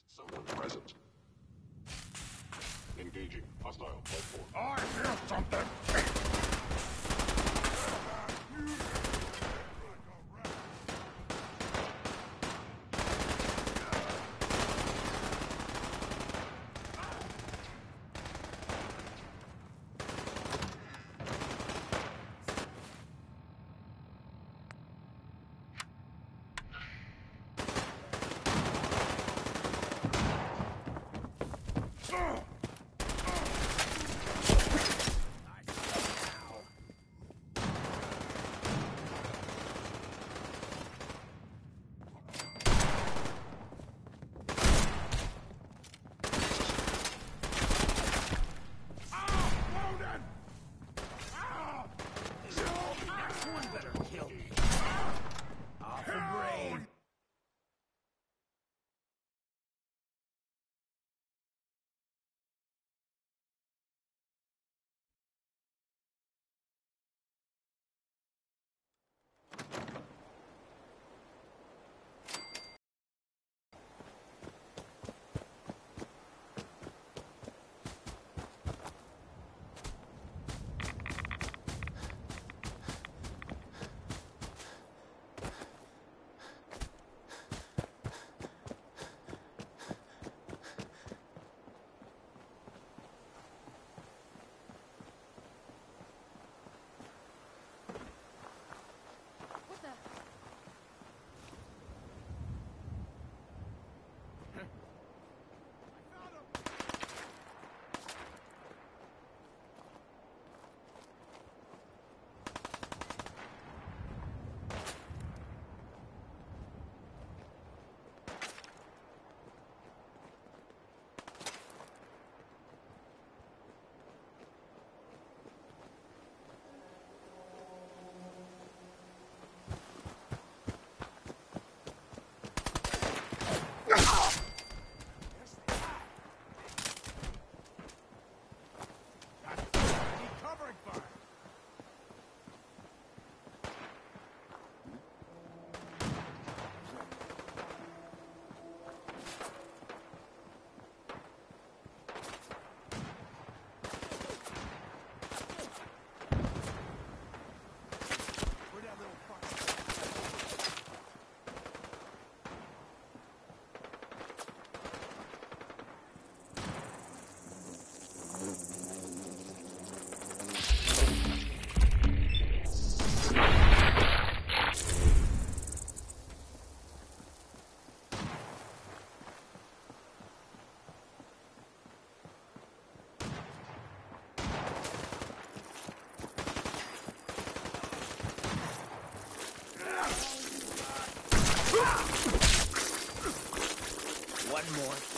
Someone present. Engaging hostile life form. I feel something! One more.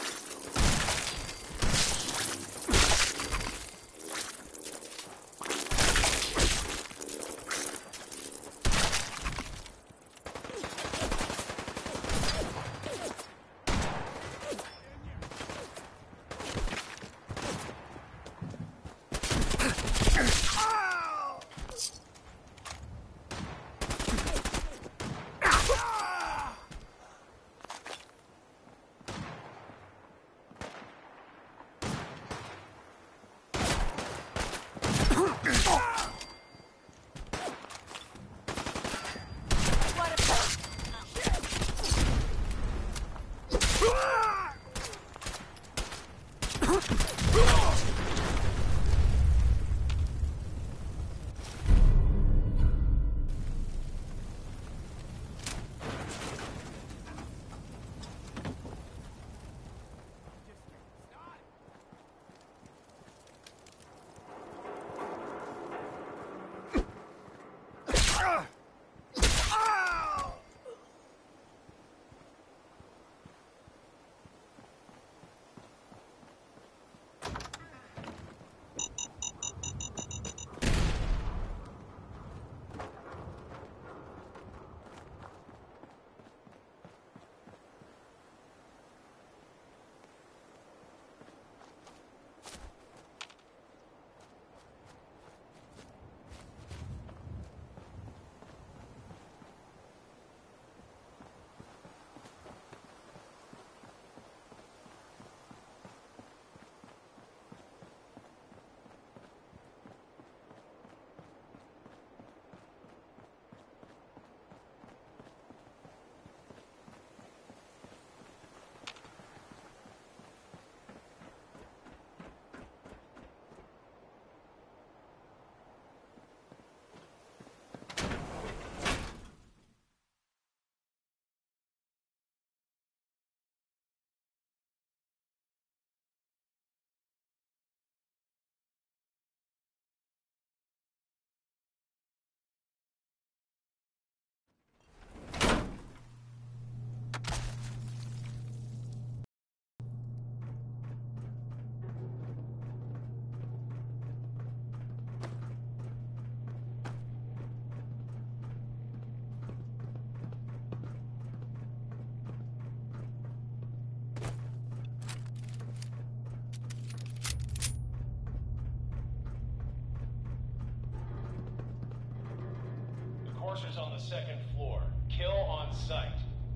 Enforcers on the second floor. Kill on sight.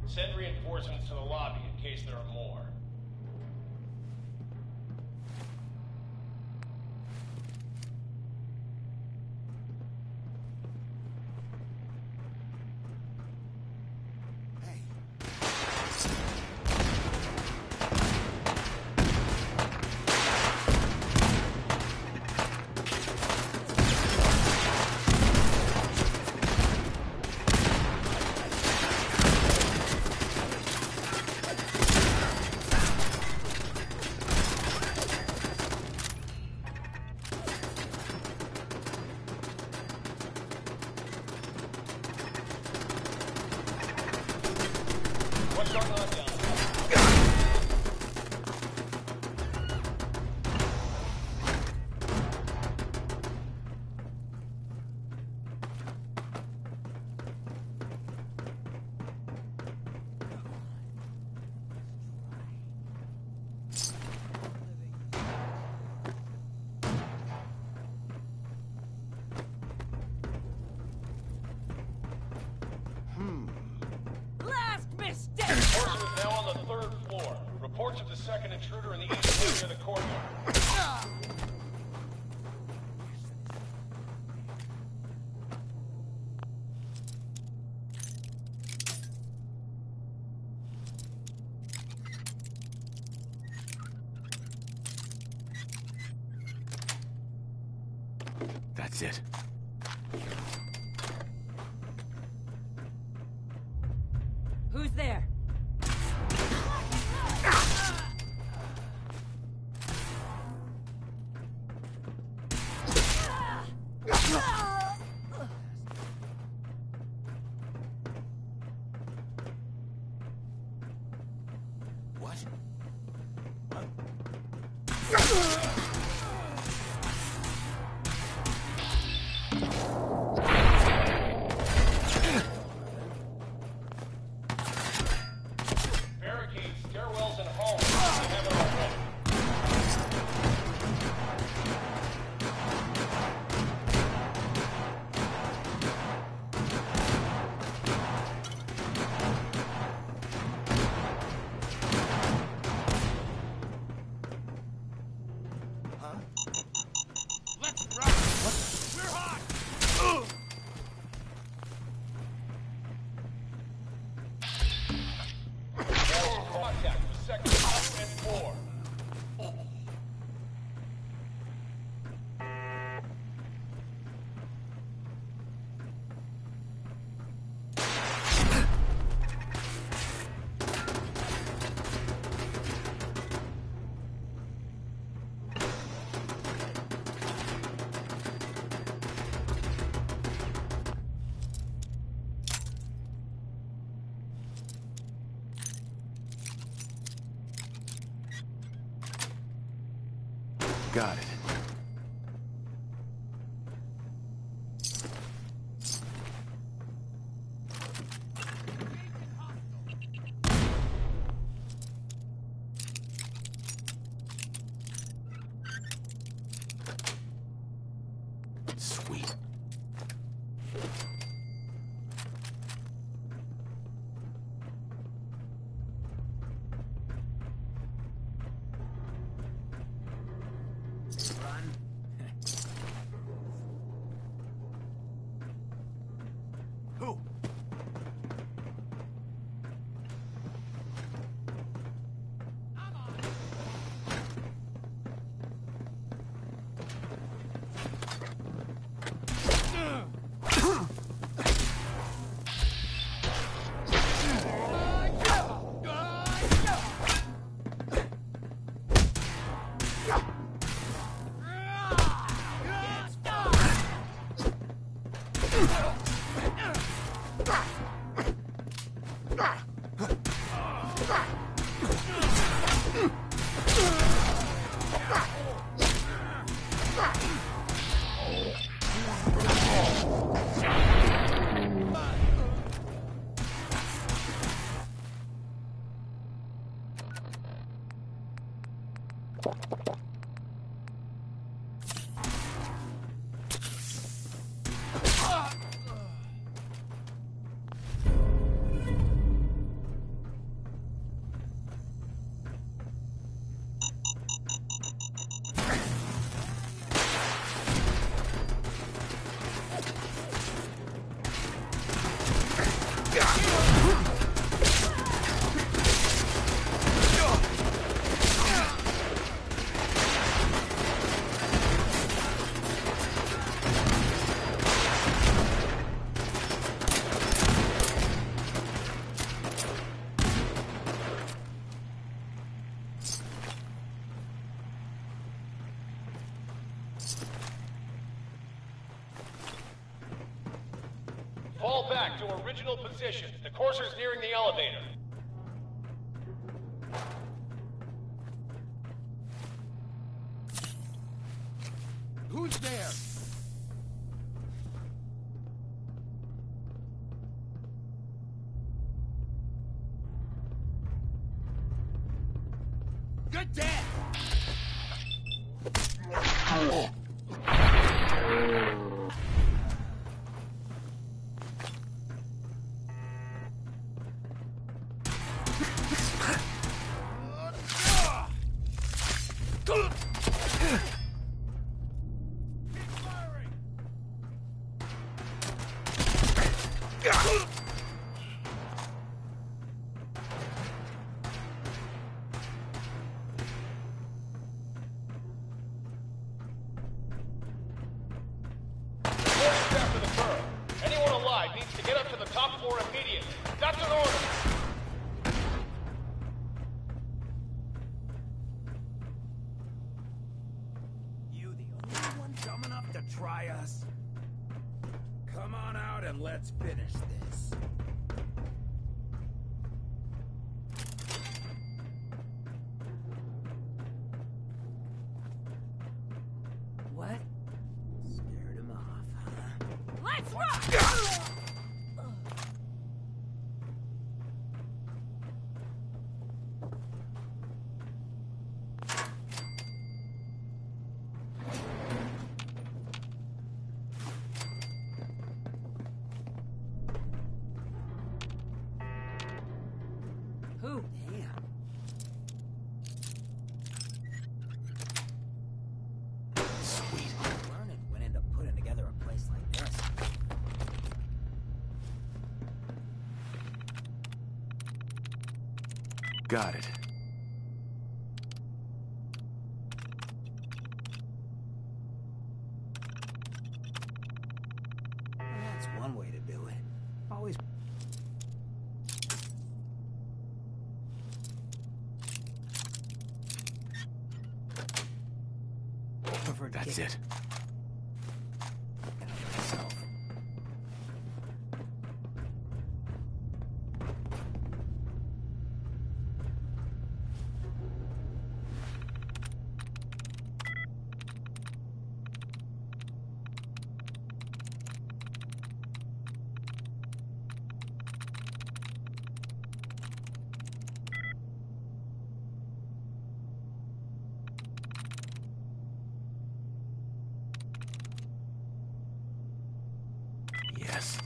Send reinforcements to the lobby in case there are more. What's going on down there? Enforcer is now on the third floor. Reports of the second intruder in the east wing near the courtyard. That's it. Who's there? What? Barricades, stairwells, and halls. We have it already. Let's run! What? We're hot! Contact with sector 2 and 4. Got it. Sweet. fall back to original position. The courser's nearing the elevator. Who's there? You're dead! After the burn. Anyone alive needs to get up to the top floor immediately. That's an order. You the only one dumb enough to try us? Come on out and let's finish this. What? Scared him off, huh? Let's rock! Who? Damn. Sweet. Learning went into putting together a place like this. Got it. That's one way to do it. Always. That's it. Myself. Yes.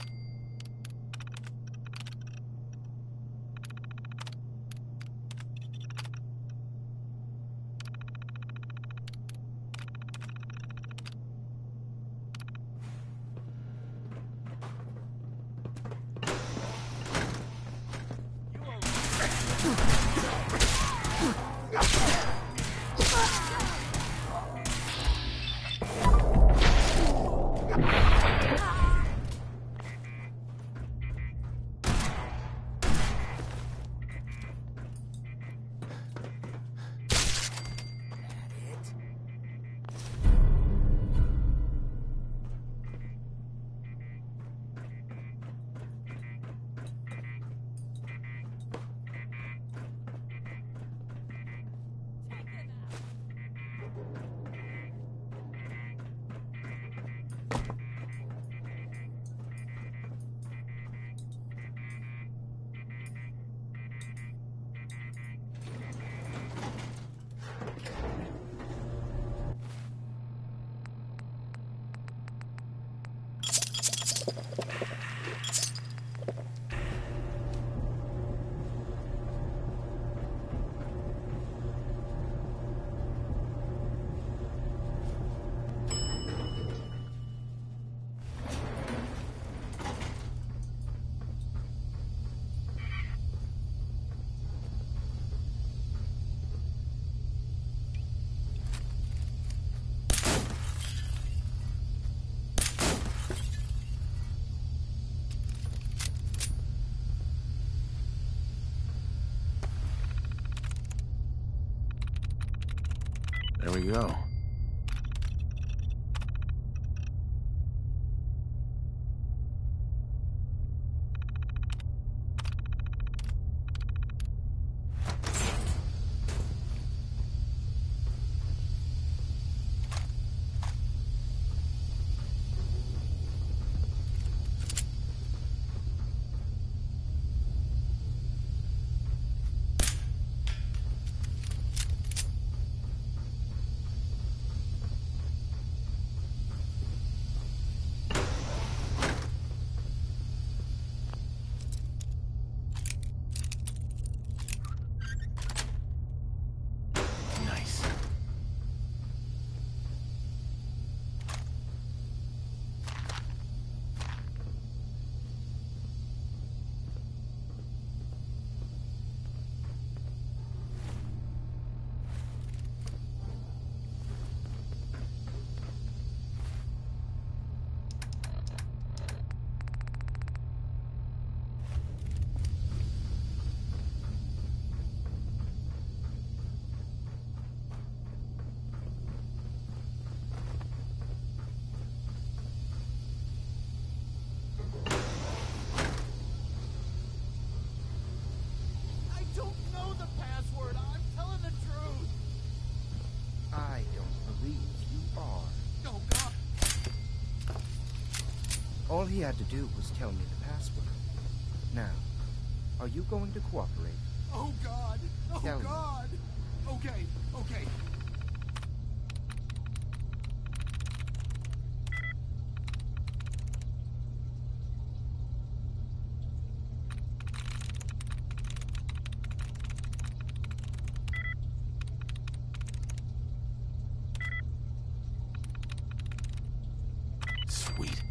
There we go. believe you are. Oh, God. All he had to do was tell me the password. Now, are you going to cooperate? Oh, God. Oh, Tell me. God. Okay, okay. Sweet.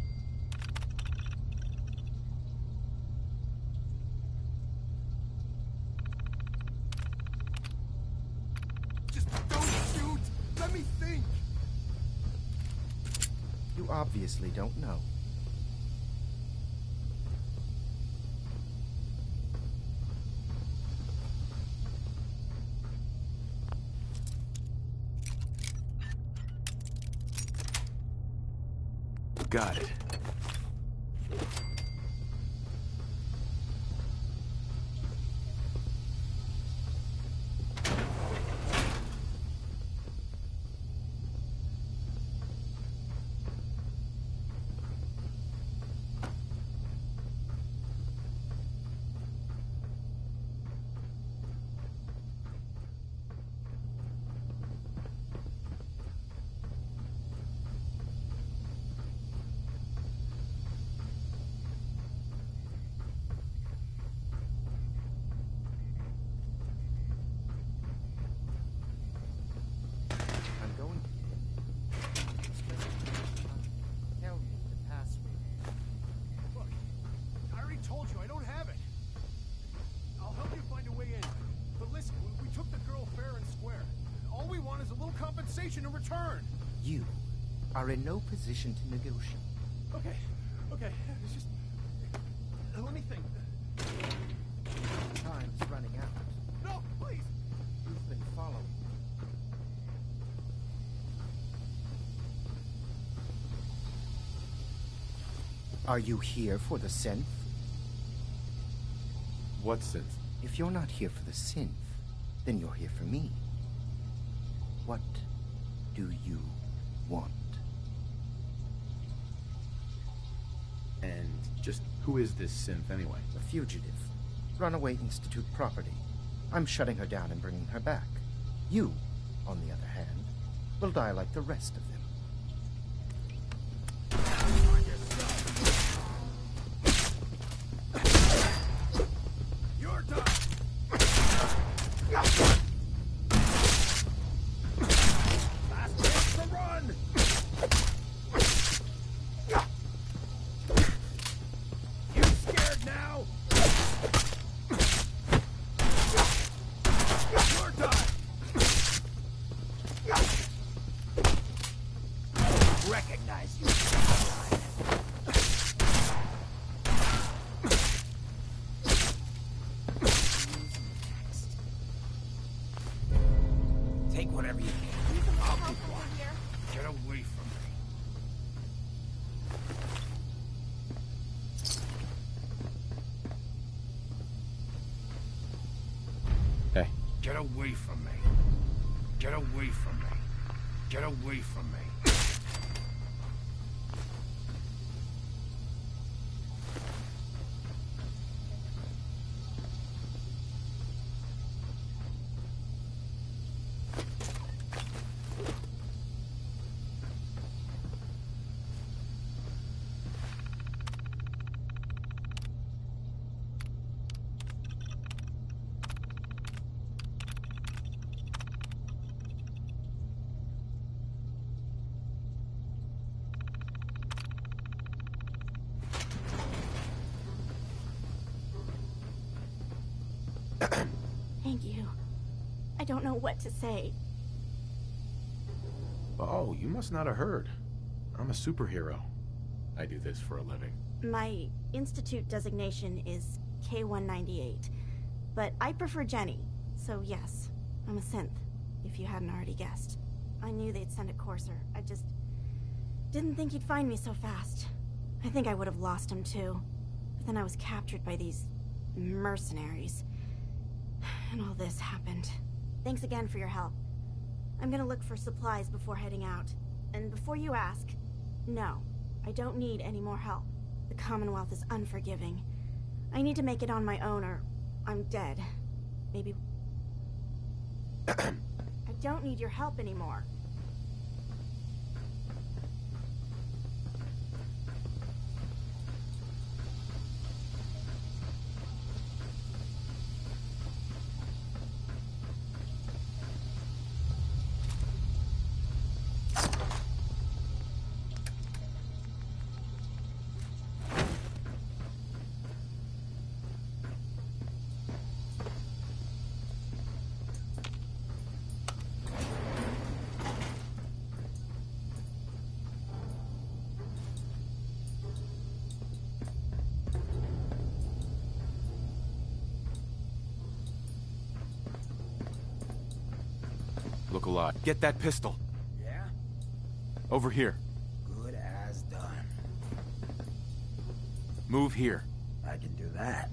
Just don't shoot. Let me think. You obviously don't know. Got it. I'm going to. Tell me the password. Look, I already told you I don't have it. I'll help you find a way in. But listen, we took the girl fair and square. All we want is a little compensation in return. You are in no position to negotiate. Okay, okay. It's just... let me think. Time's running out. No, please. You've been following. Are you here for the synth? What synth? If you're not here for the synth, then you're here for me. What do you want? And just who is this synth anyway? A fugitive. Runaway Institute property. I'm shutting her down and bringing her back. You, on the other hand, will die like the rest of them. You're done. Last chance to run. You scared now? You're done. Recognize you. Take whatever you can. I'll be quiet. Get away from me. Hey. Get away from me. Get away from me. Get away from me. Thank you. I don't know what to say. Oh, you must not have heard. I'm a superhero. I do this for a living. My institute designation is K-198, but I prefer Jenny, so yes, I'm a synth, if you hadn't already guessed. I knew they'd send a courser. I just didn't think he'd find me so fast. I think I would have lost him too. But then I was captured by these mercenaries. And all this happened. Thanks again for your help. I'm gonna look for supplies before heading out. And before you ask, no, I don't need any more help. The Commonwealth is unforgiving. I need to make it on my own or I'm dead. Maybe... I don't need your help anymore. Look alive. Get that pistol. Yeah? Over here. Good as done. Move here. I can do that.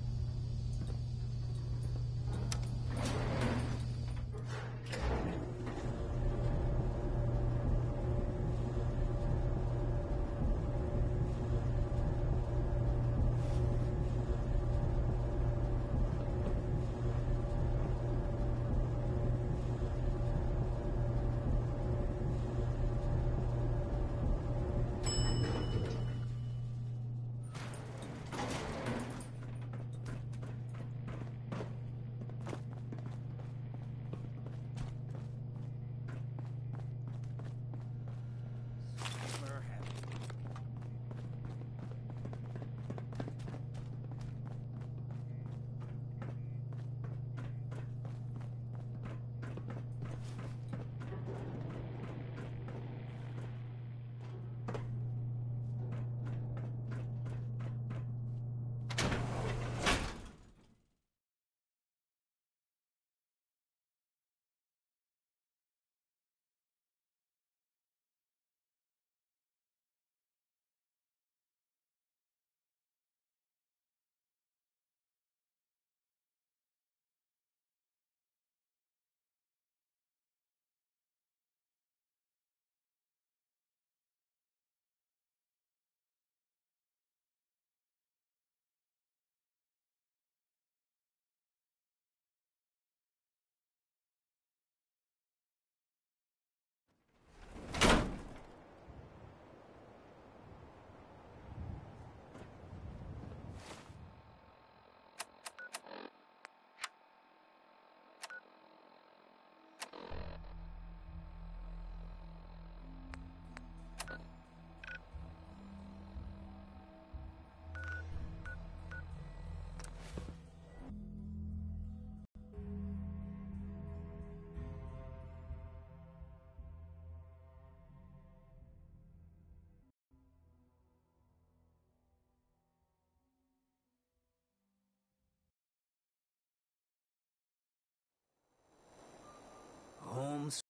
Holmes.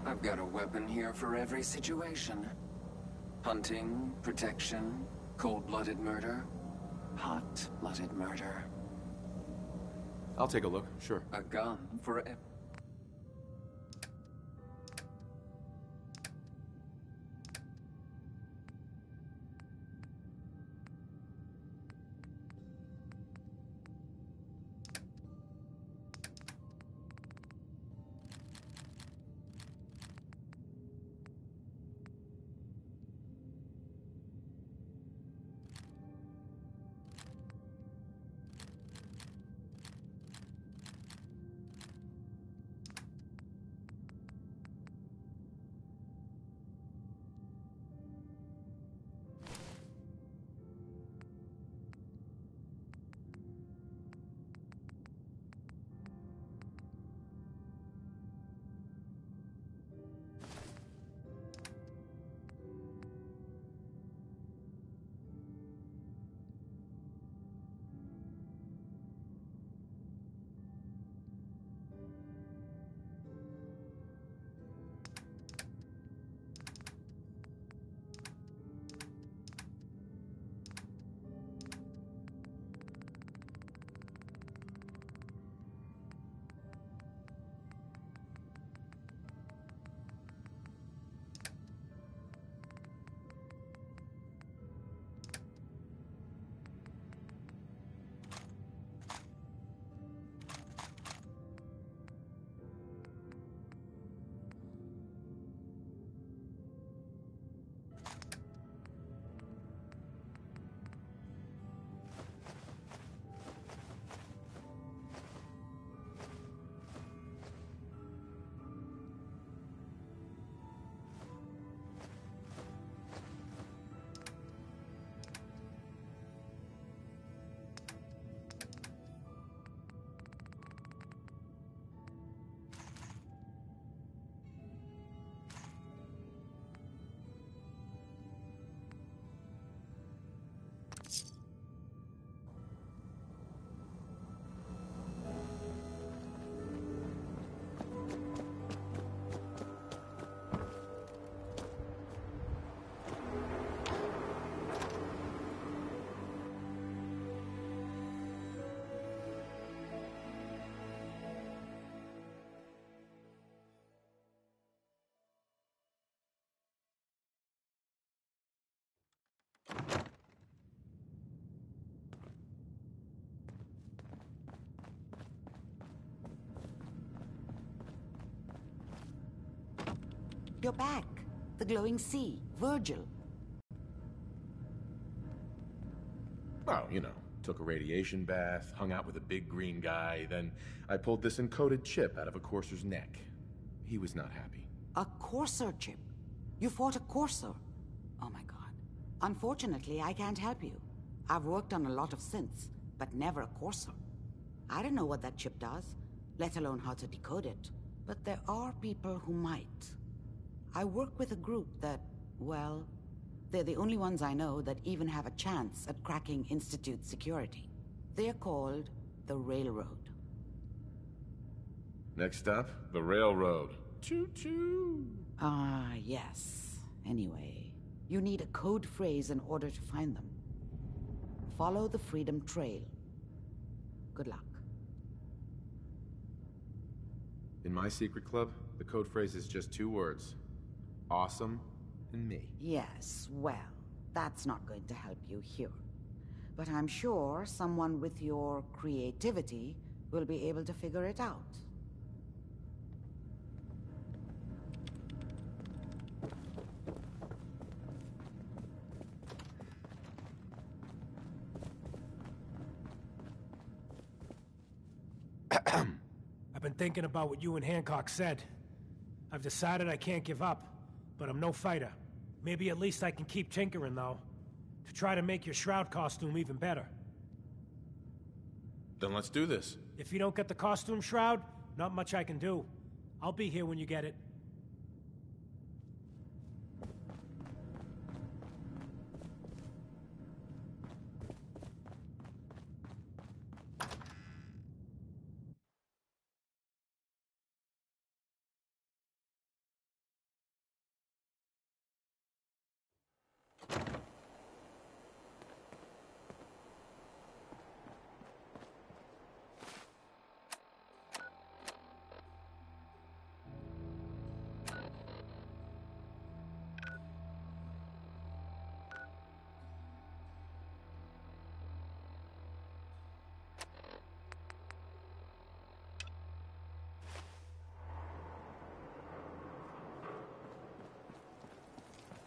I've got a weapon here for every situation. Hunting, protection, cold-blooded murder, hot-blooded murder. I'll take a look, sure. A gun for You're back. The glowing sea. Virgil. Oh, you know, took a radiation bath, hung out with a big green guy, then I pulled this encoded chip out of a courser's neck. He was not happy. A courser chip? You fought a courser? Oh my god. Unfortunately, I can't help you. I've worked on a lot of synths, but never a courser. I don't know what that chip does, let alone how to decode it. But there are people who might. I work with a group that, well, they're the only ones I know that even have a chance at cracking Institute security. They're called the Railroad. Next up, the railroad. Choo-choo! Ah, yes. Anyway, you need a code phrase in order to find them. Follow the Freedom Trail. Good luck. In my secret club, the code phrase is just 2 words. Awesome and me. Yes, well, that's not going to help you here. But I'm sure someone with your creativity will be able to figure it out. I've been thinking about what you and Hancock said. I've decided I can't give up, but I'm no fighter. Maybe at least I can keep tinkering, though, to try to make your Shroud costume even better. Then let's do this. If you don't get the costume Shroud, not much I can do. I'll be here when you get it.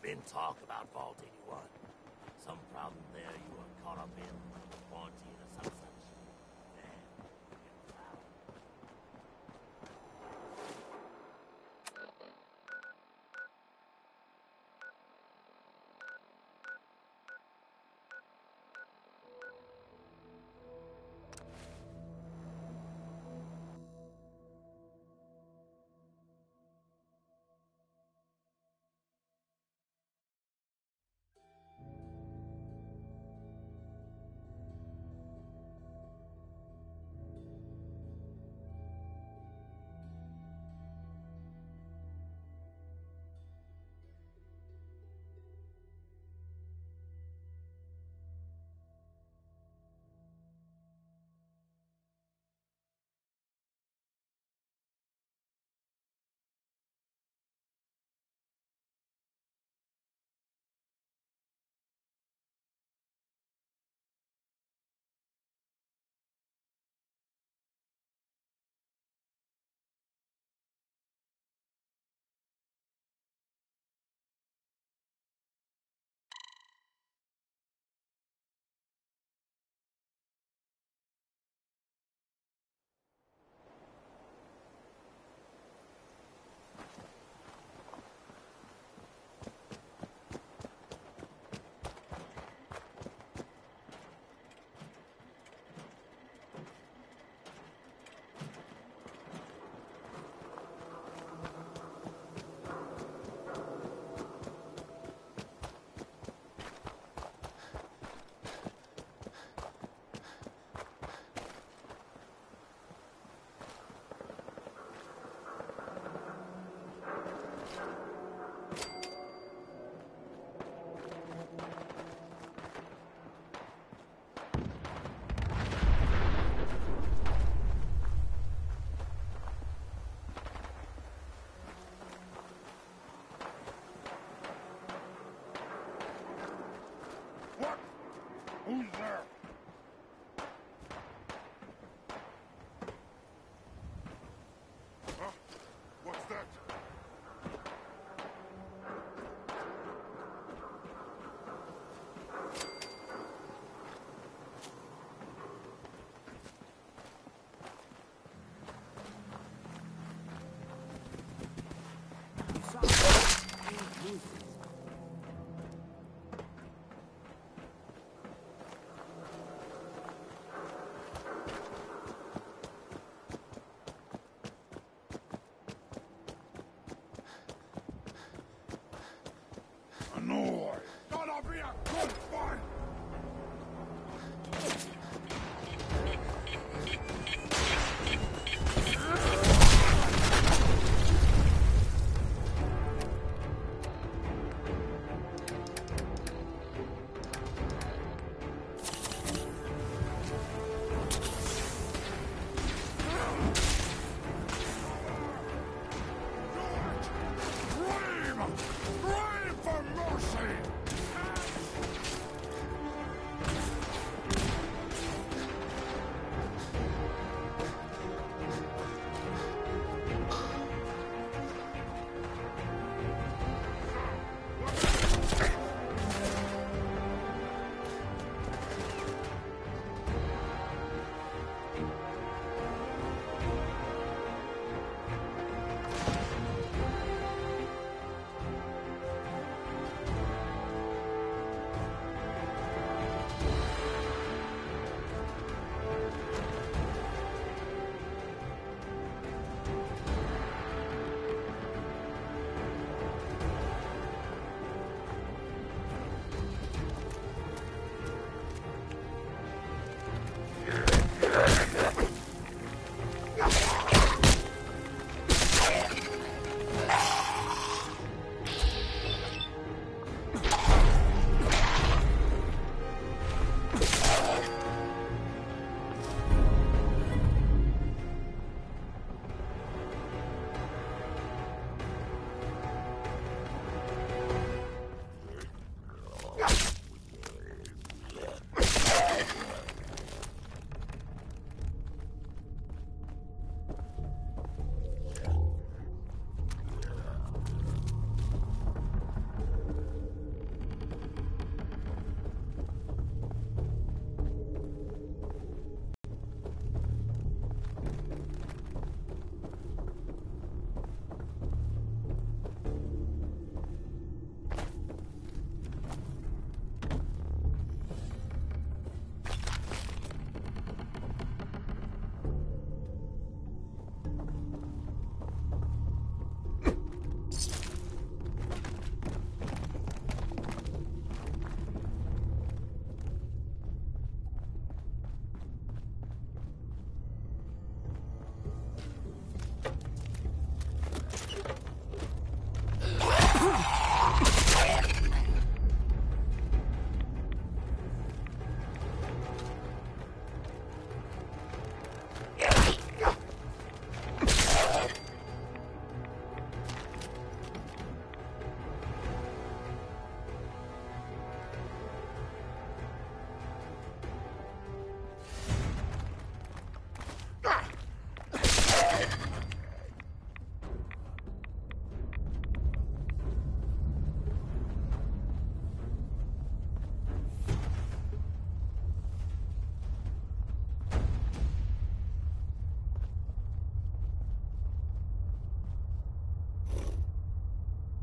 Been talk about Vault 81. Some problem there you were caught up in, quarantine or some such. Man, get foul. me a good one!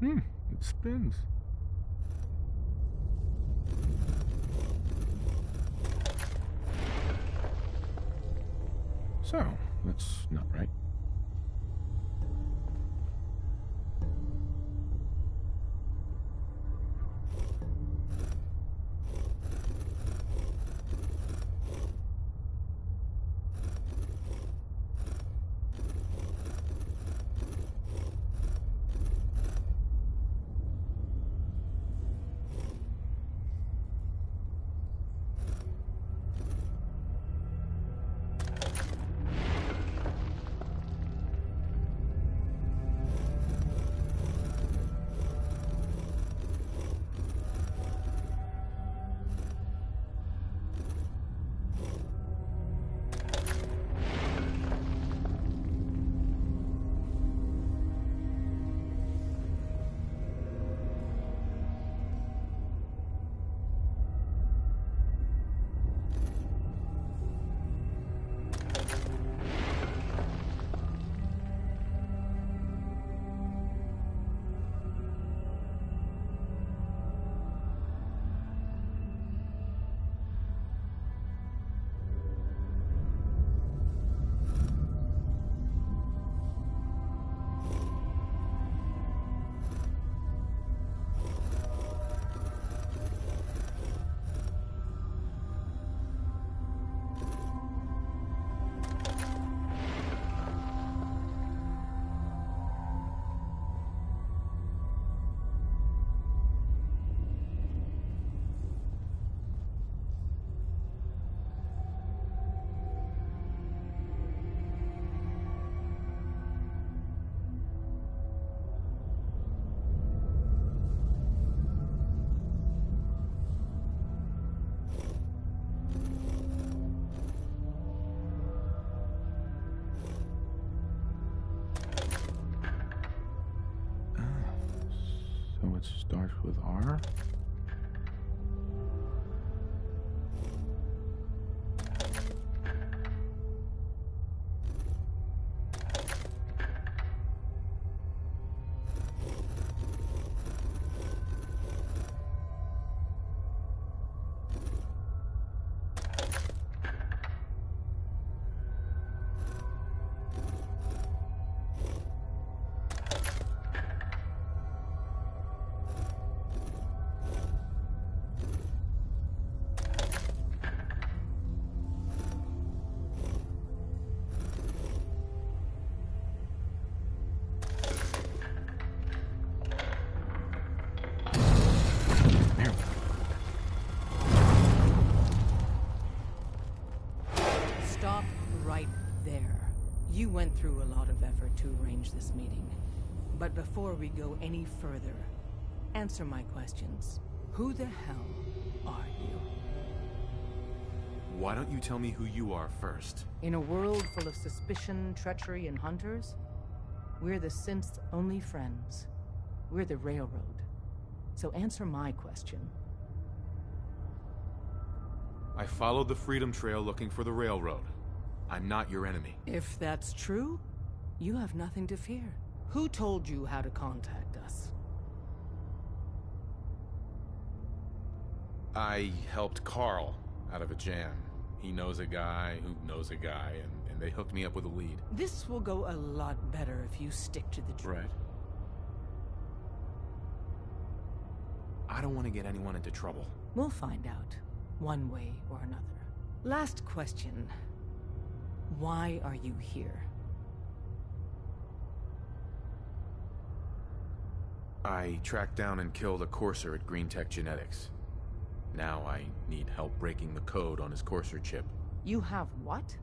It spins. So, that's not right. it starts with R. Stop right there. You went through a lot of effort to arrange this meeting. But before we go any further, answer my questions. Who the hell are you? Why don't you tell me who you are first? In a world full of suspicion, treachery, and hunters, we're the synth's only friends. We're the Railroad. So answer my question. I followed the Freedom Trail looking for the Railroad. I'm not your enemy. If that's true, you have nothing to fear. Who told you how to contact us? I helped Carl out of a jam. He knows a guy who knows a guy, and they hooked me up with a lead. This will go a lot better if you stick to the truth. Right. I don't want to get anyone into trouble. We'll find out, one way or another. Last question. Why are you here? I tracked down and killed a Courser at Green Tech Genetics. Now I need help breaking the code on his Courser chip. You have what?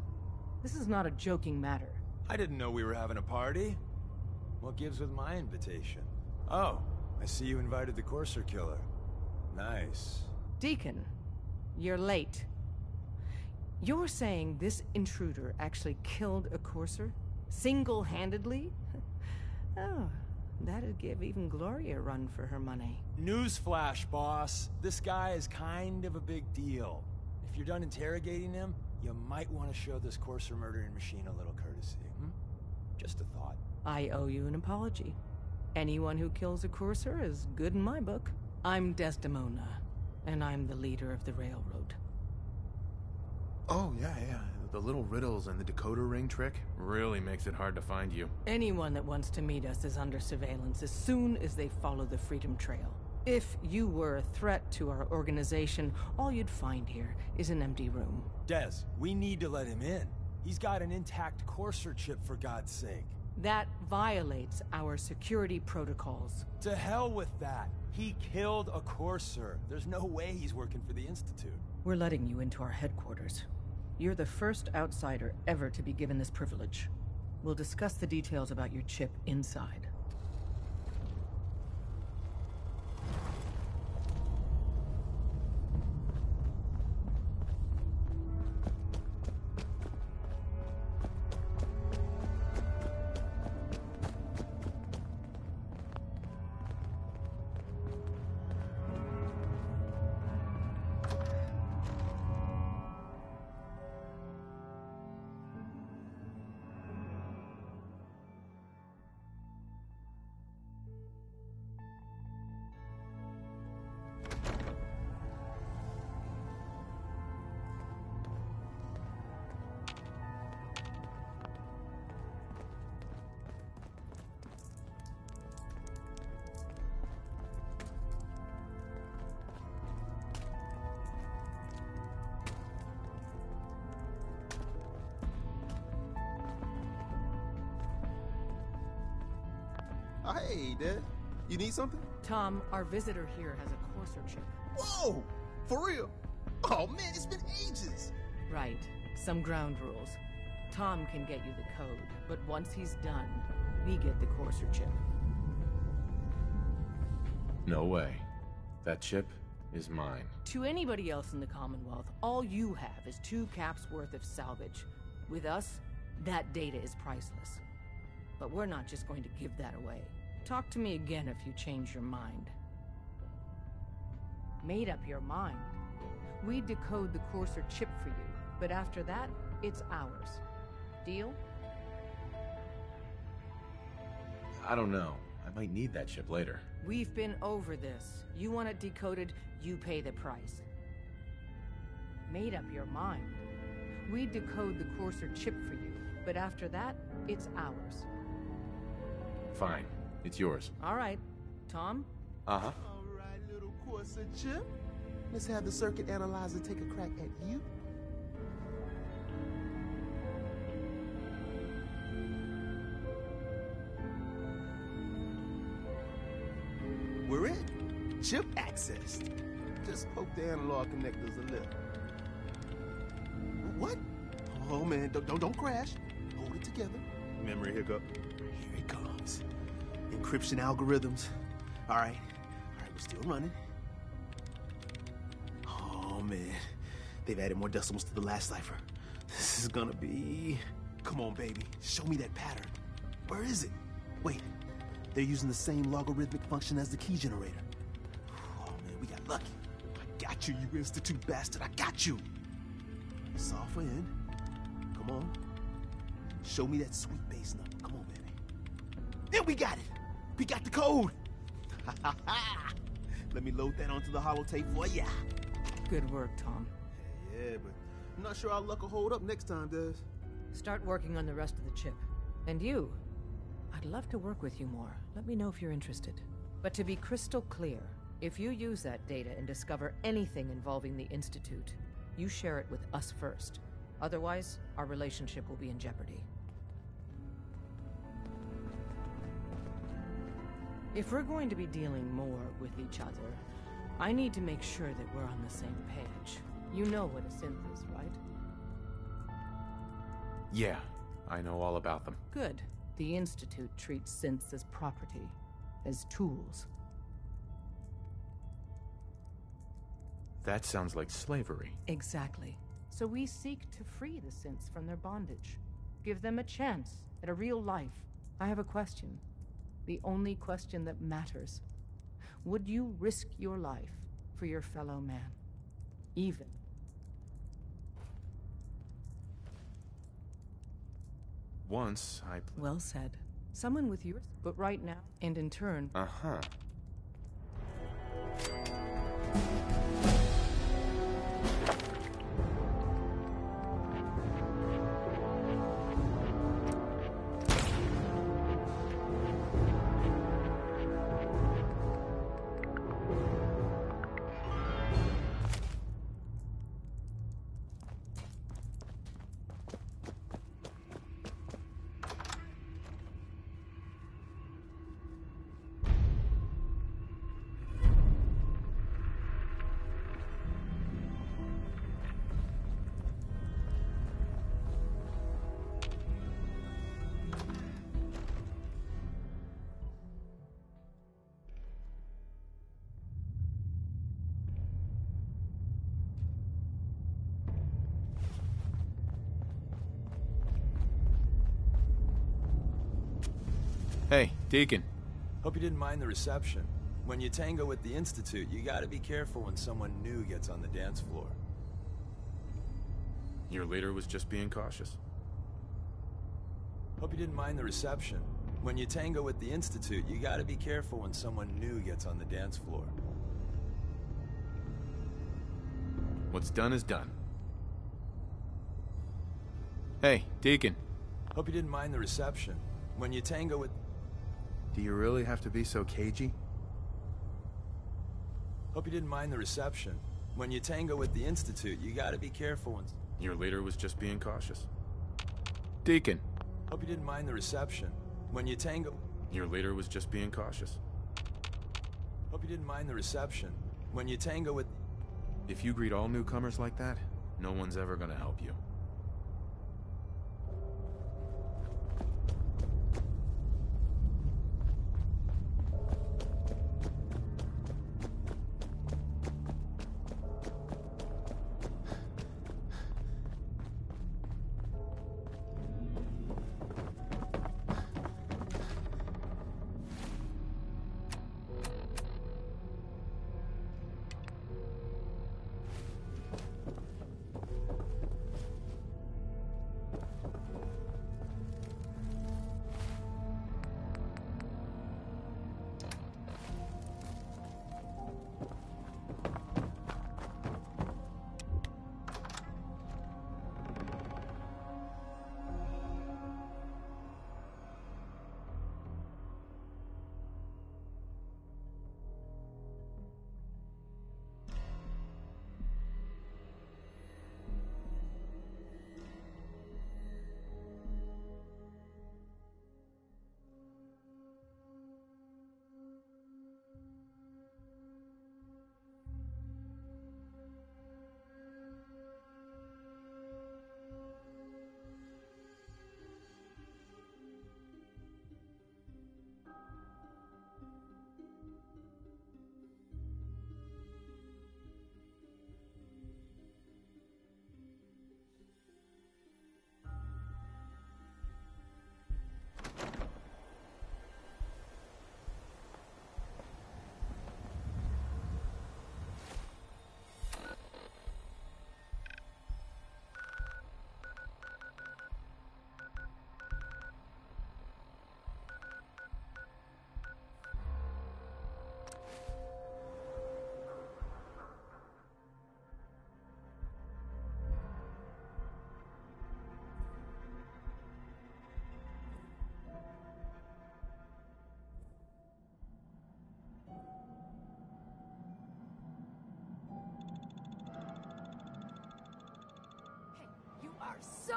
This is not a joking matter. I didn't know we were having a party. What gives with my invitation? Oh, I see you invited the Courser killer. Nice. Deacon, you're late. You're saying this intruder actually killed a Courser? Single-handedly? Oh, that'd give even Gloria a run for her money. Newsflash, boss. This guy is kind of a big deal. If you're done interrogating him, you might want to show this Courser murdering machine a little courtesy, Just a thought. I owe you an apology. Anyone who kills a Courser is good in my book. I'm Desdemona, and I'm the leader of the Railroad. Oh, yeah. The little riddles and the decoder ring trick really makes it hard to find you. Anyone that wants to meet us is under surveillance as soon as they follow the Freedom Trail. If you were a threat to our organization, all you'd find here is an empty room. Des, we need to let him in. He's got an intact Courser chip, for God's sake. That violates our security protocols. To hell with that. He killed a Courser. There's no way he's working for the Institute. We're letting you into our headquarters. You're the first outsider ever to be given this privilege. We'll discuss the details about your chip inside. Oh, hey, Dad. You need something? Tom, our visitor here has a Courser chip. Whoa! For real? Oh, man, it's been ages. Right. Some ground rules. Tom can get you the code, but once he's done, we get the Courser chip. No way. That chip is mine. To anybody else in the Commonwealth, all you have is 2 caps worth of salvage. With us, that data is priceless. But we're not just going to give that away. Talk to me again if you change your mind. Made up your mind. We decode the Courser chip for you, but after that, it's ours. Deal? I don't know. I might need that chip later. We've been over this. You want it decoded, you pay the price. Made up your mind. We decode the Courser chip for you, but after that, it's ours. Fine. It's yours. All right. Tom? All right, little Corsair chip. Let's have the circuit analyzer take a crack at you. We're in. Chip accessed. Just poke the analog connectors a little. What? Oh man, don't crash. Hold it together. Memory hiccup. Here it comes. Encryption algorithms. All right, we're still running. Oh man, they've added more decimals to the last cipher. This is gonna be... Come on, baby, show me that pattern. Where is it? Wait, they're using the same logarithmic function as the key generator. Oh man, we got lucky. I got you, you Institute bastard, I got you. Soft for in. Come on. Show me that sweet bass number. Come on, baby. Then we got it. We got the code. Let me load that onto the holotape for ya. Good work, Tom. Yeah, but I'm not sure our luck will hold up next time, Des. Start working on the rest of the chip. And you, I'd love to work with you more. Let me know if you're interested. But to be crystal clear, if you use that data and discover anything involving the Institute, you share it with us first. Otherwise, our relationship will be in jeopardy. If we're going to be dealing more with each other, I need to make sure that we're on the same page. You know what a synth is, right? Yeah, I know all about them. Good. The Institute treats synths as property, as tools. That sounds like slavery. Exactly. So we seek to free the synths from their bondage. Give them a chance at a real life. I have a question. The only question that matters. Would you risk your life for your fellow man? Even. Once, I... Well said. Someone with yours, but right now, and in turn... Uh-huh. Hey, Deacon. Hope you didn't mind the reception. When you tango with the Institute, you gotta be careful when someone new gets on the dance floor. Your leader was just being cautious. Hope you didn't mind the reception. When you tango with the Institute, you gotta be careful when someone new gets on the dance floor. What's done is done. Hey, Deacon. Hope you didn't mind the reception. When you tango with... Do you really have to be so cagey? Hope you didn't mind the reception. When you tango with the Institute, you gotta be careful when... Your leader was just being cautious. Deacon. Hope you didn't mind the reception. When you tango... Your leader was just being cautious. Hope you didn't mind the reception. When you tango with... If you greet all newcomers like that, no one's ever gonna help you.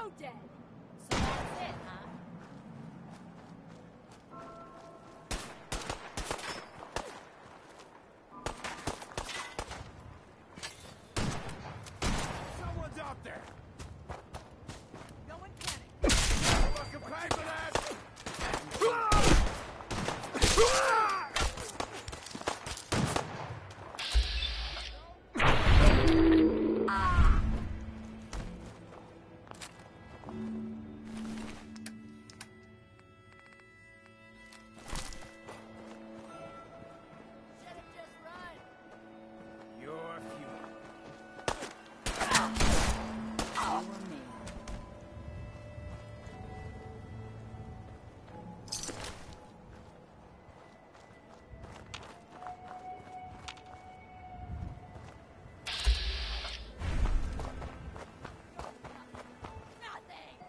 so dead. So that's it, huh? Someone's out there. No one panic. Fucking pay for that! Should've just run. You're fuel. You or me. Nothing.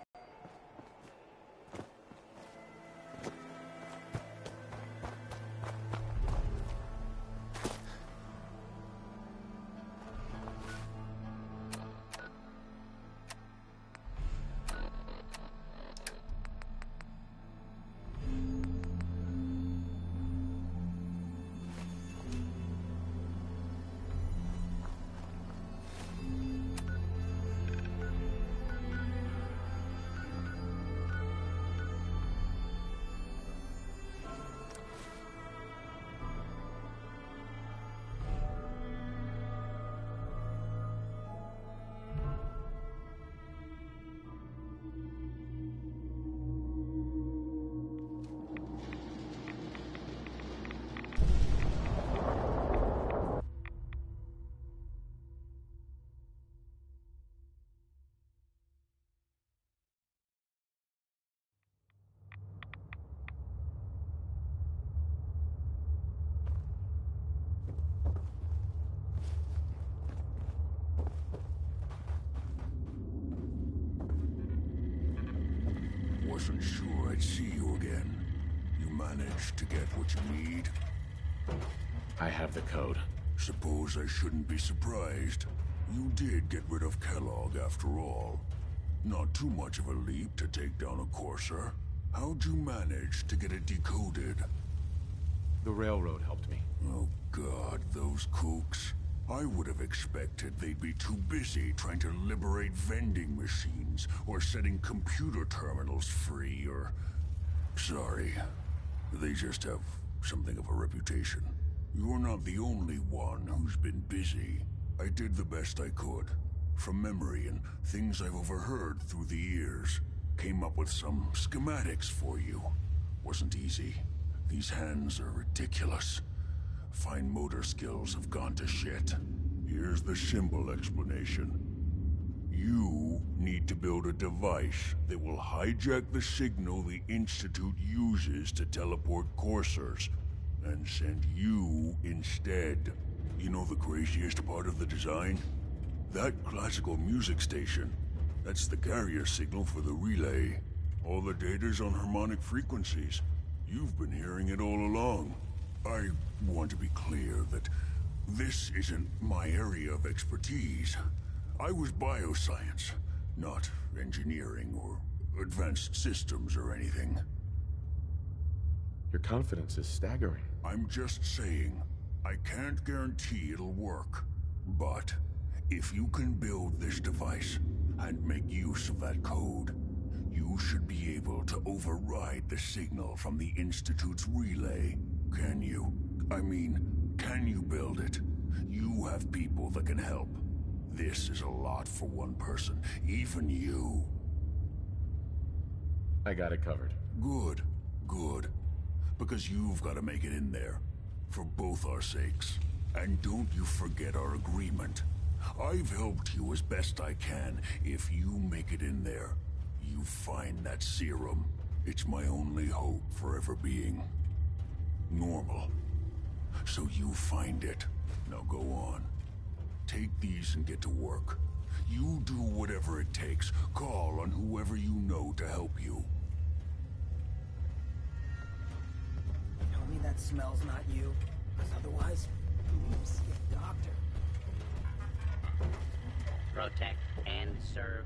Wasn't sure I'd see you again. You managed to get what you need? I have the code. Suppose I shouldn't be surprised. You did get rid of Kellogg after all. Not too much of a leap to take down a Courser. How'd you manage to get it decoded? The railroad helped me. Oh God, those kooks. I would have expected they'd be too busy trying to liberate vending machines or setting computer terminals free or... Sorry. They just have something of a reputation. You're not the only one who's been busy. I did the best I could. From memory and things I've overheard through the years. Came up with some schematics for you. Wasn't easy. These hands are ridiculous. Fine motor skills have gone to shit. Here's the symbol explanation. You need to build a device that will hijack the signal the Institute uses to teleport coursers, and send you instead. You know the craziest part of the design? That classical music station. That's the carrier signal for the relay. All the data's on harmonic frequencies. You've been hearing it all along. I want to be clear that this isn't my area of expertise. I was bioscience, not engineering or advanced systems or anything. Your confidence is staggering. I'm just saying, I can't guarantee it'll work. But if you can build this device and make use of that code, you should be able to override the signal from the Institute's relay. Can you? I mean, can you build it? You have people that can help. This is a lot for one person, even you. I got it covered. Good, good. Because you've got to make it in there. For both our sakes. And don't you forget our agreement. I've helped you as best I can. If you make it in there, you find that serum. It's my only hope for ever being normal. So you find it. Now go on. Take these and get to work. You do whatever it takes. Call on whoever you know to help you. Tell me that smell's not you. Because otherwise, you need to see a doctor. Protect and serve.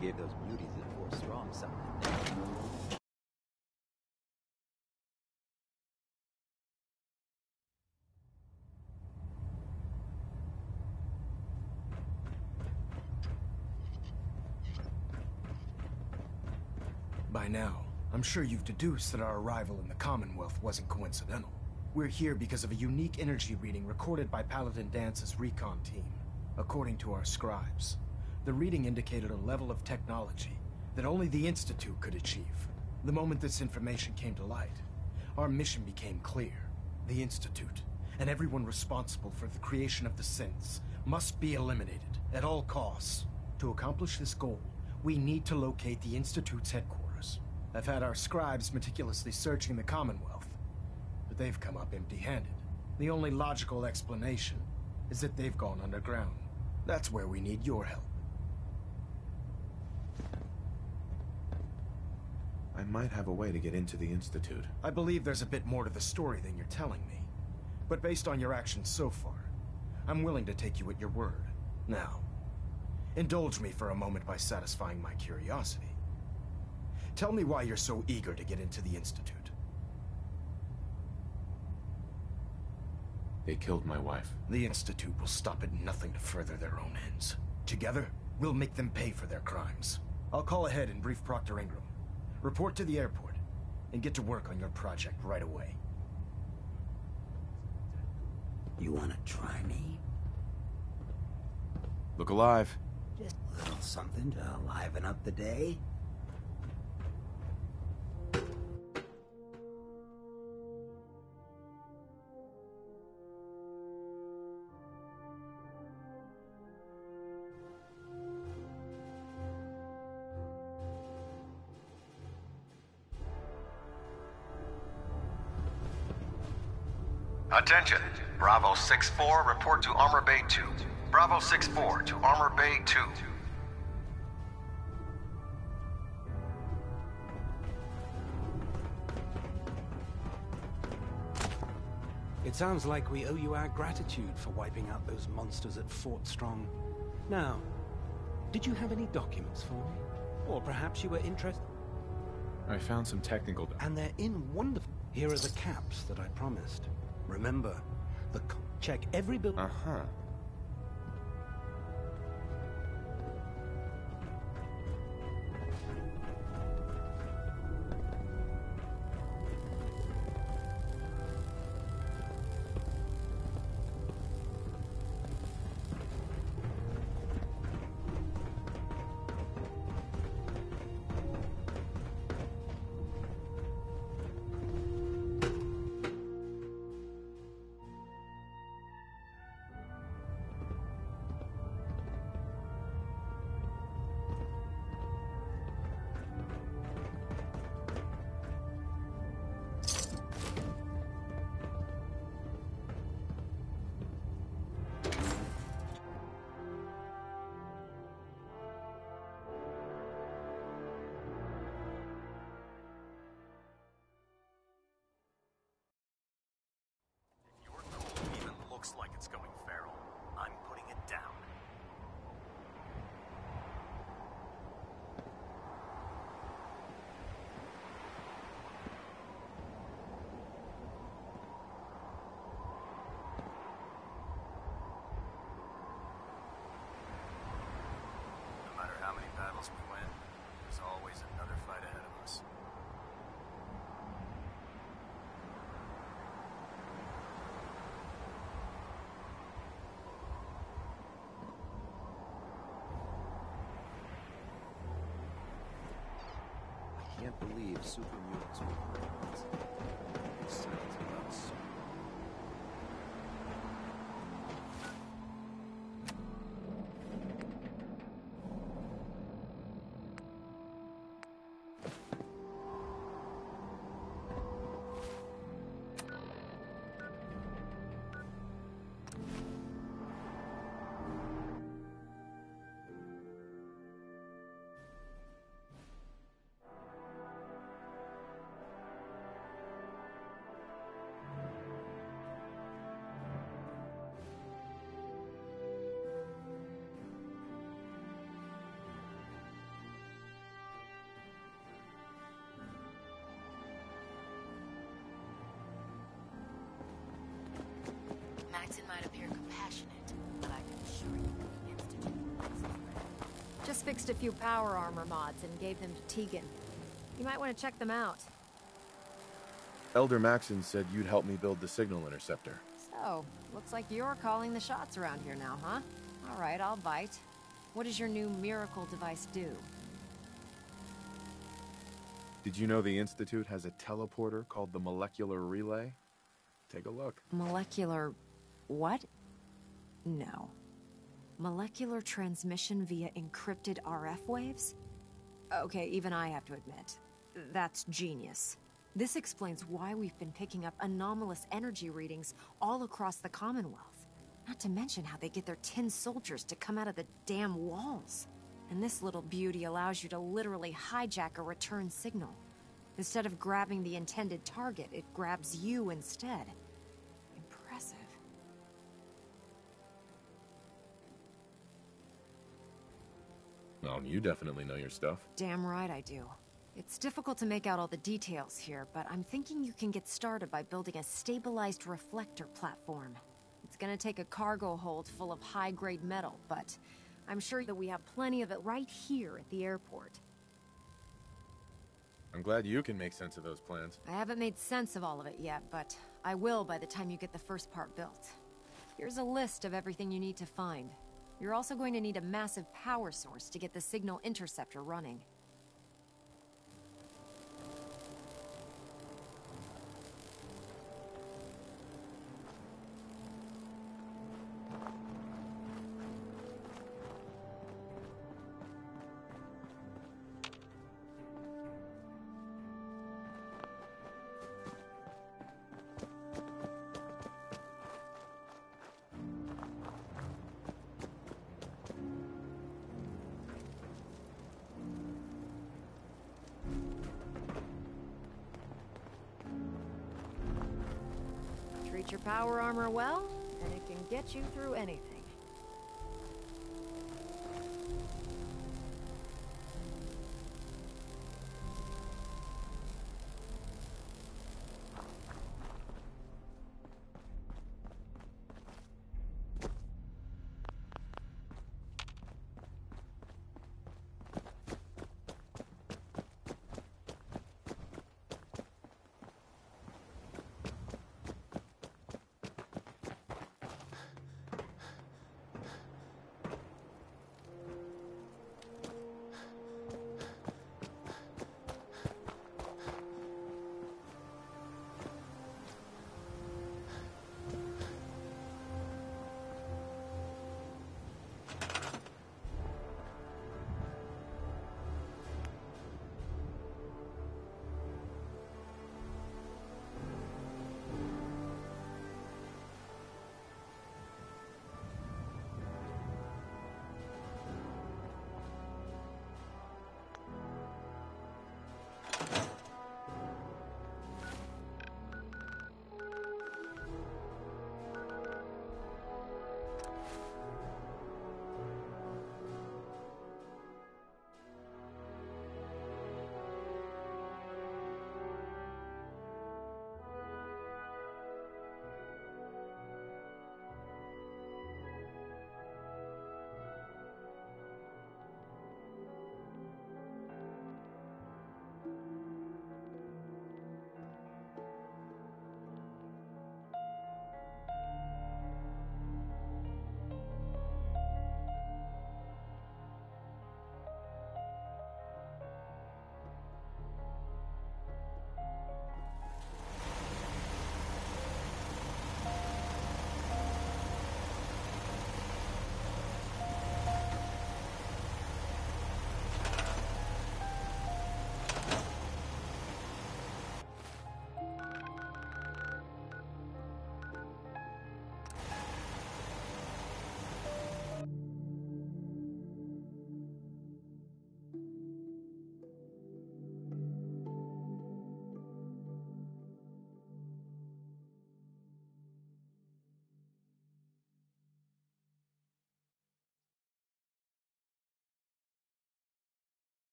Gave those beauties at 4 Strong something. By now, I'm sure you've deduced that our arrival in the Commonwealth wasn't coincidental. We're here because of a unique energy reading recorded by Paladin Dance's recon team. According to our scribes, the reading indicated a level of technology that only the Institute could achieve. The moment this information came to light, our mission became clear. The Institute, and everyone responsible for the creation of the synths, must be eliminated at all costs. To accomplish this goal, we need to locate the Institute's headquarters. I've had our scribes meticulously searching the Commonwealth, but they've come up empty-handed. The only logical explanation is that they've gone underground. That's where we need your help. I might have a way to get into the Institute. I believe there's a bit more to the story than you're telling me. But based on your actions so far, I'm willing to take you at your word. Now, indulge me for a moment by satisfying my curiosity. Tell me why you're so eager to get into the Institute. They killed my wife. The Institute will stop at nothing to further their own ends. Together, we'll make them pay for their crimes. I'll call ahead and brief Proctor Ingram. Report to the airport, and get to work on your project right away. You wanna try me? Look alive. Just a little something to liven up the day? Attention! Bravo 6-4, report to Armor Bay 2. Bravo 6-4 to Armor Bay 2. It sounds like we owe you our gratitude for wiping out those monsters at Fort Strong. Now, did you have any documents for me? Or perhaps you were interested? I found some technical And they're in wonderful... Here are the caps that I promised. Remember, check every bill... Uh-huh. Looks like it's going feral. I'm putting it down. No matter how many battles we win, there's always another fight ahead of us. I can't believe super mutants were criminals. Sounds about so. just fixed a few power armor mods and gave them to Tegan. You might want to check them out. Elder Maxon said you'd help me build the signal interceptor. So, looks like you're calling the shots around here now, huh? All right, I'll bite. What does your new miracle device do? Did you know the Institute has a teleporter called the Molecular Relay? Take a look. Molecular... what? No. Molecular transmission via encrypted RF waves? Okay, even I have to admit, that's genius. This explains why we've been picking up anomalous energy readings all across the Commonwealth. Not to mention how they get their tin soldiers to come out of the damn walls. And this little beauty allows you to literally hijack a return signal. Instead of grabbing the intended target, it grabs you instead. Impressive. Well, you definitely know your stuff. Damn right I do. It's difficult to make out all the details here, but I'm thinking you can get started by building a stabilized reflector platform. It's gonna take a cargo hold full of high-grade metal, but I'm sure that we have plenty of it right here at the airport. I'm glad you can make sense of those plans. I haven't made sense of all of it yet, but I will by the time you get the first part built. Here's a list of everything you need to find. You're also going to need a massive power source to get the signal interceptor running. Treat your power armor well, and it can get you through anything.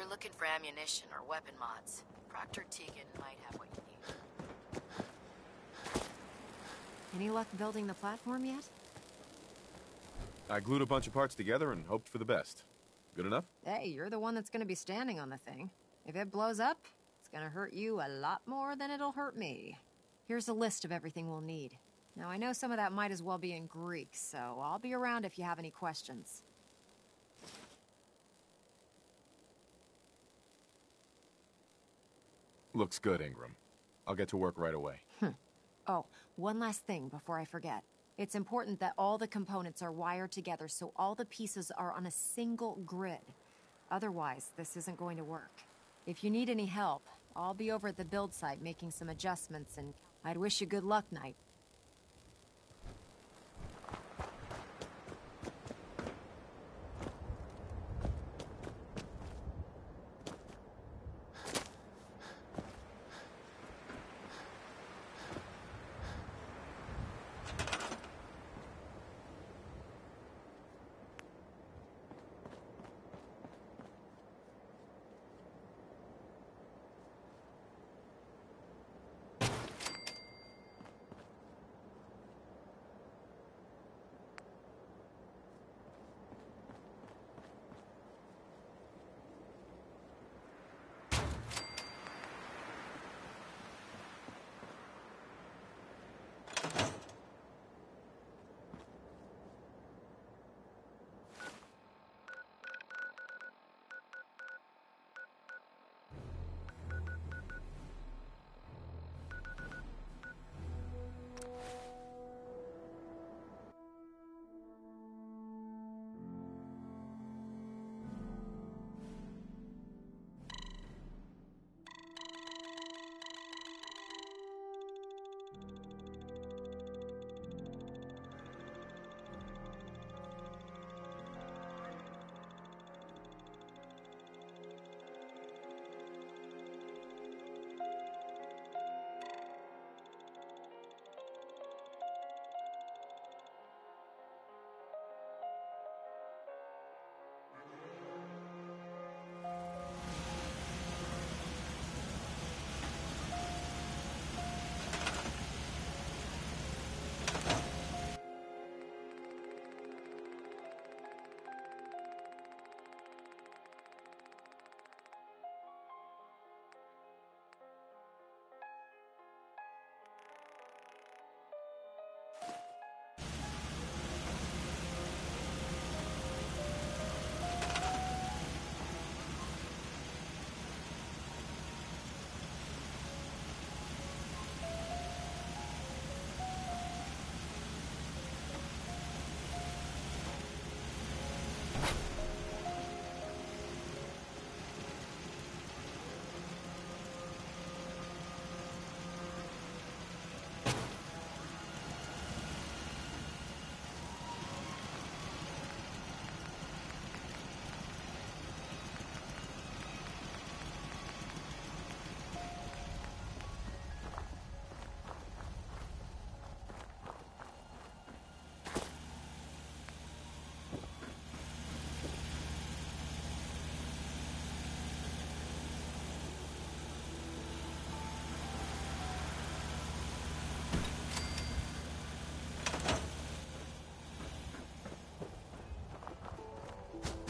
you're looking for ammunition or weapon mods, Proctor Tegan might have what you need. Any luck building the platform yet? I glued a bunch of parts together and hoped for the best. Good enough? Hey, you're the one that's gonna be standing on the thing. If it blows up, it's gonna hurt you a lot more than it'll hurt me. Here's a list of everything we'll need. Now, I know some of that might as well be in Greek, so I'll be around if you have any questions. Looks good, Ingram. I'll get to work right away. Oh, one last thing before I forget. It's important that all the components are wired together so all the pieces are on a single grid. Otherwise, this isn't going to work. If you need any help, I'll be over at the build site making some adjustments, and I'd wish you good luck, Knight.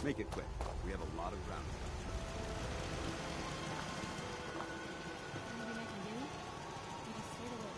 Make it quick. We have a lot of ground. Anything I can do? You just say the word.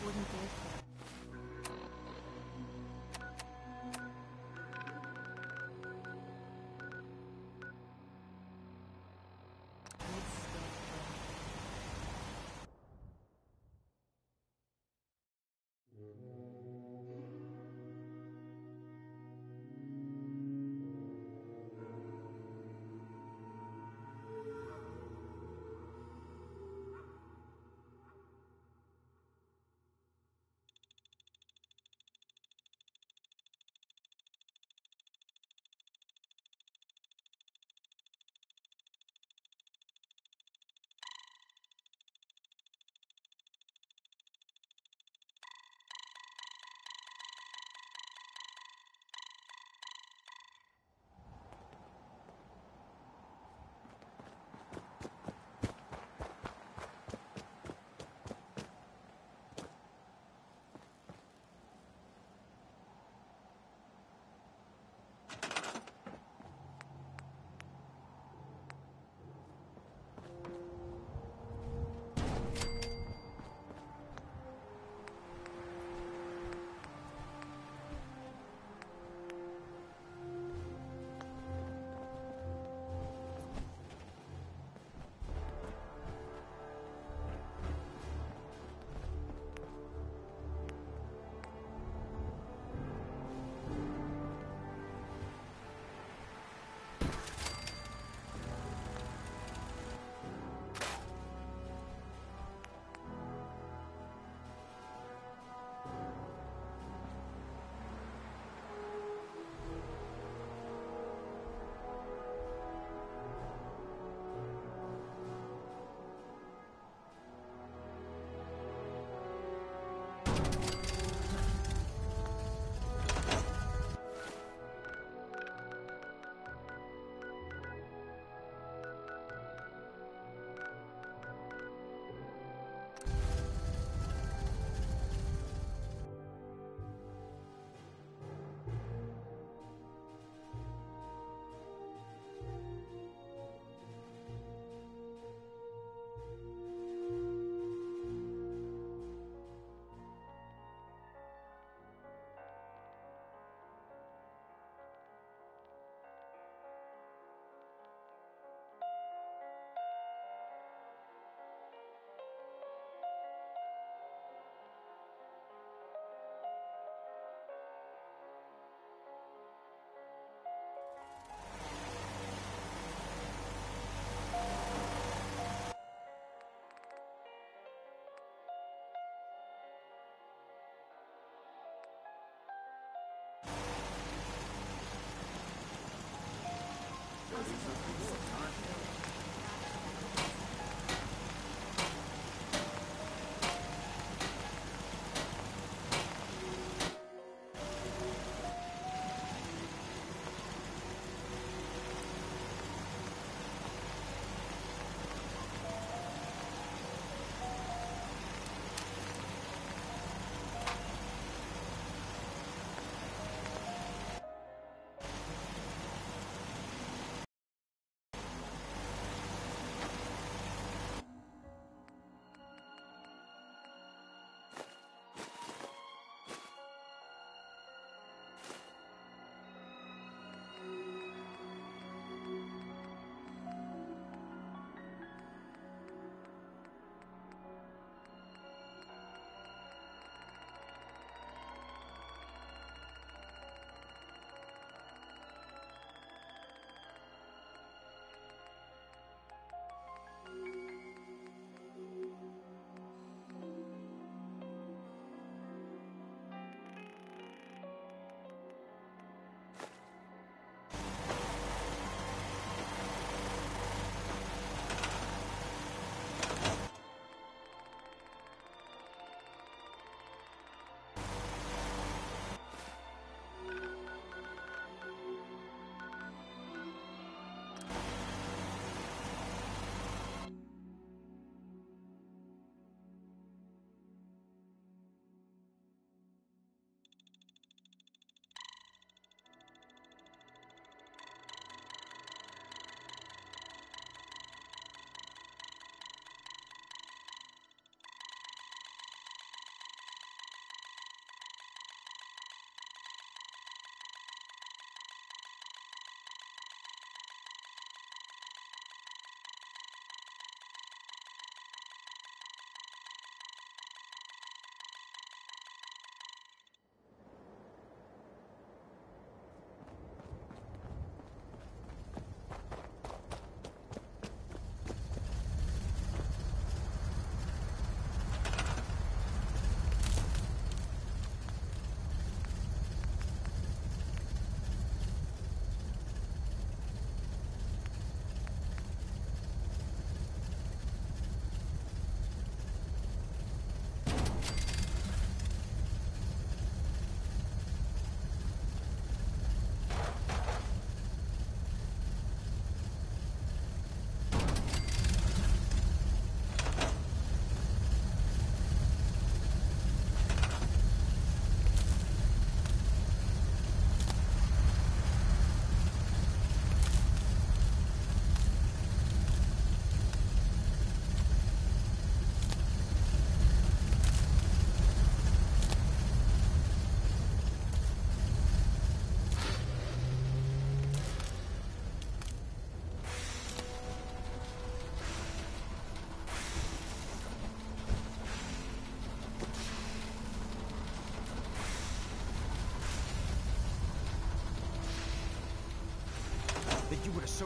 wouldn't give for. Would stand for.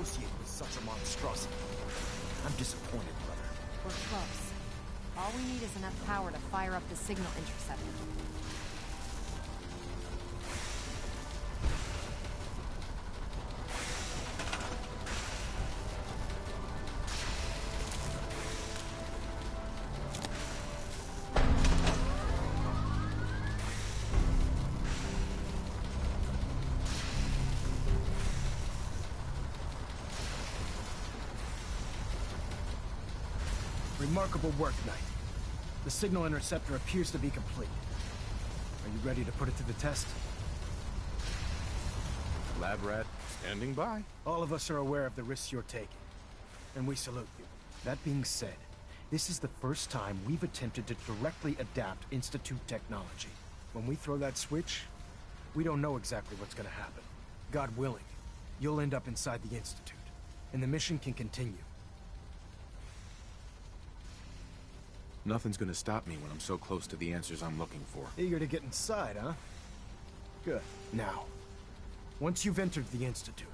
associated with such a monstrosity. I'm disappointed, brother. We're close. All we need is enough power to fire up the signal interceptor. Remarkable work, Knight. The signal interceptor appears to be complete. Are you ready to put it to the test? Lab rat, standing by. All of us are aware of the risks you're taking, and we salute you. That being said, this is the first time we've attempted to directly adapt Institute technology. When we throw that switch, we don't know exactly what's gonna happen. God willing, you'll end up inside the Institute, and the mission can continue. Nothing's gonna stop me when I'm so close to the answers I'm looking for. Eager to get inside, huh? Good. Now, once you've entered the Institute,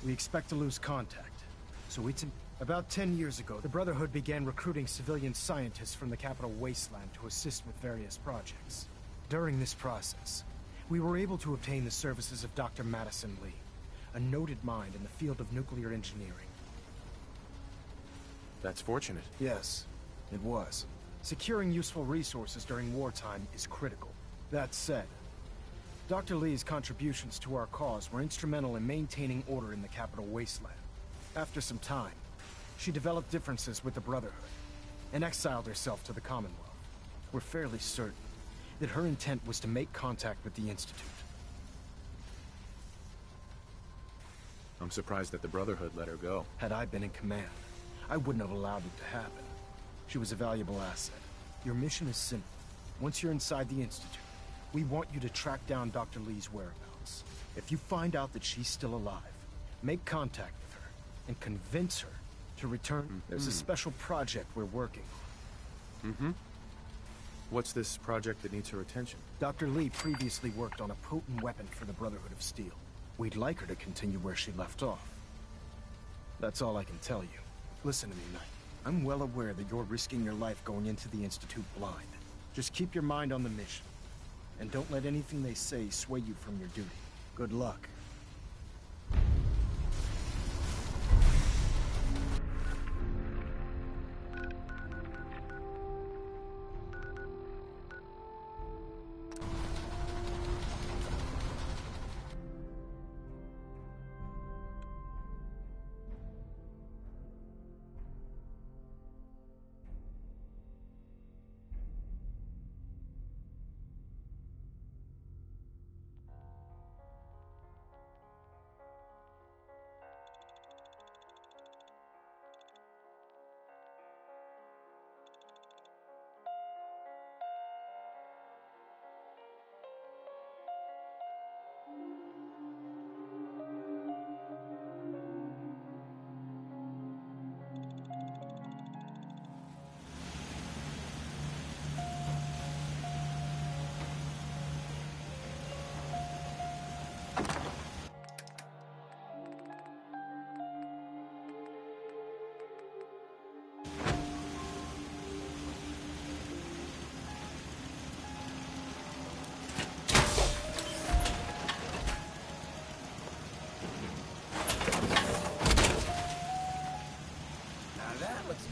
we expect to lose contact. So it's about 10 years ago, the Brotherhood began recruiting civilian scientists from the capital wasteland to assist with various projects. During this process, we were able to obtain the services of Dr. Madison Lee, a noted mind in the field of nuclear engineering. That's fortunate. Yes, it was. Securing useful resources during wartime is critical. That said, Dr. Lee's contributions to our cause were instrumental in maintaining order in the capital wasteland. After some time, she developed differences with the Brotherhood and exiled herself to the Commonwealth. We're fairly certain that her intent was to make contact with the Institute. I'm surprised that the Brotherhood let her go. Had I been in command, I wouldn't have allowed it to happen. She was a valuable asset. Your mission is simple. Once you're inside the Institute, we want you to track down Dr. Lee's whereabouts. If you find out that she's still alive, make contact with her and convince her to return. There's a special project we're working on. What's this project that needs her attention? Dr. Lee previously worked on a potent weapon for the Brotherhood of Steel. We'd like her to continue where she left off. That's all I can tell you. Listen to me, Knight. I'm well aware that you're risking your life going into the Institute blind. Just keep your mind on the mission. And don't let anything they say sway you from your duty. Good luck.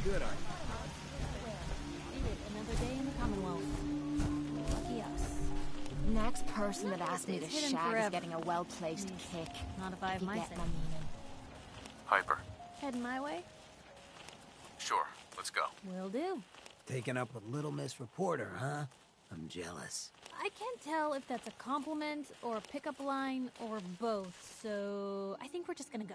Good, aren't Another day in the Commonwealth. Lucky us. Next person that asks me to It's hidden shag is forever. getting a well-placed kick. Not if I have You my get say. my meaning. Hyper. Heading my way? Sure, let's go. Will do. Taking up with Little Miss Reporter, huh? I'm jealous. I can't tell if that's a compliment or a pickup line or both, so I think we're just gonna go.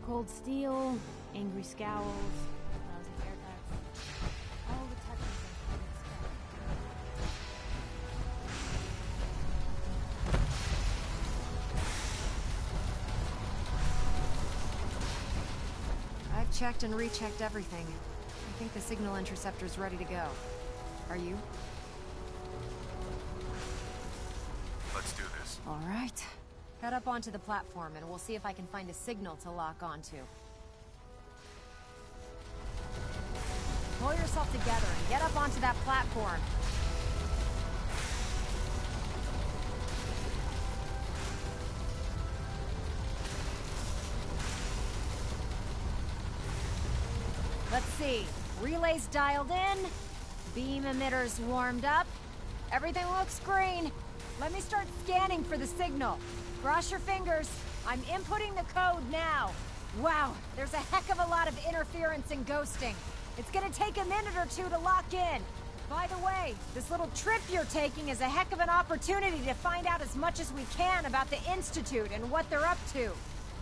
Cold steel, angry scowls, lousy haircuts. All the touches I would expect. I've checked and rechecked everything. I think the signal interceptor's ready to go. Are you? Let's do this. All right. Head up onto the platform and we'll see if I can find a signal to lock onto. Pull yourself together and get up onto that platform. Let's see. Relays dialed in. Beam emitters warmed up. Everything looks green. Let me start scanning for the signal. Cross your fingers. I'm inputting the code now. Wow, there's a heck of a lot of interference and ghosting. It's gonna take a minute or two to lock in. By the way, this little trip you're taking is a heck of an opportunity to find out as much as we can about the Institute and what they're up to.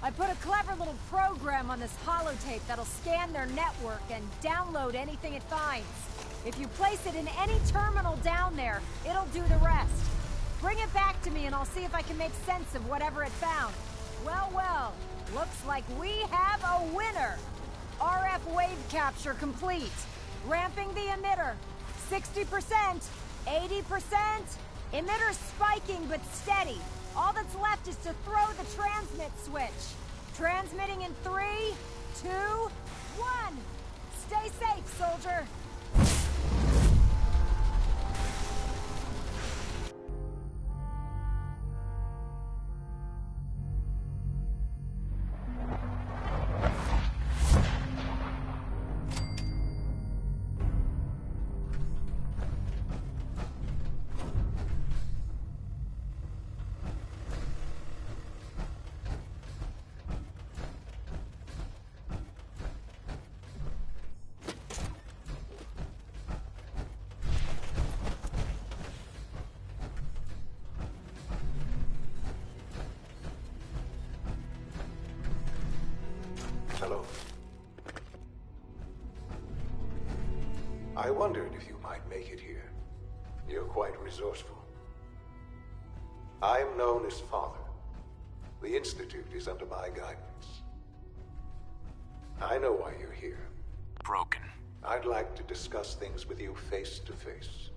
I put a clever little program on this holotape that'll scan their network and download anything it finds. If you place it in any terminal down there, it'll do the rest. Bring it back to me and I'll see if I can make sense of whatever it found. Well, well, looks like we have a winner. RF wave capture complete. Ramping the emitter. 60%, 80%. Emitter spiking but steady. All that's left is to throw the transmit switch. Transmitting in 3, 2, 1. Stay safe, soldier. Hello. I wondered if you might make it here. You're quite resourceful. I'm known as Father. The Institute is under my guidance. I know why you're here. Broken. I'd like to discuss things with you face to face.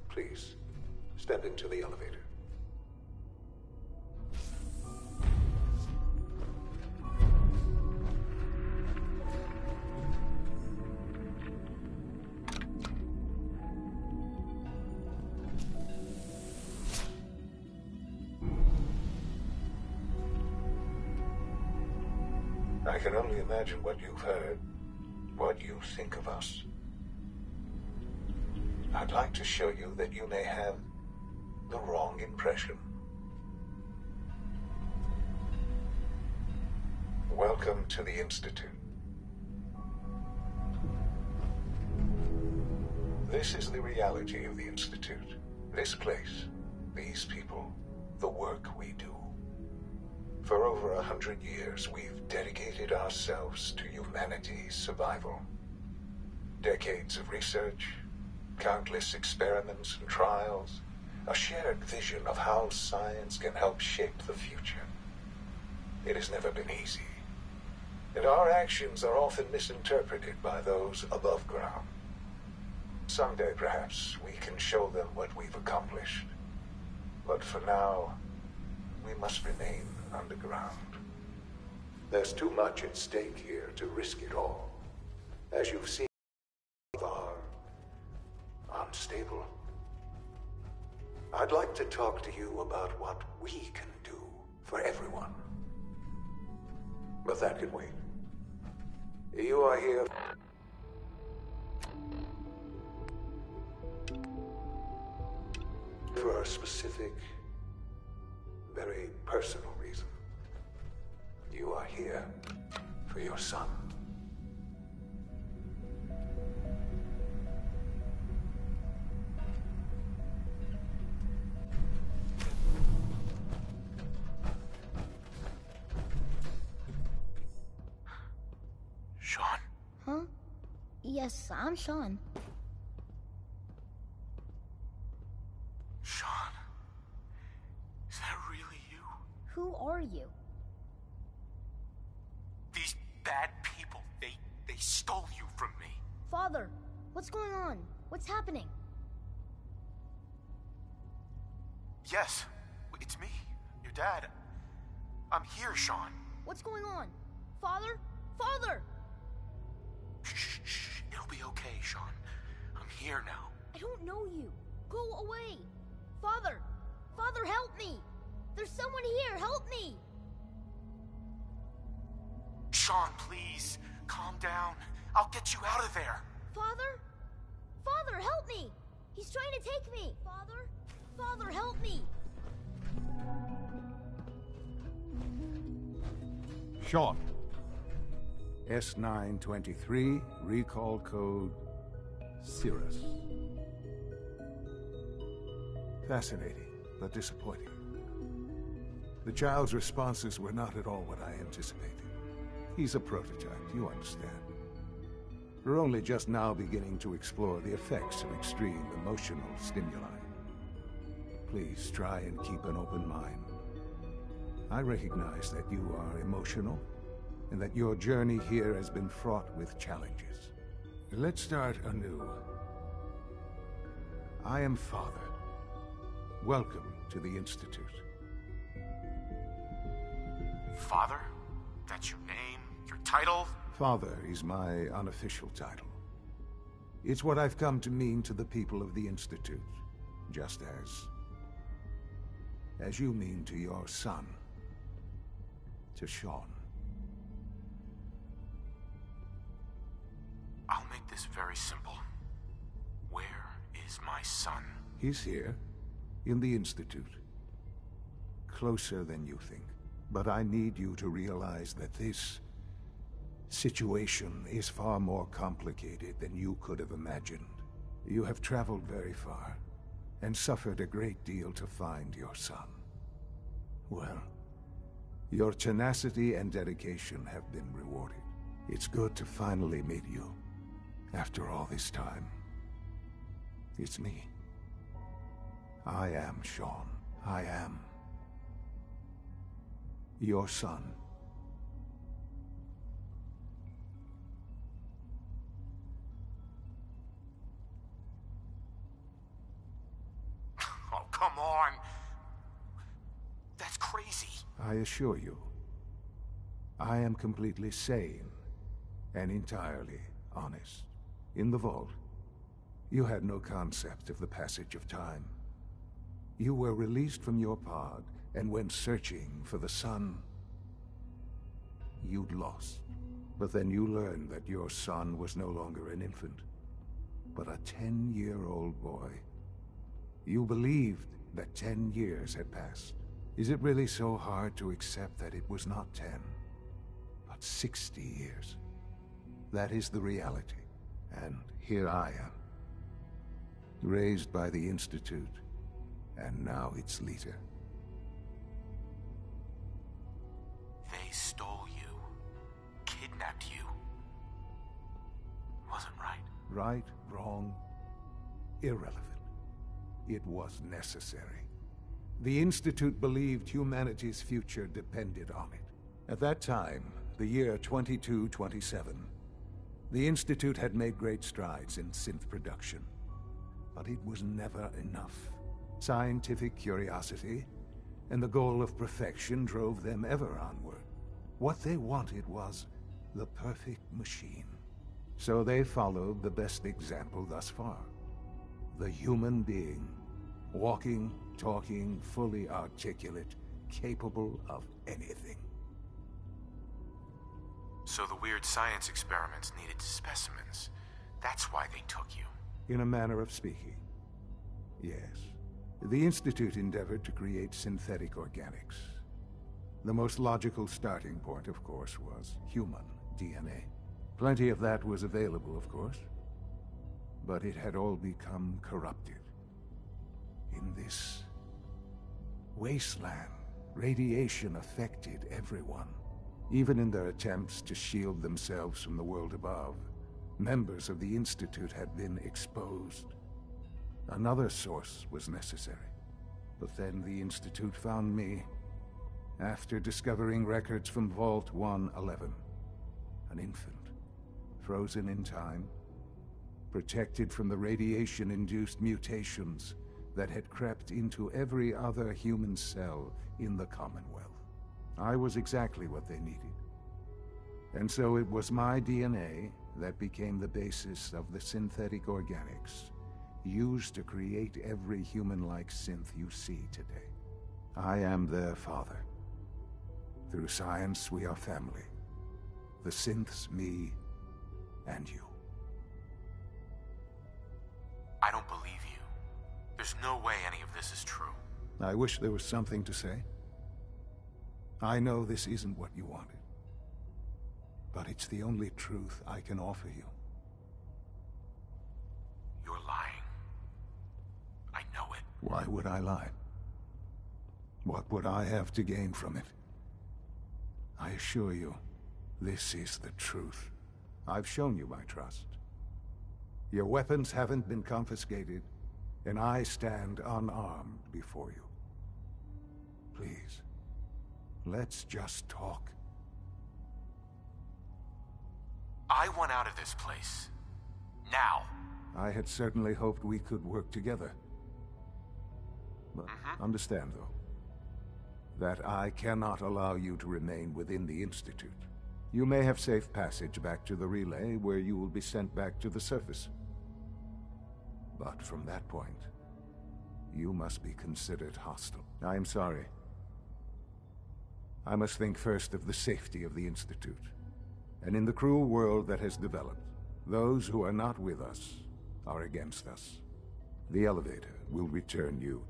Please, step into the elevator. I can only imagine what you've heard, what you think of us. I'd like to show you that you may have the wrong impression. Welcome to the Institute. This is the reality of the Institute. This place, these people, the work we do. For over 100 years, we've dedicated ourselves to humanity's survival. Decades of research, countless experiments and trials, a shared vision of how science can help shape the future. It has never been easy, and our actions are often misinterpreted by those above ground. Someday, perhaps, we can show them what we've accomplished. But for now, we must remain underground. There's too much at stake here to risk it all. As you've seen, are unstable. I'd like to talk to you about what we can do for everyone. But that can wait. You are here for a specific, very personal reason. You are here for your son. Yes, I'm Sean. Sean, is that really you? Who are you? These bad people, they stole you from me. Father, what's going on? What's happening? Yes, it's me, your dad. I'm here, Sean. What's going on? Father? Father! Shh, it'll be okay, Sean. I'm here now. I don't know you. Go away. Father! Father, help me! There's someone here, help me! Sean, please, calm down. I'll get you out of there. Father? Father, help me! He's trying to take me! Father? Father, help me! Sean. S923, recall code Cirrus. Fascinating, but disappointing. The child's responses were not at all what I anticipated. He's a prototype, you understand. We're only just now beginning to explore the effects of extreme emotional stimuli. Please try and keep an open mind. I recognize that you are emotional, and that your journey here has been fraught with challenges. Let's start anew. I am Father. Welcome to the Institute. Father? That's your name? Your title? Father is my unofficial title. It's what I've come to mean to the people of the Institute, just as you mean to your son, to Sean. I'll make this very simple. Where is my son? He's here, in the Institute. Closer than you think. But I need you to realize that this situation is far more complicated than you could have imagined. You have traveled very far, and suffered a great deal to find your son. Well, your tenacity and dedication have been rewarded. It's good to finally meet you, after all this time. It's me. I am Sean. I am your son. Oh, come on! That's crazy. I assure you, I am completely sane and entirely honest. In the vault, you had no concept of the passage of time. You were released from your pod and went searching for the son you'd lost. But then you learned that your son was no longer an infant, but a 10-year-old boy. You believed that 10 years had passed. Is it really so hard to accept that it was not 10, but 60 years? That is the reality. And here I am, raised by the Institute, and now its leader. They stole you, kidnapped you. Wasn't right. Right, wrong, irrelevant. It was necessary. The Institute believed humanity's future depended on it. At that time, the year 2227, the Institute had made great strides in synth production. But it was never enough. Scientific curiosity and the goal of perfection drove them ever onward. What they wanted was the perfect machine. So they followed the best example thus far. The human being. Walking, talking, fully articulate, capable of anything. So the weird science experiments needed specimens. That's why they took you. In a manner of speaking. Yes. The Institute endeavored to create synthetic organics. The most logical starting point, of course, was human DNA. Plenty of that was available, of course. But it had all become corrupted. In this wasteland, radiation affected everyone. Even in their attempts to shield themselves from the world above, Members of the Institute had been exposed. Another source was necessary. But then the Institute found me after discovering records from Vault 111. An infant, frozen in time, protected from the radiation-induced mutations that had crept into every other human cell in the Commonwealth. I was exactly what they needed. And so it was my DNA that became the basis of the synthetic organics used to create every human-like synth you see today. I am their father. Through science, we are family. The synths, me, and you. I don't believe you. There's no way any of this is true. I wish there was something to say. I know this isn't what you wanted. But it's the only truth I can offer you. You're lying. I know it. Why would I lie? What would I have to gain from it? I assure you, this is the truth. I've shown you my trust. Your weapons haven't been confiscated, and I stand unarmed before you. Please, let's just talk. I want out of this place. Now. I had certainly hoped we could work together. But understand, though, that I cannot allow you to remain within the Institute. You may have safe passage back to the relay, where you will be sent back to the surface. But from that point, you must be considered hostile. I am sorry. I must think first of the safety of the Institute. And in the cruel world that has developed, those who are not with us are against us. The elevator will return you.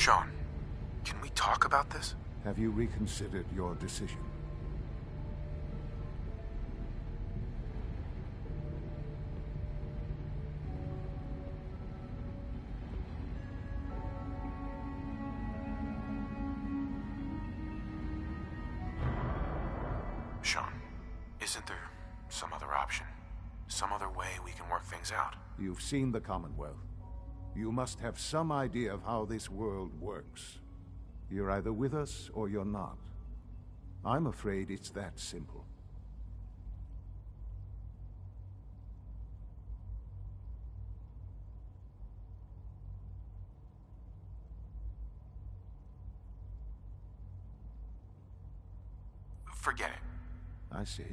Sean, can we talk about this? Have you reconsidered your decision? Sean, isn't there some other option? Some other way we can work things out? You've seen the Commonwealth. You must have some idea of how this world works. You're either with us or you're not. I'm afraid it's that simple. Forget it. I see.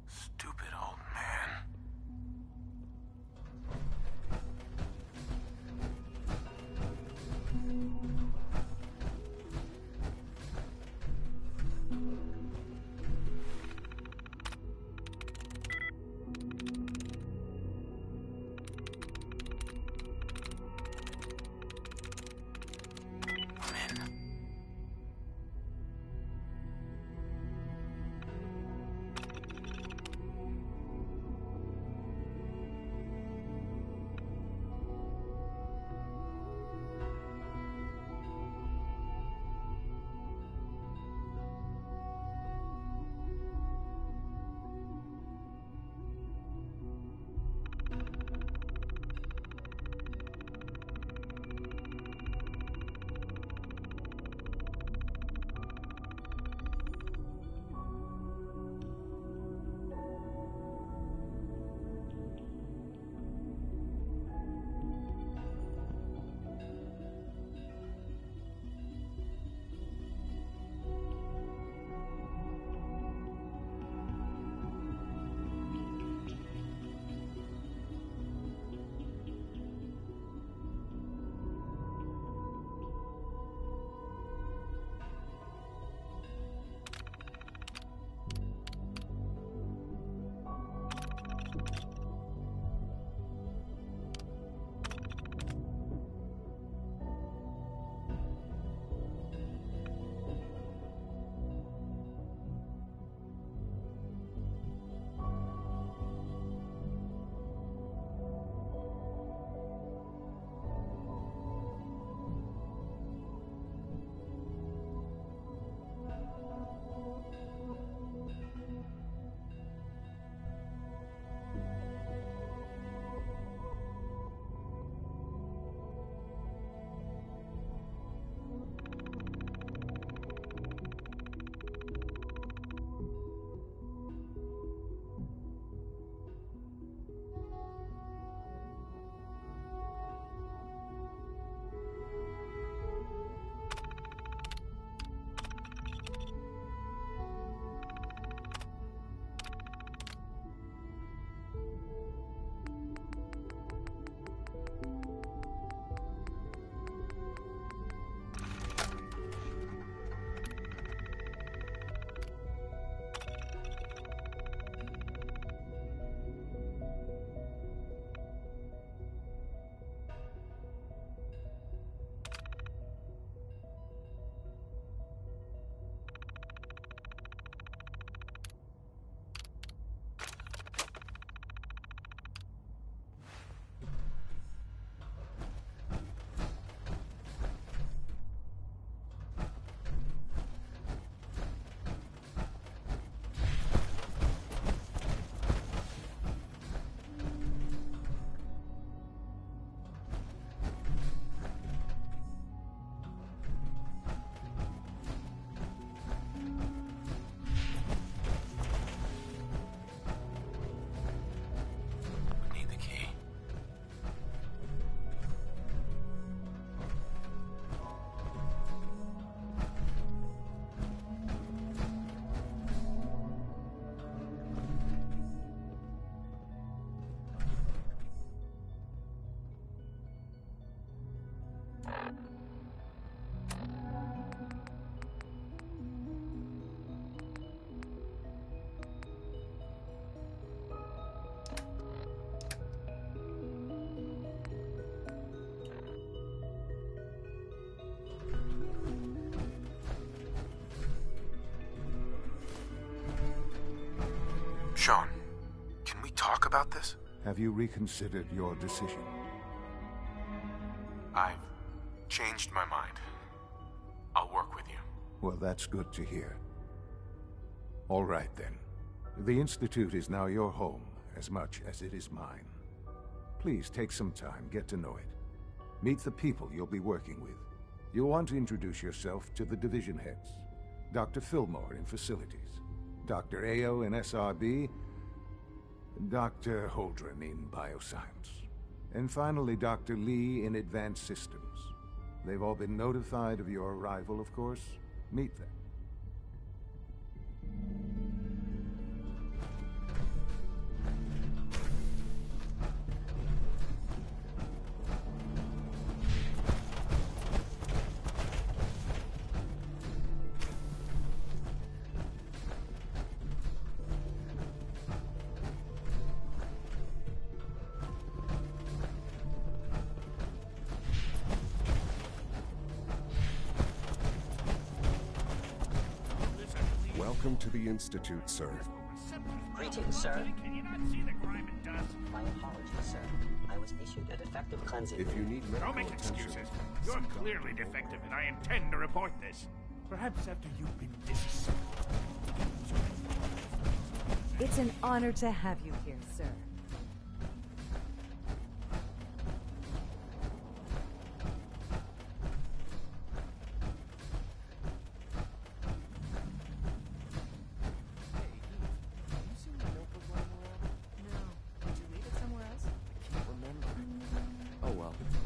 Stupid old man. Sean, can we talk about this? Have you reconsidered your decision? I've changed my mind. I'll work with you. Well, that's good to hear. All right, then. The Institute is now your home, as much as it is mine. Please take some time, get to know it. Meet the people you'll be working with. You'll want to introduce yourself to the division heads. Dr. Fillmore in Facilities, Dr. Ayo in SRB, Dr. Holdren in Bioscience, and finally Dr. Lee in Advanced Systems. They've all been notified of your arrival, of course. Meet them. Welcome to the Institute, sir. Greetings, sir. Can you not see the crime it does? My apologies, sir. I was issued a defective cleansing. If you need medical Don't make attention, excuses. You're clearly defective, and I intend to report this. Perhaps after you've been disassembled. It's an honor to have you here, sir.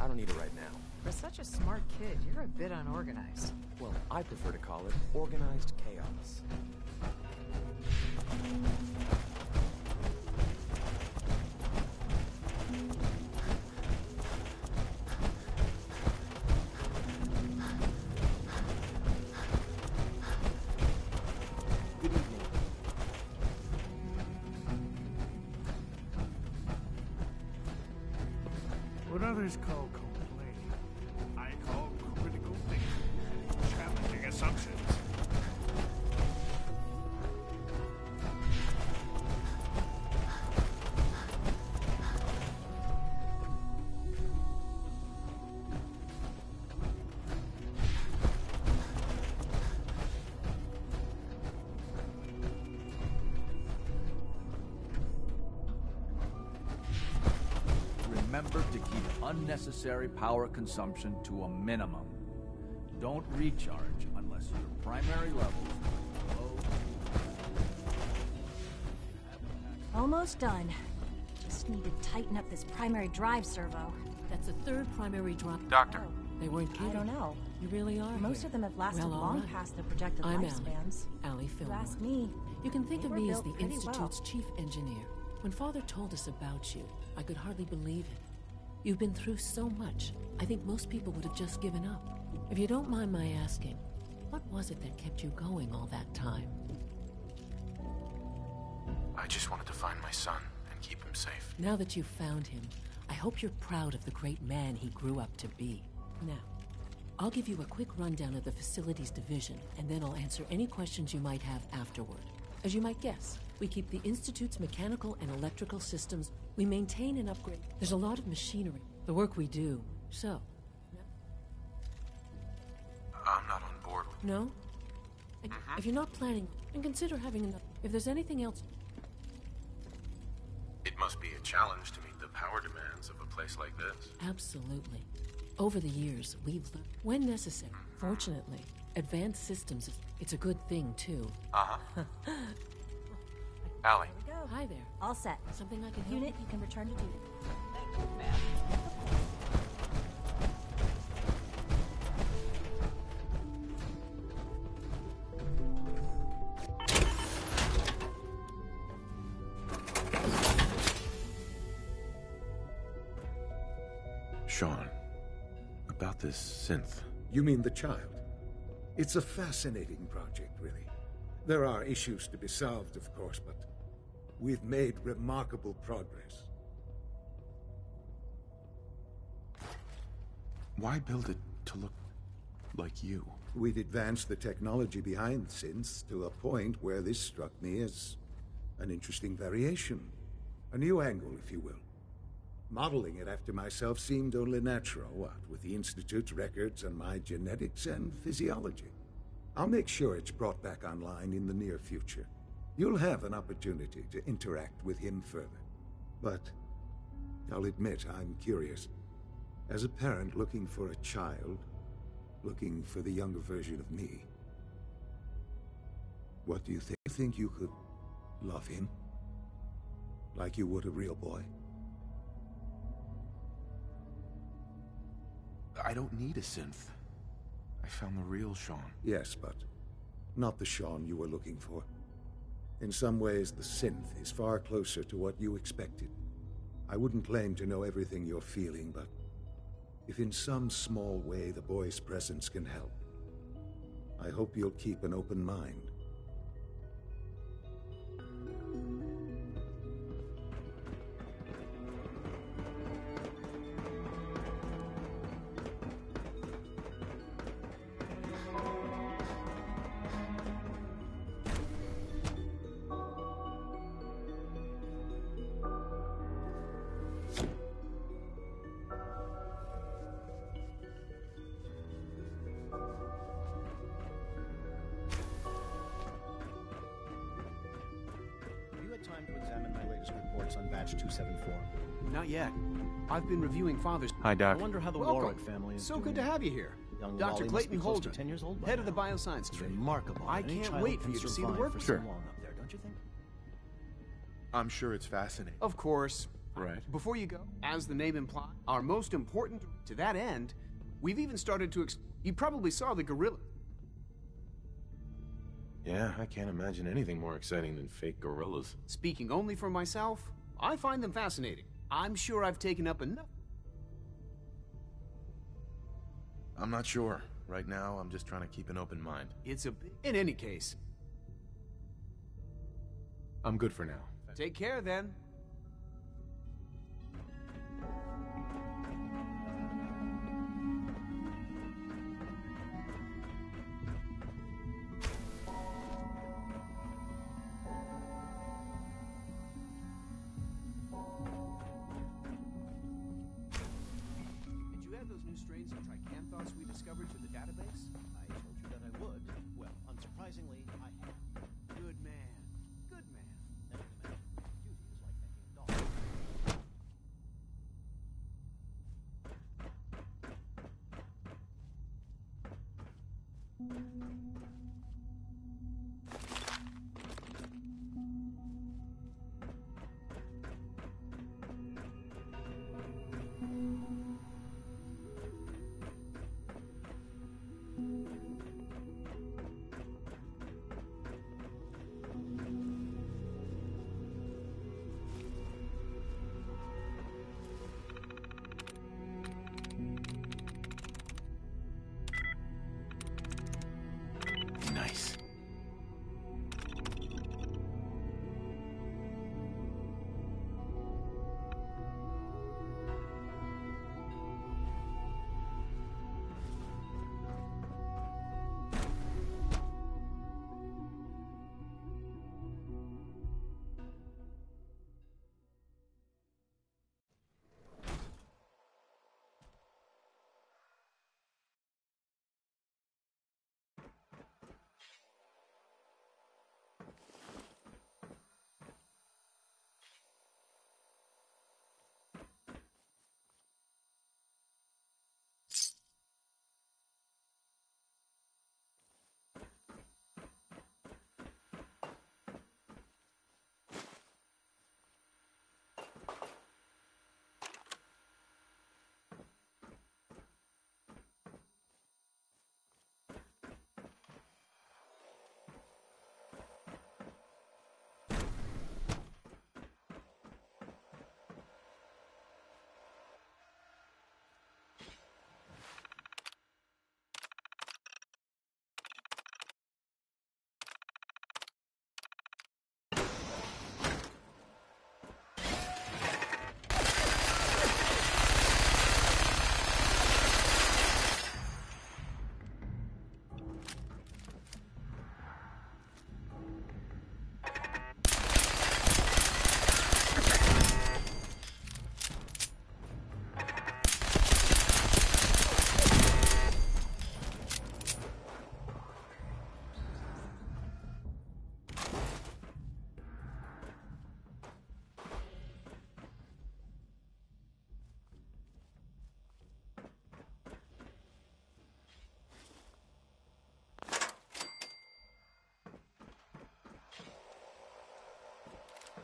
I don't need it right now. For such a smart kid, you're a bit unorganized. Well, I prefer to call it organized chaos. Good evening. What others call complaining, I call critical thinking, challenging assumptions. Remember to keep unnecessary power consumption to a minimum. Don't recharge unless your primary levels are low. Almost done. Just need to tighten up this primary drive servo. That's the third primary drive. Doctor. They weren't kidding. I don't know. You really are. Most here. of them have lasted Well, all long right. past their projected I'm lifespans. Allie If you Fillmore. ask me, You can think they of were me as built the pretty Institute's well. chief engineer. When Father told us about you, I could hardly believe it. You've been through so much, I think most people would have just given up. If you don't mind my asking, what was it that kept you going all that time? I just wanted to find my son and keep him safe. Now that you've found him, I hope you're proud of the great man he grew up to be. Now, I'll give you a quick rundown of the facilities division, and then I'll answer any questions you might have afterward. As you might guess, we keep the Institute's mechanical and electrical systems. We maintain and upgrade. There's a lot of machinery, the work we do. So, I'm not on board with... no? If you're not planning, then consider having enough. If there's anything else... It must be a challenge to meet the power demands of a place like this. Absolutely. Over the years, we've learned, when necessary, fortunately, advanced systems, it's a good thing, too. Uh-huh. Allie. There we go. Hi there. All set. Something I can help Unit, you? you can return to duty. Thank you, ma'am. Sean, about this synth. You mean the child? It's a fascinating project, really. There are issues to be solved, of course, but we've made remarkable progress. Why build it to look like you? We'd advanced the technology behind synths to a point where this struck me as An interesting variation. A new angle, if you will. Modeling it after myself seemed only natural, what, with the Institute's records and my genetics and physiology. I'll make sure it's brought back online in the near future. You'll have an opportunity to interact with him further. But I'll admit I'm curious. As a parent looking for a child, looking for the younger version of me, what do you think? You think you could love him? Like you would a real boy? I don't need a synth. I found the real Sean. Yes, but not the Sean you were looking for. In some ways, the synth is far closer to what you expected. I wouldn't claim to know everything you're feeling, but if in some small way the boy's presence can help, I hope you'll keep an open mind. Time to examine my latest reports on batch 274. Not yet. I've been reviewing Father's... Hi, Doc. I wonder how the Welcome. Warwick family is So doing. good to have you here. Young Dr. Wally must Clayton be close to Holden, 10 years old by head of the now. bioscience It's division. remarkable. I Any can't child wait for can you to see the survive work. for Sure. so long up there, don't you think? I'm sure it's fascinating. Of course. Right. Before you go, as the name implies, our most important... To that end, we've even started to... You probably saw the gorilla. Yeah, I can't imagine anything more exciting than fake gorillas. Speaking only for myself, I find them fascinating. I'm sure I've taken up enough... I'm not sure. Right now, I'm just trying to keep an open mind. It's a... In any case, I'm good for now. take care then. Did you add those new strains of tricanthos we discovered to the database? I told you that I would. Well, unsurprisingly, I have. Good man. Good man. Never imagine beauty is like making a doll.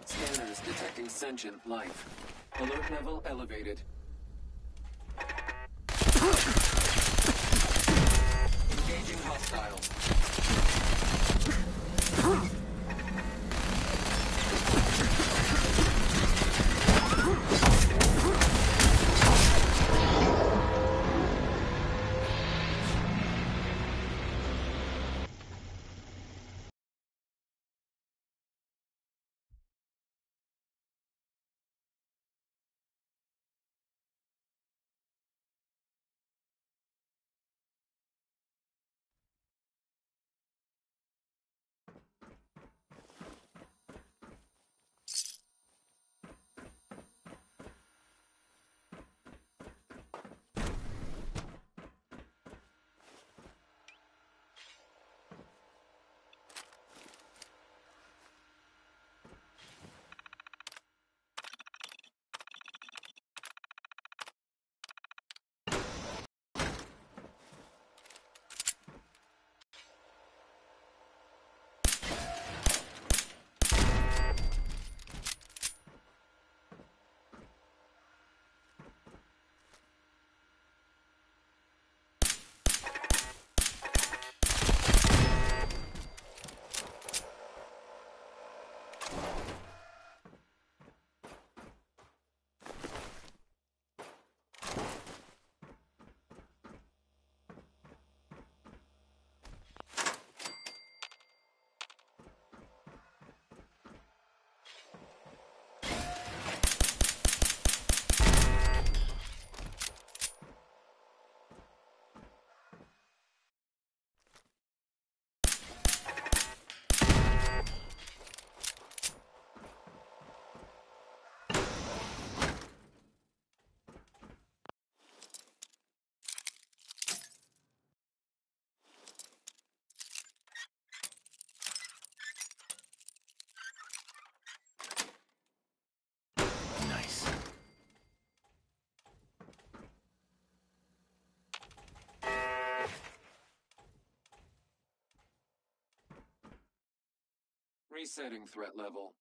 Scanners detecting sentient life. Alert level elevated. Engaging hostiles. Resetting threat level.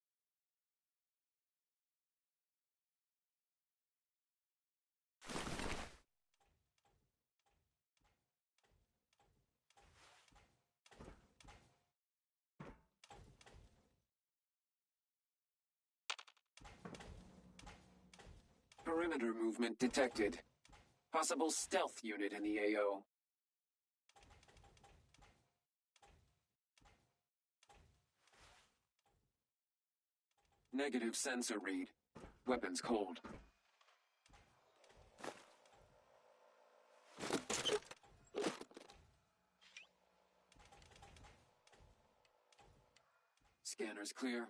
Perimeter movement detected. Possible stealth unit in the AO. Negative sensor read. Weapons cold. Scanners clear.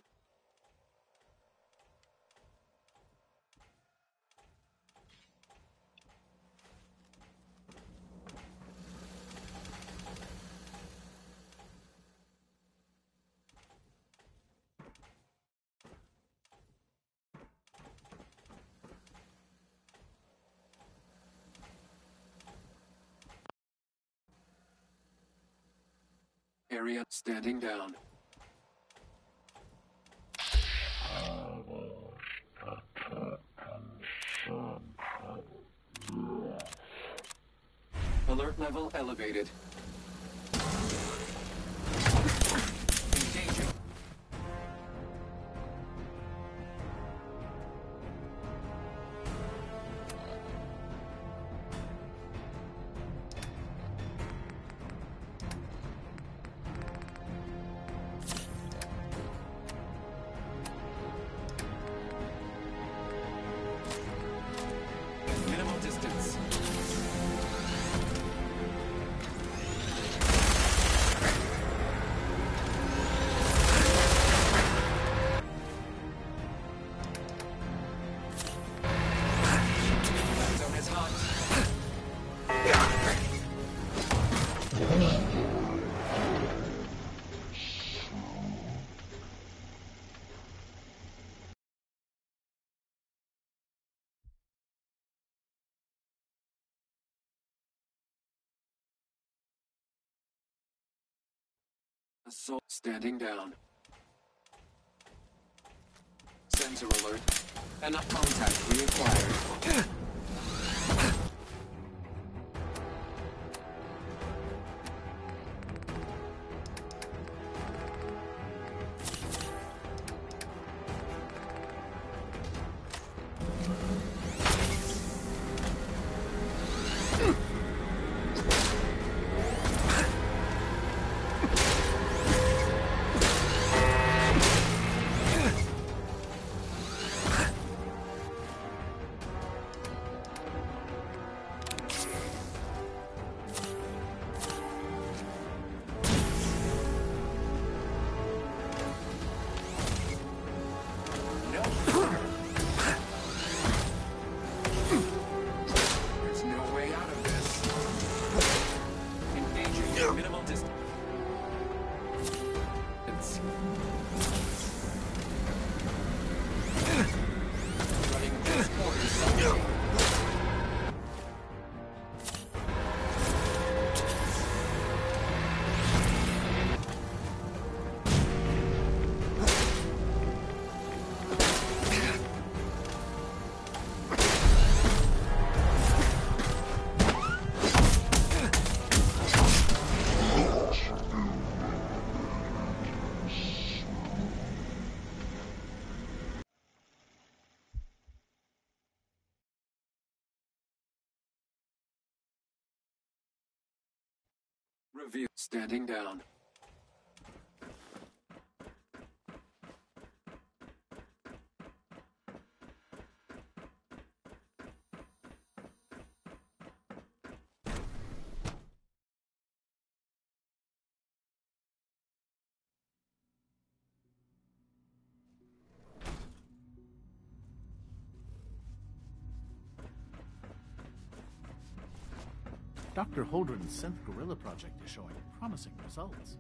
Area standing down. Alert level elevated. Engaging. Minimal distance. That zone is hot. Assault standing down. sensor alert. Enough contact reacquired. Review. Standing down. Dr. Holdren's synth gorilla project is showing promising results.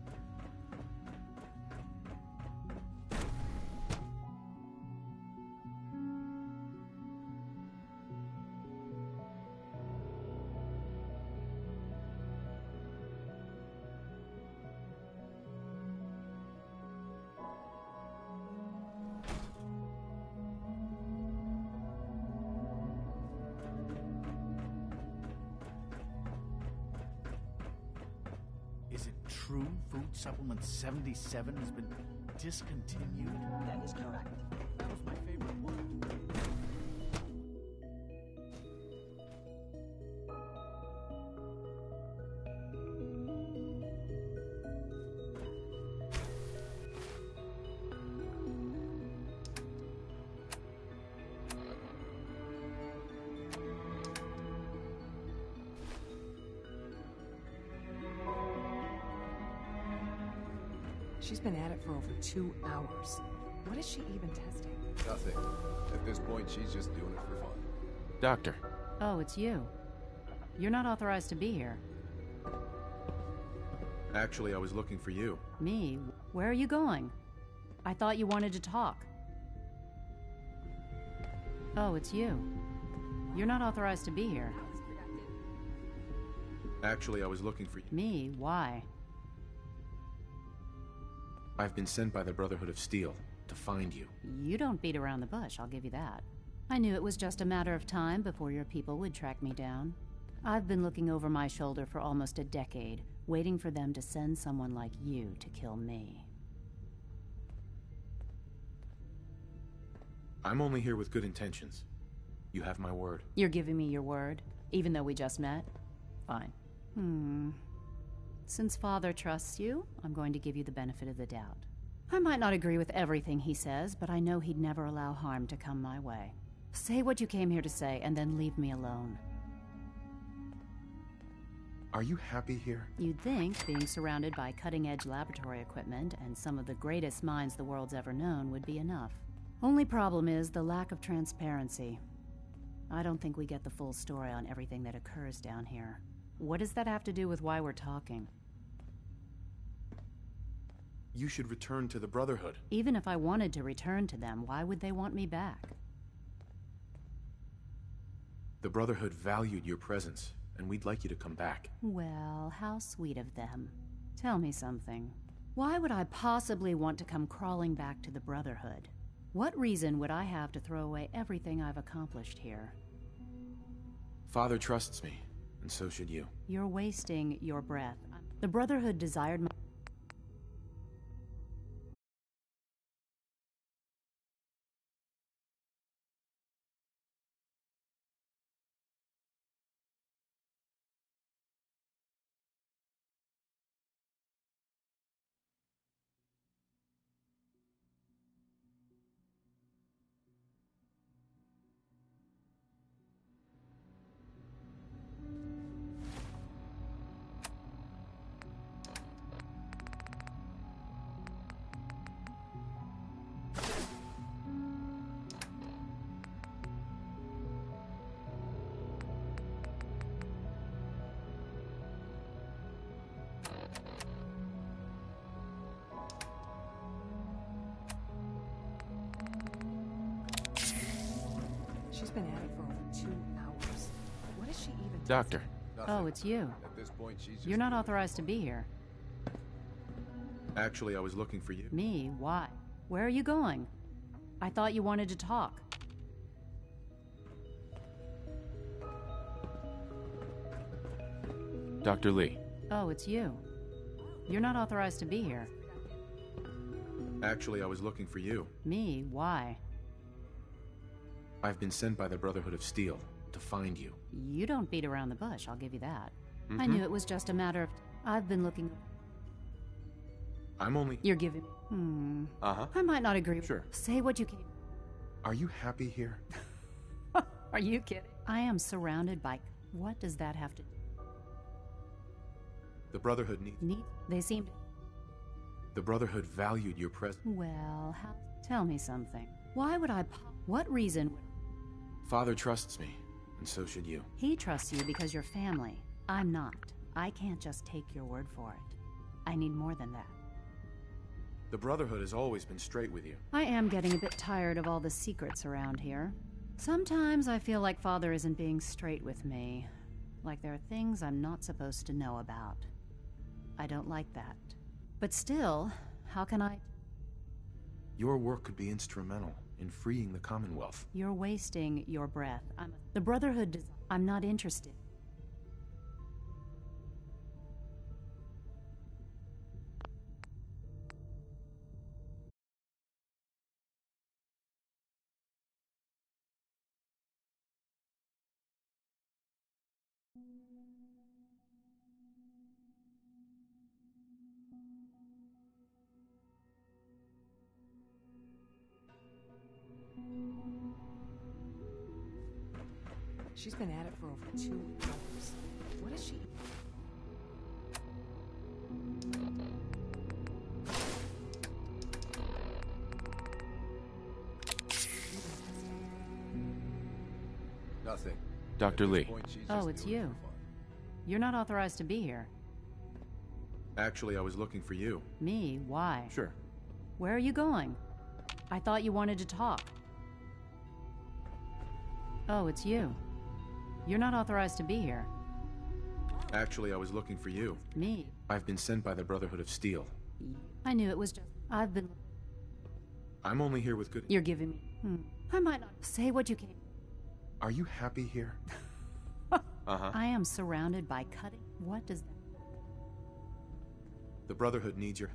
Is it true food supplement 77 has been discontinued? That is correct. That was my favorite one. She's been at it for over 2 hours. What is she even testing? Nothing. At this point, she's just doing it for fun. Doctor. Oh, it's you. You're not authorized to be here. Actually, I was looking for you. Me? Where are you going? I thought you wanted to talk. Oh, it's you. You're not authorized to be here. Actually, I was looking for you. Me? Why? I've been sent by the Brotherhood of Steel to find you. You don't beat around the bush, I'll give you that. I knew it was just a matter of time before your people would track me down. I've been looking over my shoulder for almost a decade, waiting for them to send someone like you to kill me. I'm only here with good intentions. You have my word. You're giving me your word, even though we just met? Fine. Since Father trusts you, I'm going to give you the benefit of the doubt. I might not agree with everything he says, but I know he'd never allow harm to come my way. Say what you came here to say, and then leave me alone. Are you happy here? You'd think being surrounded by cutting-edge laboratory equipment and some of the greatest minds the world's ever known would be enough. Only problem is the lack of transparency. I don't think we get the full story on everything that occurs down here. What does that have to do with why we're talking? You should return to the Brotherhood. Even if I wanted to return to them, why would they want me back? The Brotherhood valued your presence, and we'd like you to come back. Well, how sweet of them. Tell me something. Why would I possibly want to come crawling back to the Brotherhood? What reason would I have to throw away everything I've accomplished here? Father trusts me, and so should you. You're wasting your breath. The Brotherhood desired my... She's been at it for over 2 hours. What is she even... Doctor. Oh, it's you. At this point, she's just You're not authorized to be here. Actually, I was looking for you. Me? Why? Where are you going? I thought you wanted to talk. Dr. Lee. Oh, it's you. You're not authorized to be here. Actually, I was looking for you. Me? Why? I've been sent by the Brotherhood of Steel to find you. You don't beat around the bush, I'll give you that. I Mhm. knew it was just a matter of... I've been looking... I'm only... You're giving... Uh-huh. I might not agree. Sure. Say what you can. Are you happy here? Are you kidding? I am surrounded by... What does that have to... The Brotherhood needs... They seem to... The Brotherhood valued your presence. Well, how... Tell me something. Why would I... What reason would... Father trusts me, and so should you. He trusts you because you're family. I'm not. I can't just take your word for it. I need more than that. The Brotherhood has always been straight with you. I am getting a bit tired of all the secrets around here. Sometimes I feel like Father isn't being straight with me. Like there are things I'm not supposed to know about. I don't like that. But still, how can I... Your work could be instrumental in freeing the Commonwealth. You're wasting your breath. The Brotherhood I'm not interested. She's been at it for over 2 hours. What is she... Nothing. Dr. At this Lee. point, she's Oh, just it's doing it you. for fun. You're not authorized to be here. Actually, I was looking for you. Me? Why? Sure. Where are you going? I thought you wanted to talk. Oh, it's you. You're not authorized to be here. Actually, I was looking for you. Me? I've been sent by the Brotherhood of Steel. I knew it was just... I've been... I'm only here with good... You're giving me... I might not... Say what you can. Are you happy here? Uh-huh. I am surrounded by cutting... What does that... The Brotherhood needs your...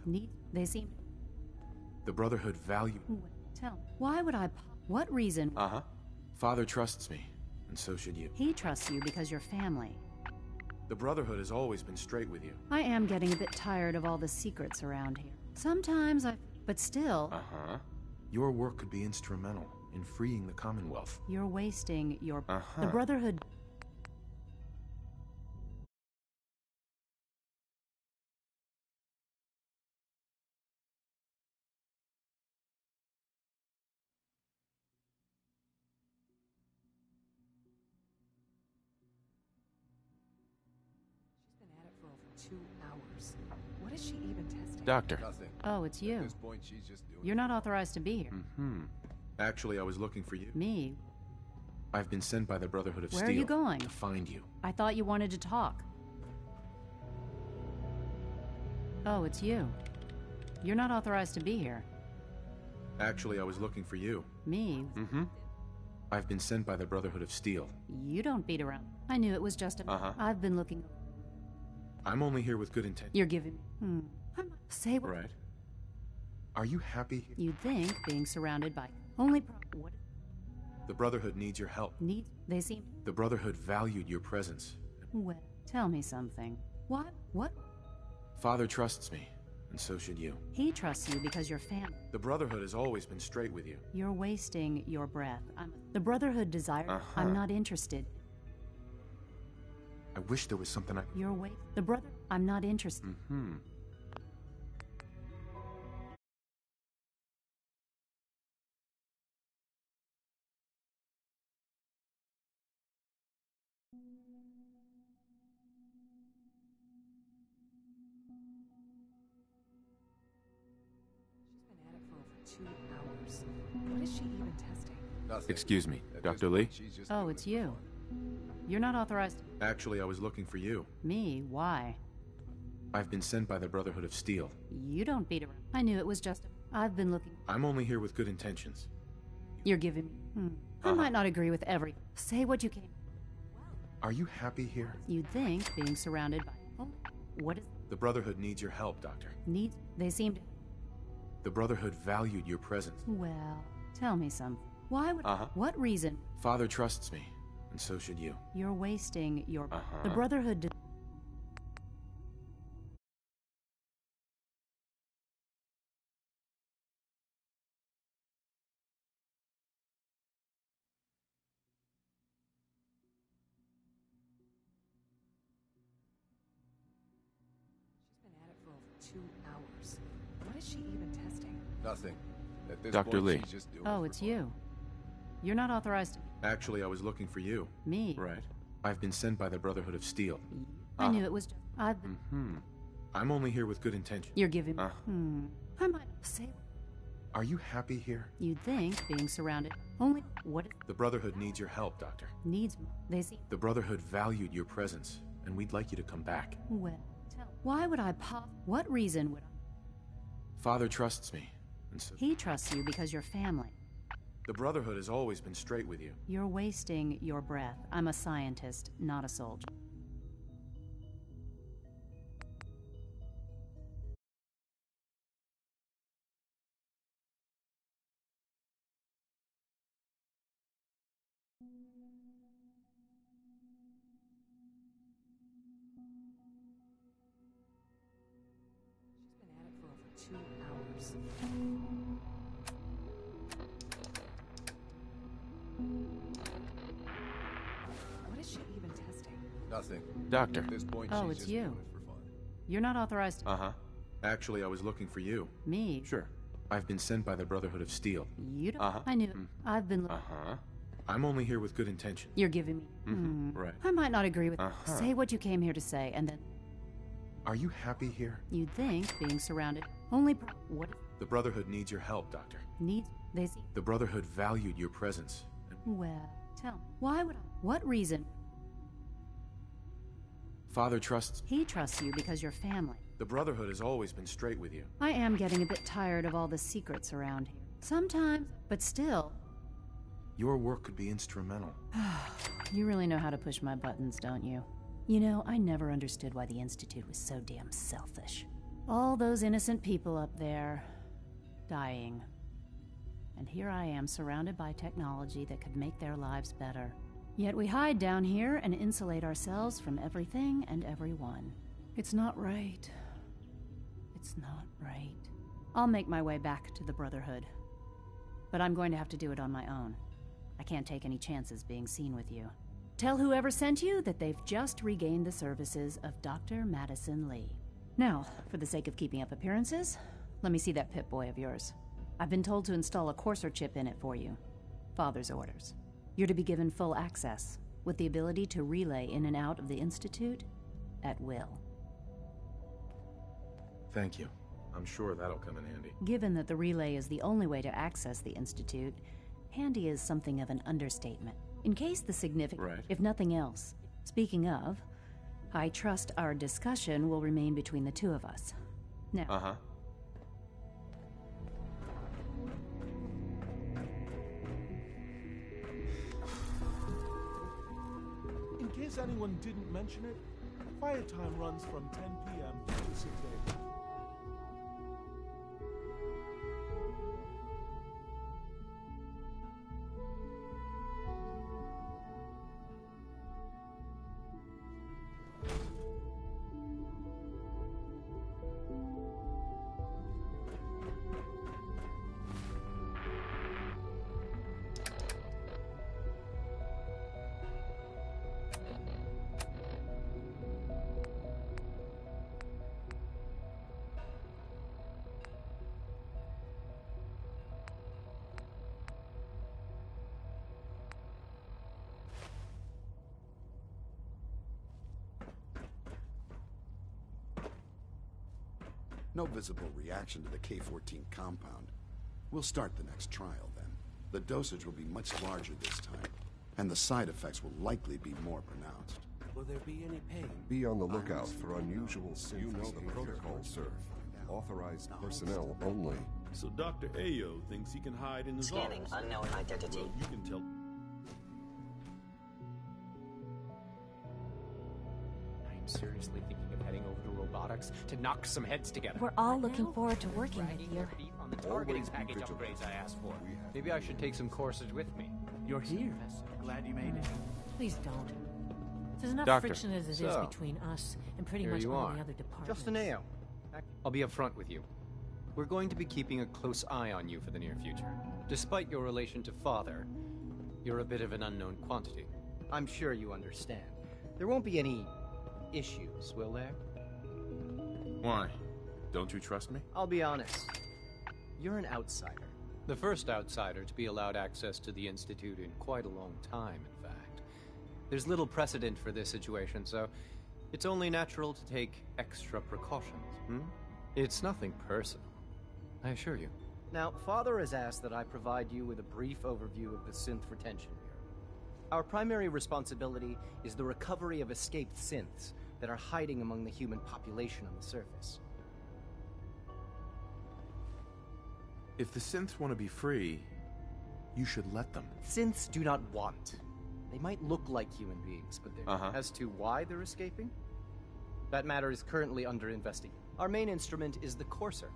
They seem... The Brotherhood value... Tell me. Why would I... What reason... Uh-huh. Father trusts me, and so should you. He trusts you because you're family. The Brotherhood has always been straight with you. I am getting a bit tired of all the secrets around here. Sometimes I... But still... Uh-huh. Your work could be instrumental in freeing the Commonwealth. You're wasting your... Uh-huh. The Brotherhood... She's been at it for over 2 hours. What is she even testing? Doctor. Nothing. Oh, it's you. At this point, she's just doing You're not authorized to be here. Actually, I was looking for you. Me? I've been sent by the Brotherhood of Where are Steel you going? to find you. I thought you wanted to talk. Oh, it's you. You're not authorized to be here. Actually, I was looking for you. Me? Mm-hmm. I've been sent by the Brotherhood of Steel. You don't beat around. I knew it was just a... I've been looking... I'm only here with good intent. You're giving... Say what... Right. Are you happy? You'd think being surrounded by... Only what... The Brotherhood needs your help. They seem... The Brotherhood valued your presence. Well, tell me something. What? Father trusts me, and so should you. He trusts you because you're family. The Brotherhood has always been straight with you. You're wasting your breath. The Brotherhood desire... I'm not interested. I wish there was something I... The brother... I'm not interested. Mm-hmm. She's been at it for over 2 hours. What is she even testing? Nothing. Excuse me, Dr. Lee? Oh, it's you. You're not authorized... Actually, I was looking for you. Me? Why? I've been sent by the Brotherhood of Steel. You don't beat around. I knew it was just... I've been looking... I'm only here with good intentions. You're giving me... I might not agree with every... Say what you can. Are you happy here? You'd think being surrounded by... What is... The Brotherhood needs your help, Doctor. They seem to... The Brotherhood valued your presence. Well, tell me something. Why would... What reason? Father trusts me, and so should you. You're wasting your... The Brotherhood... She's been at it for over 2 hours. What is she even testing? Nothing. At this Dr. point, Lee. she's just doing Oh, it's you. You're not authorized... Actually, I was looking for you. Me? Right. I've been sent by the Brotherhood of Steel. I knew it was... I've been... I'm only here with good intentions. You're giving me... I might say... Are you happy here? You'd think being surrounded... Only... What... The Brotherhood needs your help, Doctor. They see... The Brotherhood valued your presence, and we'd like you to come back. Well, why would I pop... What reason would I... Father trusts me, and so... He trusts you because you're family. The Brotherhood has always been straight with you. You're wasting your breath. I'm a scientist, not a soldier. She's been at it for over 2 hours. What is she even testing? Nothing. Doctor. At this point, Oh, she's it's just you. doing it for fun. You're not authorized... Actually, I was looking for you. Me? Sure. I've been sent by the Brotherhood of Steel. You don't... I knew... I've been... I'm only here with good intentions. You're giving me... Right. I might not agree with... Say what you came here to say, and then... Are you happy here? You'd think being surrounded... Only... What... The Brotherhood needs your help, Doctor. They see... The Brotherhood valued your presence. Well, tell me. Why would I... What reason? Father trusts... He trusts you because you're family. The Brotherhood has always been straight with you. I am getting a bit tired of all the secrets around here. Sometimes, but still... Your work could be instrumental. You really know how to push my buttons, don't you? You know, I never understood why the Institute was so damn selfish. All those innocent people up there... dying. And here I am, surrounded by technology that could make their lives better. Yet we hide down here and insulate ourselves from everything and everyone. It's not right. It's not right. I'll make my way back to the Brotherhood. But I'm going to have to do it on my own. I can't take any chances being seen with you. Tell whoever sent you that they've just regained the services of Dr. Madison Lee. Now, for the sake of keeping up appearances, let me see that Pip-Boy of yours. I've been told to install a courser chip in it for you. Father's orders. You're to be given full access, with the ability to relay in and out of the Institute at will. Thank you. I'm sure that'll come in handy. Given that the relay is the only way to access the Institute, handy is something of an understatement. In case the significant... Right. If nothing else. Speaking of, I trust our discussion will remain between the two of us. Now... case anyone didn't mention it, quiet time runs from 10 p.m. to 6 a.m. No visible reaction to the K-14 compound. We'll start the next trial then. The dosage will be much larger this time, and the side effects will likely be more pronounced. Will there be any pain? Be on the lookout for unusual synths. You know the protocol, sir. Authorized personnel only. So Dr. Ayo thinks he can hide in his Scanning office. unknown identity. Well, you can tell. I'm seriously thinking of heading over to robotics to knock some heads together. We're all looking forward to working with you. On the targeting package upgrades I asked for. Maybe I should take some courses with me. You're here. Glad you made it. Please don't. There's enough Doctor, friction as it is so, between us and pretty here much you all are. the other departments. Justin Ayo. I'll be upfront with you. We're going to be keeping a close eye on you for the near future. Despite your relation to Father, you're a bit of an unknown quantity. I'm sure you understand. There won't be any issues, will there? Why? Don't you trust me? I'll be honest. You're an outsider. The first outsider to be allowed access to the Institute in quite a long time, in fact. There's little precedent for this situation, so it's only natural to take extra precautions. It's nothing personal, I assure you. Now, Father has asked that I provide you with a brief overview of the synth retention bureau. Our primary responsibility is the recovery of escaped synths that are hiding among the human population on the surface. If the synths want to be free, you should let them. Synths do not want. They might look like human beings, but they're... As to why they're escaping? That matter is currently under investigation. Our main instrument is the Courser,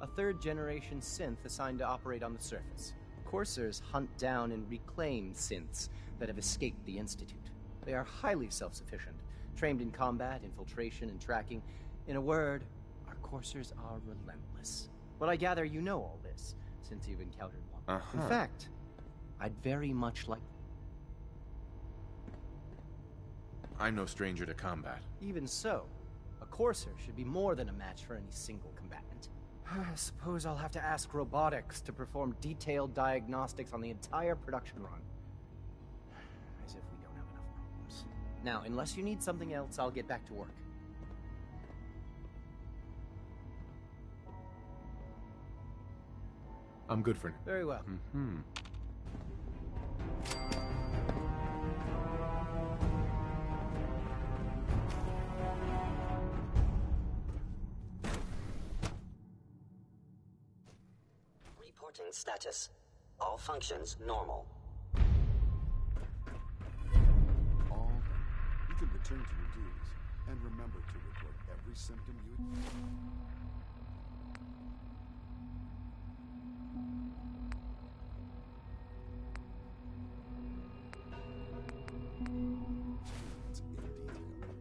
a third-generation synth assigned to operate on the surface. Coursers hunt down and reclaim synths that have escaped the Institute. They are highly self-sufficient, trained in combat, infiltration, and tracking. In a word, our Coursers are relentless. But I gather you know all this, since you've encountered one. In fact, I'd very much like... I'm no stranger to combat. Even so, a Courser should be more than a match for any single combatant. I suppose I'll have to ask robotics to perform detailed diagnostics on the entire production run. As if we don't have enough problems. Now, unless you need something else, I'll get back to work. I'm good for now. Very well. Reporting status. All functions normal. All you can return to your duties, and remember to report every symptom you...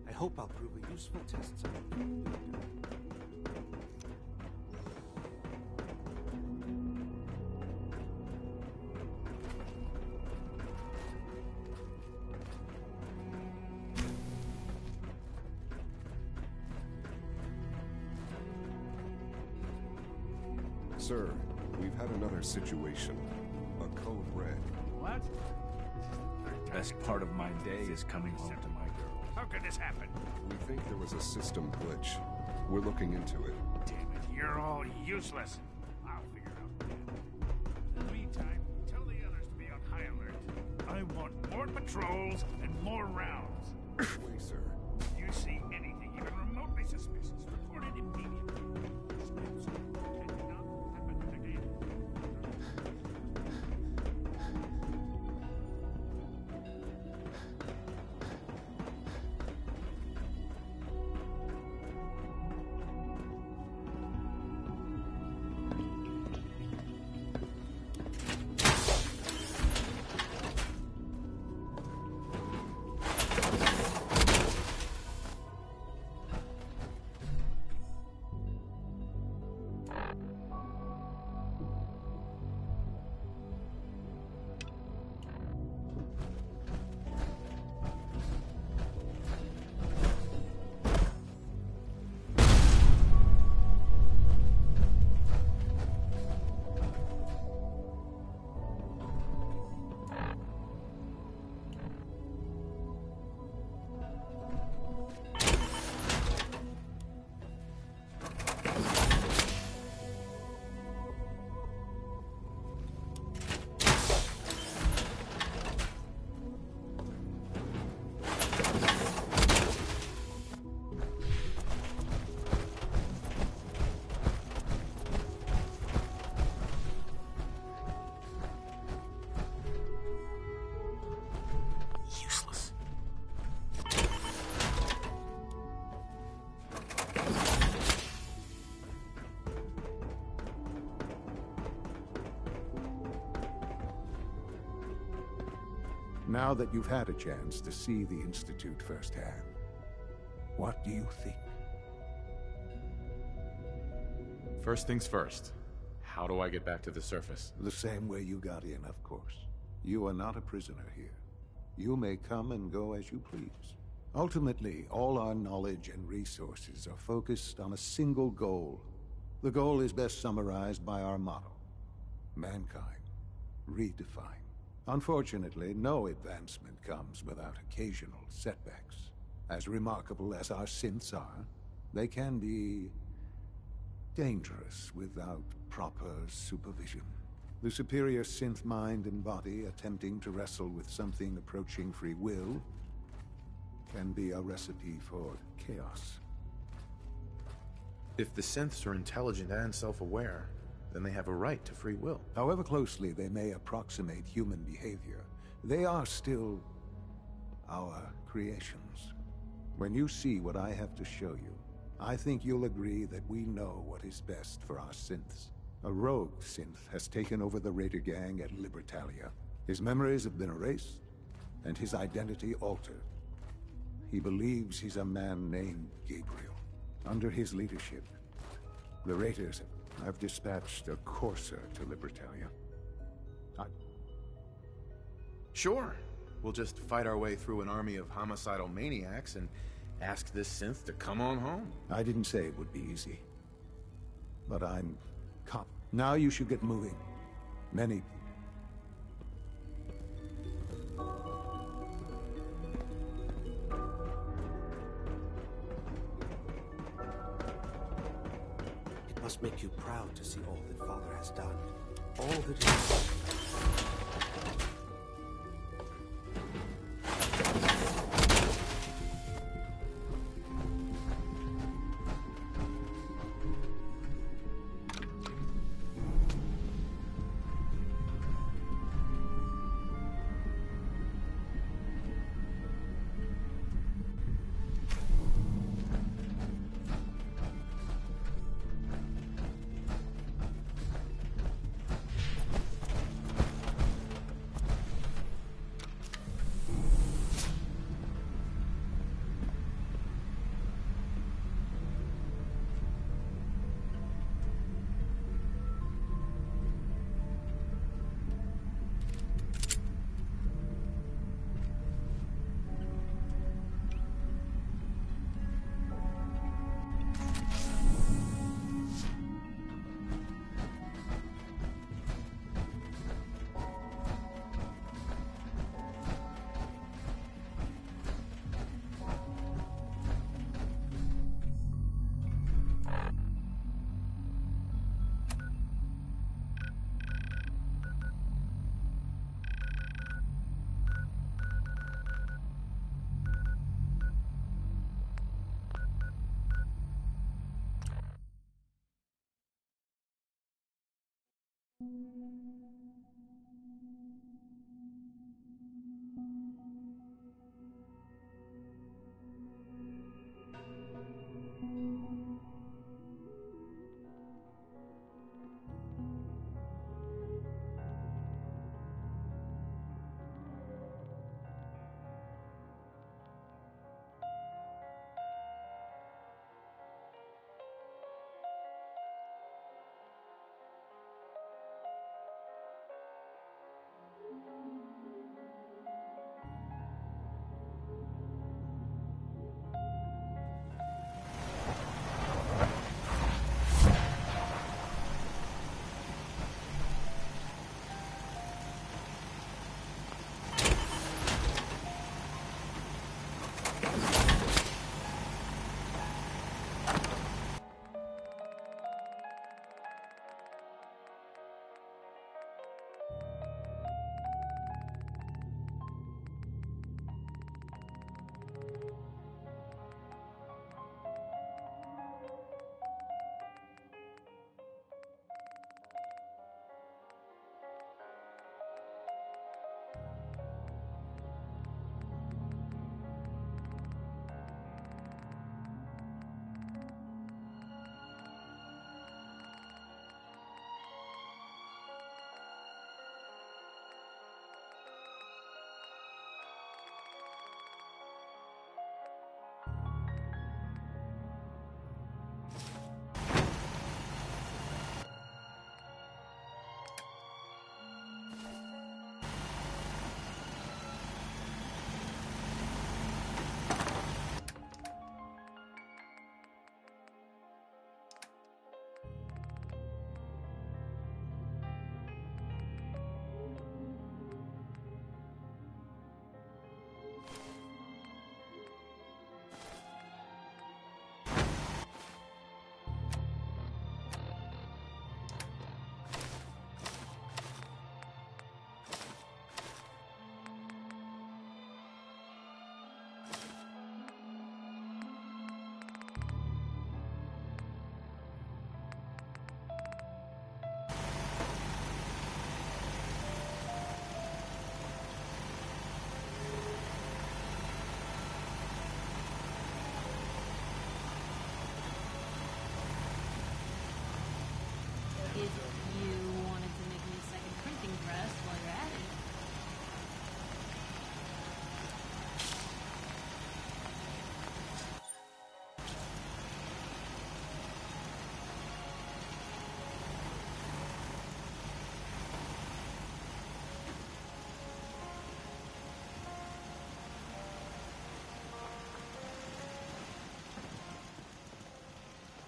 I hope I'll prove a useful test subject. Sir, we've had another situation. A code red. What? Best part of my day is coming home to my girl. How could this happen? We think there was a system glitch. We're looking into it. Damn it, you're all useless. I'll figure it out. In the meantime, tell the others to be on high alert. I want more patrols and more rounds. Wait, sir. If you see anything even remotely suspicious, report it immediately. Steps cannot happen again. Now that you've had a chance to see the Institute firsthand, what do you think? First things first. How do I get back to the surface? The same way you got in, of course. You are not a prisoner here. You may come and go as you please. Ultimately, all our knowledge and resources are focused on a single goal. The goal is best summarized by our motto: mankind, redefined. Unfortunately, no advancement comes without occasional setbacks. As remarkable as our synths are, they can be dangerous without proper supervision. The superior synth mind and body attempting to wrestle with something approaching free will can be a recipe for chaos. If the synths are intelligent and self-aware, then they have a right to free will. However closely they may approximate human behavior, they are still our creations. When you see what I have to show you, I think you'll agree that we know what is best for our synths. A rogue synth has taken over the Raider gang at Libertalia. His memories have been erased, and his identity altered. He believes he's a man named Gabriel. Under his leadership, the Raiders have dispatched a courser to Libertalia. Sure. We'll just fight our way through an army of homicidal maniacs and ask this synth to come on home. I didn't say it would be easy. But I'm cop. Now you should get moving. Many. It must make you proud to see all that Father has done. All that is...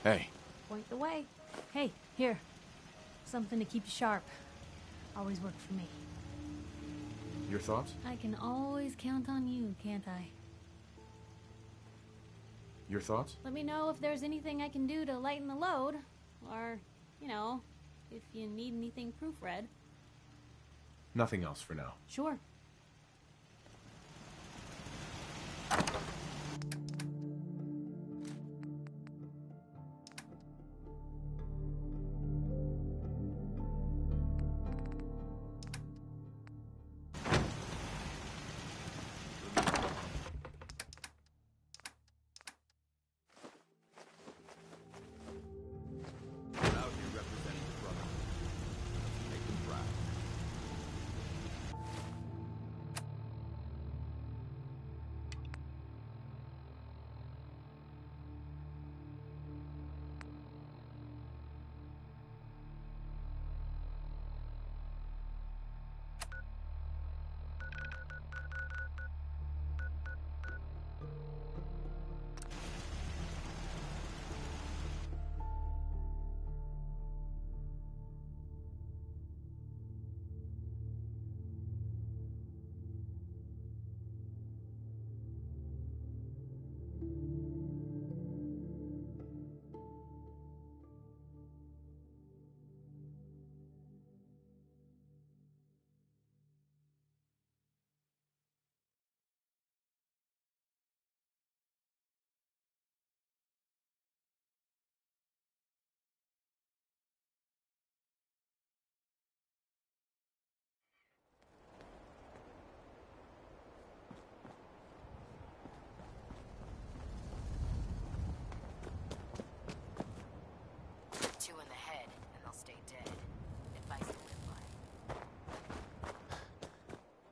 Hey. Point the way. Hey, here. Something to keep you sharp. Always worked for me. Your thoughts? I can always count on you, can't I? Your thoughts? Let me know if there's anything I can do to lighten the load. Or, you know, if you need anything proofread. Nothing else for now. Sure.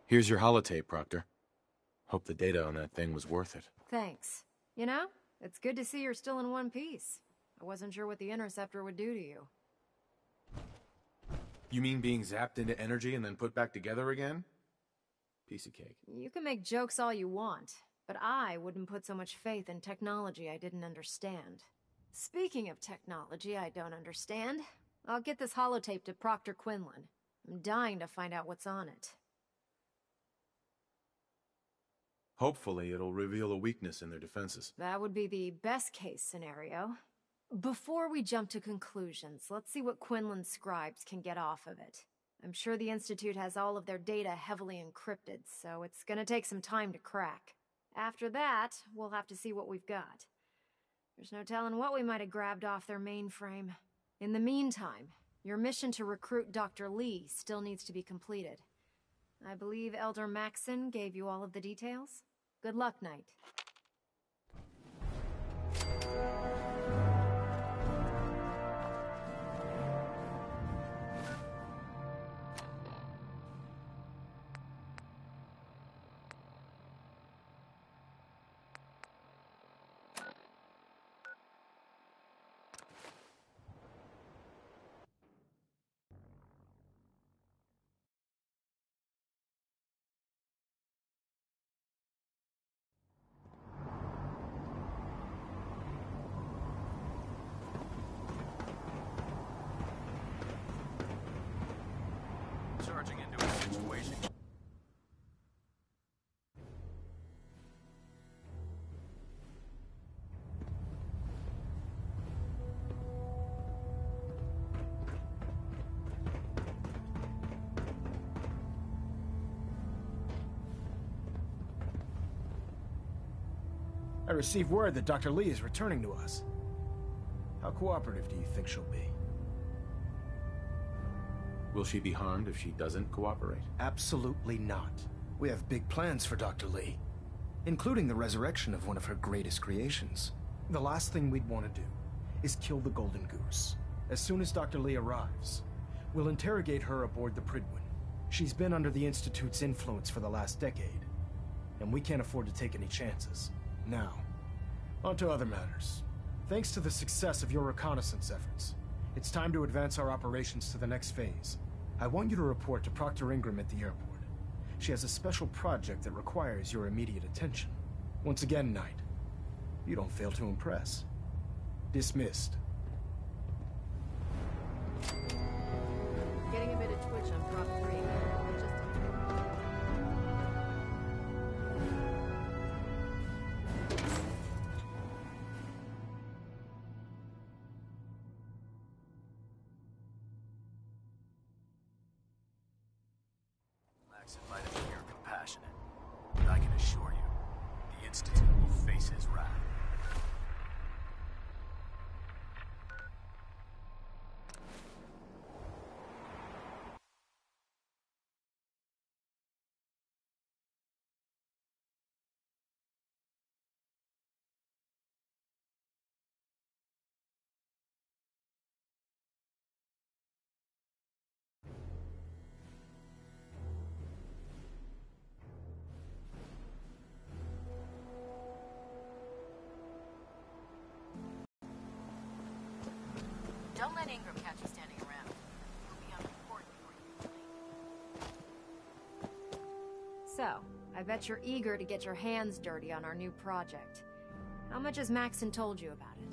Here's your holotape, Proctor. Hope the data on that thing was worth it. Thanks. You know, it's good to see you're still in one piece. I wasn't sure what the interceptor would do to you. You mean being zapped into energy and then put back together again? Piece of cake. You can make jokes all you want, but I wouldn't put so much faith in technology I didn't understand. Speaking of technology I don't understand, I'll get this holotape to Proctor Quinlan. I'm dying to find out what's on it. Hopefully, it'll reveal a weakness in their defenses. That would be the best-case scenario. Before we jump to conclusions, let's see what Quinlan's scribes can get off of it. I'm sure the Institute has all of their data heavily encrypted, so it's gonna take some time to crack. After that, we'll have to see what we've got. There's no telling what we might have grabbed off their mainframe. In the meantime, your mission to recruit Dr. Lee still needs to be completed. I believe Elder Maxson gave you all of the details? Good luck, Knight. Charging into a situation. I received word that Dr. Lee is returning to us. How cooperative do you think she'll be? Will she be harmed if she doesn't cooperate? Absolutely not. We have big plans for Dr. Lee, including the resurrection of one of her greatest creations. The last thing we'd want to do is kill the Golden Goose. As soon as Dr. Lee arrives, we'll interrogate her aboard the Prydwen. She's been under the Institute's influence for the last decade, and we can't afford to take any chances. Now, on to other matters. Thanks to the success of your reconnaissance efforts, it's time to advance our operations to the next phase. I want you to report to Proctor Ingram at the airport. She has a special project that requires your immediate attention. Once again, Knight, you don't fail to impress. Dismissed. Getting a bit of twitch on prop 3. Maxon might appear compassionate, but I can assure you, the Institute will face his wrath. Don't let Ingram catch you standing around. He'll be on report before you leave. So, I bet you're eager to get your hands dirty on our new project. How much has Maxon told you about it?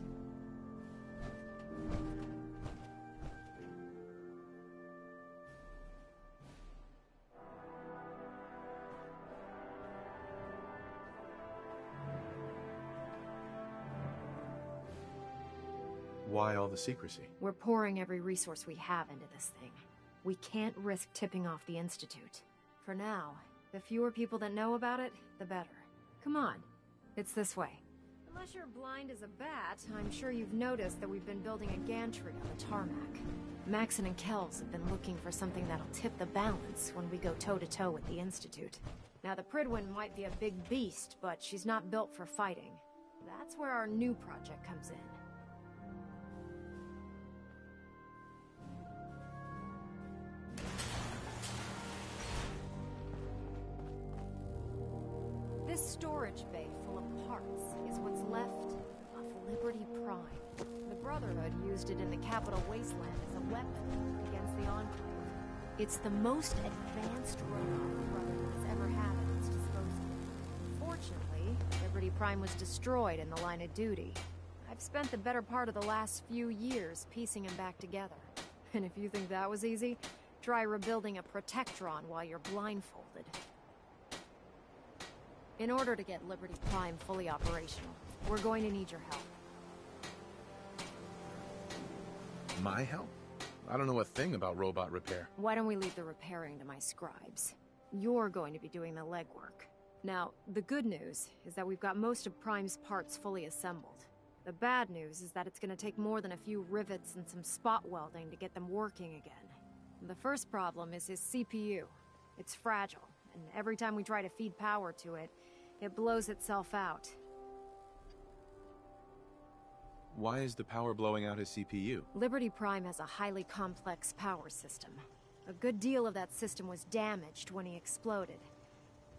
Why all the secrecy? We're pouring every resource we have into this thing. We can't risk tipping off the Institute. For now, the fewer people that know about it, the better. Come on, it's this way. Unless you're blind as a bat, I'm sure you've noticed that we've been building a gantry on the tarmac. Maxon and Kells have been looking for something that'll tip the balance when we go toe-to-toe with the Institute. Now, the Pridwin might be a big beast, but she's not built for fighting. That's where our new project comes in. This storage bay full of parts is what's left of Liberty Prime. The Brotherhood used it in the Capital Wasteland as a weapon against the Enclave. It's the most advanced robot the Brotherhood has ever had at its disposal. Fortunately, Liberty Prime was destroyed in the line of duty. I've spent the better part of the last few years piecing him back together. And if you think that was easy, try rebuilding a Protectron while you're blindfolded. In order to get Liberty Prime fully operational, we're going to need your help. My help? I don't know a thing about robot repair. Why don't we leave the repairing to my scribes? You're going to be doing the legwork. Now, the good news is that we've got most of Prime's parts fully assembled. The bad news is that it's going to take more than a few rivets and some spot welding to get them working again. The first problem is his CPU. It's fragile, and every time we try to feed power to it, it blows itself out. Why is the power blowing out his CPU? Liberty Prime has a highly complex power system. A good deal of that system was damaged when he exploded.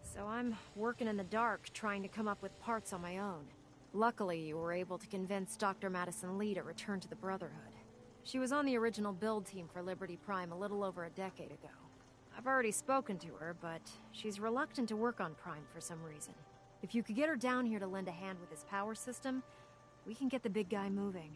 So I'm working in the dark, trying to come up with parts on my own. Luckily, you were able to convince Dr. Madison Lee to return to the Brotherhood. She was on the original build team for Liberty Prime a little over a decade ago. I've already spoken to her, but she's reluctant to work on Prime for some reason. If you could get her down here to lend a hand with his power system, we can get the big guy moving.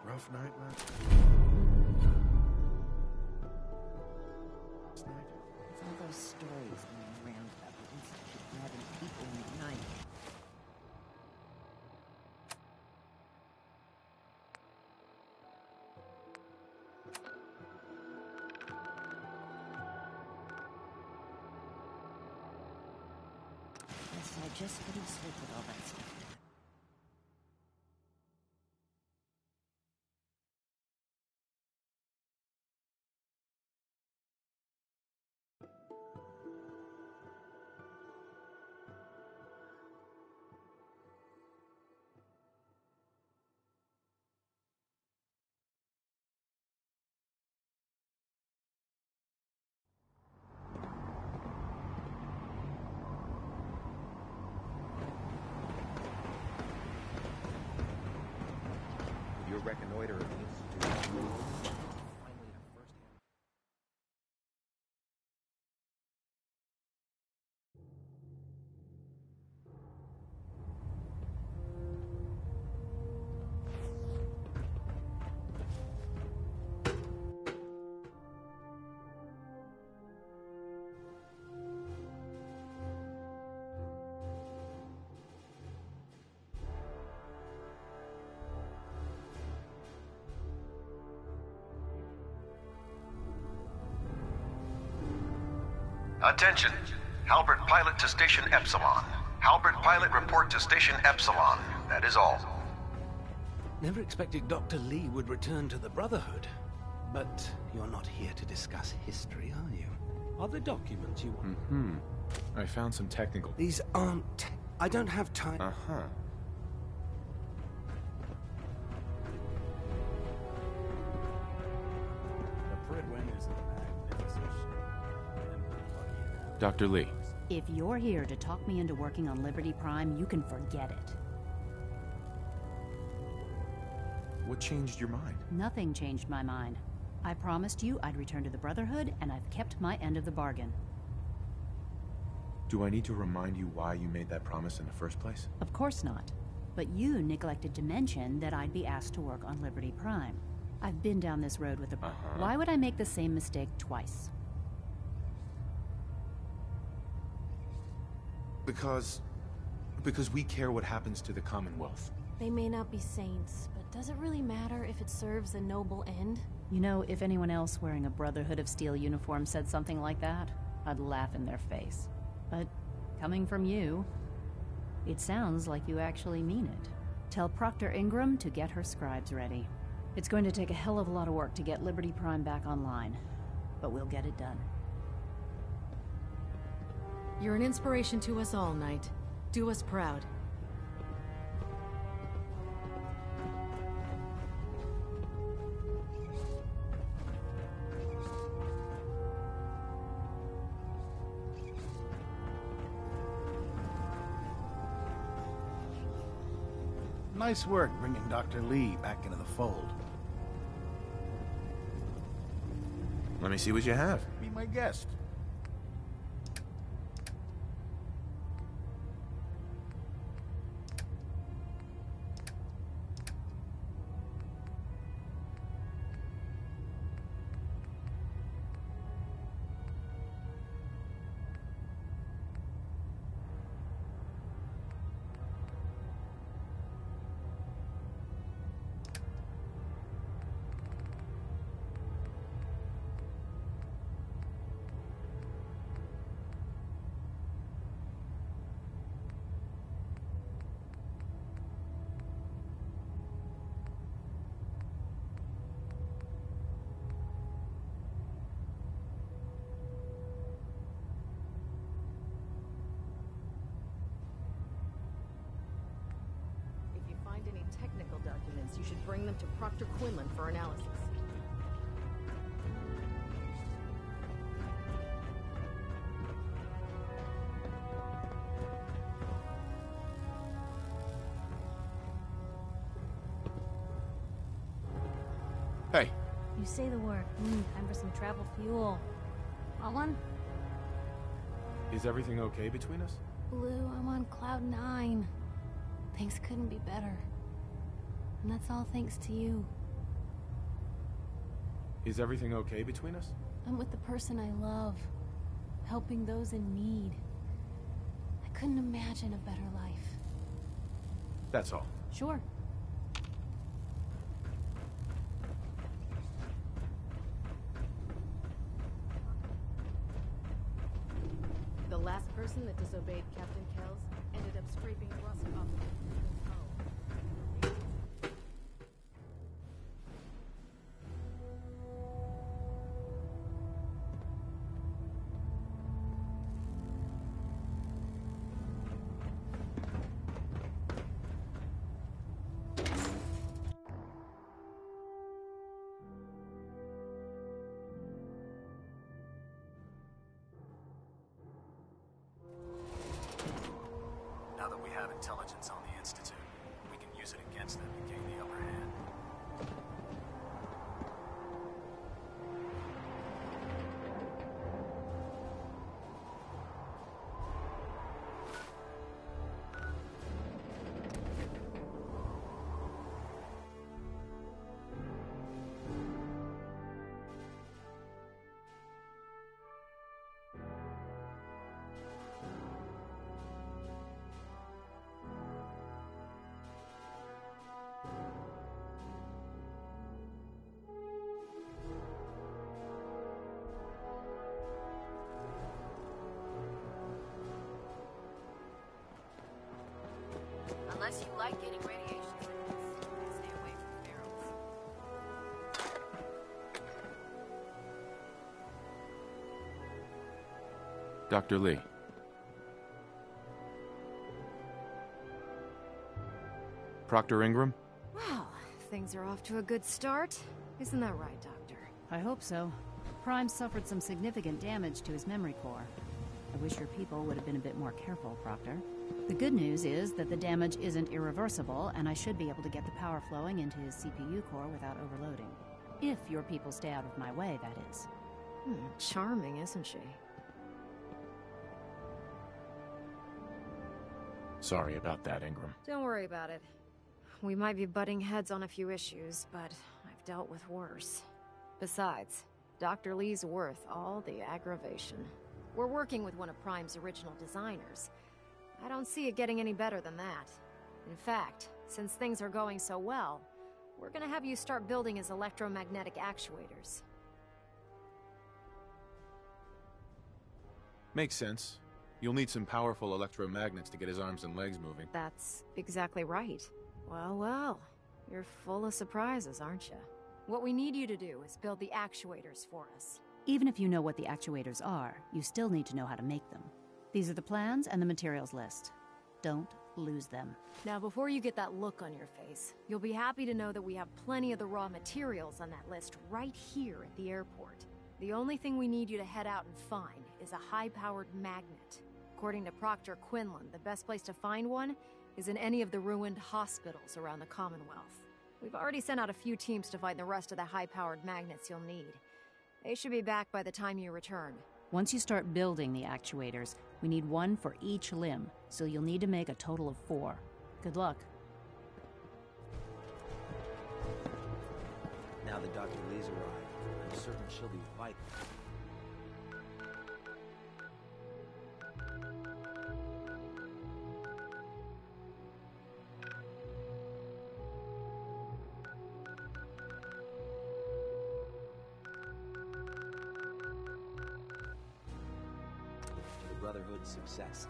Rough night last night? It's all those stories going around about the Institute grabbing people in the night. Guess I just couldn't sleep with all that stuff. Your reconnoiter of the Institute. Attention. Halbert Pilot to Station Epsilon. Halbert Pilot, report to Station Epsilon. That is all. Never expected Dr. Lee would return to the Brotherhood. But you're not here to discuss history, are you? Are the documents you want? I found some technical... These aren't... I don't have time... Uh-huh. The Pridwin is a magnificent ship. Dr. Lee. If you're here to talk me into working on Liberty Prime, you can forget it. What changed your mind? Nothing changed my mind. I promised you I'd return to the Brotherhood, and I've kept my end of the bargain. Do I need to remind you why you made that promise in the first place? Of course not. But you neglected to mention that I'd be asked to work on Liberty Prime. I've been down this road with the... Why would I make the same mistake twice? Because we care what happens to the Commonwealth. They may not be saints, but does it really matter if it serves a noble end? You know, if anyone else wearing a Brotherhood of Steel uniform said something like that, I'd laugh in their face. But coming from you, it sounds like you actually mean it. Tell Proctor Ingram to get her scribes ready. It's going to take a hell of a lot of work to get Liberty Prime back online, but we'll get it done. You're an inspiration to us all, Knight. Do us proud. Nice work bringing Dr. Lee back into the fold. Let me see what you have. Be my guest. Technical documents, you should bring them to Proctor Quinlan for analysis. Hey. You say the word. Time for some travel fuel. Want one? Is everything okay between us? Blue, I'm on cloud 9. Things couldn't be better. And that's all thanks to you. Is everything okay between us? I'm with the person I love, helping those in need. I couldn't imagine a better life. That's all. Sure. The last person that disobeyed Captain Kells ended up scraping rust off of his hull. Now that we have intelligence on the Institute, we can use it against them to gain the upper hand. Unless you like getting radiation sickness, stay away from barrels. Dr. Lee. Proctor Ingram? Well, things are off to a good start. Isn't that right, Doctor? I hope so. Prime suffered some significant damage to his memory core. I wish your people would have been a bit more careful, Proctor. The good news is that the damage isn't irreversible, and I should be able to get the power flowing into his CPU core without overloading. If your people stay out of my way, that is. Charming, isn't she? Sorry about that, Ingram. Don't worry about it. We might be butting heads on a few issues, but I've dealt with worse. Besides, Dr. Lee's worth all the aggravation. We're working with one of Prime's original designers. I don't see it getting any better than that. In fact, since things are going so well, we're gonna have you start building his electromagnetic actuators. Makes sense. You'll need some powerful electromagnets to get his arms and legs moving. That's exactly right. Well, well, you're full of surprises, aren't you? What we need you to do is build the actuators for us. Even if you know what the actuators are, you still need to know how to make them. These are the plans and the materials list. Don't lose them. Now, before you get that look on your face, you'll be happy to know that we have plenty of the raw materials on that list right here at the airport. The only thing we need you to head out and find is a high-powered magnet. According to Proctor Quinlan, the best place to find one is in any of the ruined hospitals around the Commonwealth. We've already sent out a few teams to find the rest of the high-powered magnets you'll need. They should be back by the time you return. Once you start building the actuators, we need one for each limb, so you'll need to make a total of 4. Good luck. Now that Dr. Lee's arrived, I'm certain she'll be vital. To the Brotherhood's success.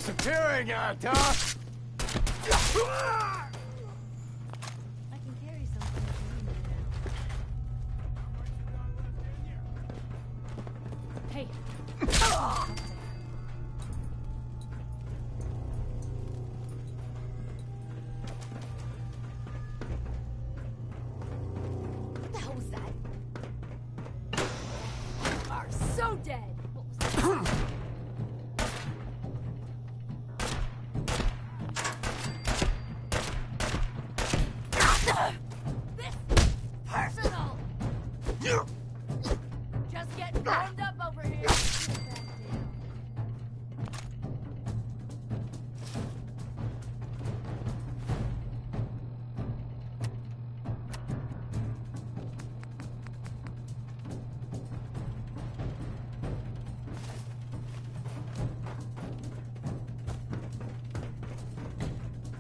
disappearing at, huh? I can carry something. Hey. What the hell was that? You are so dead. What was that? This is personal. Just getting warmed up over here.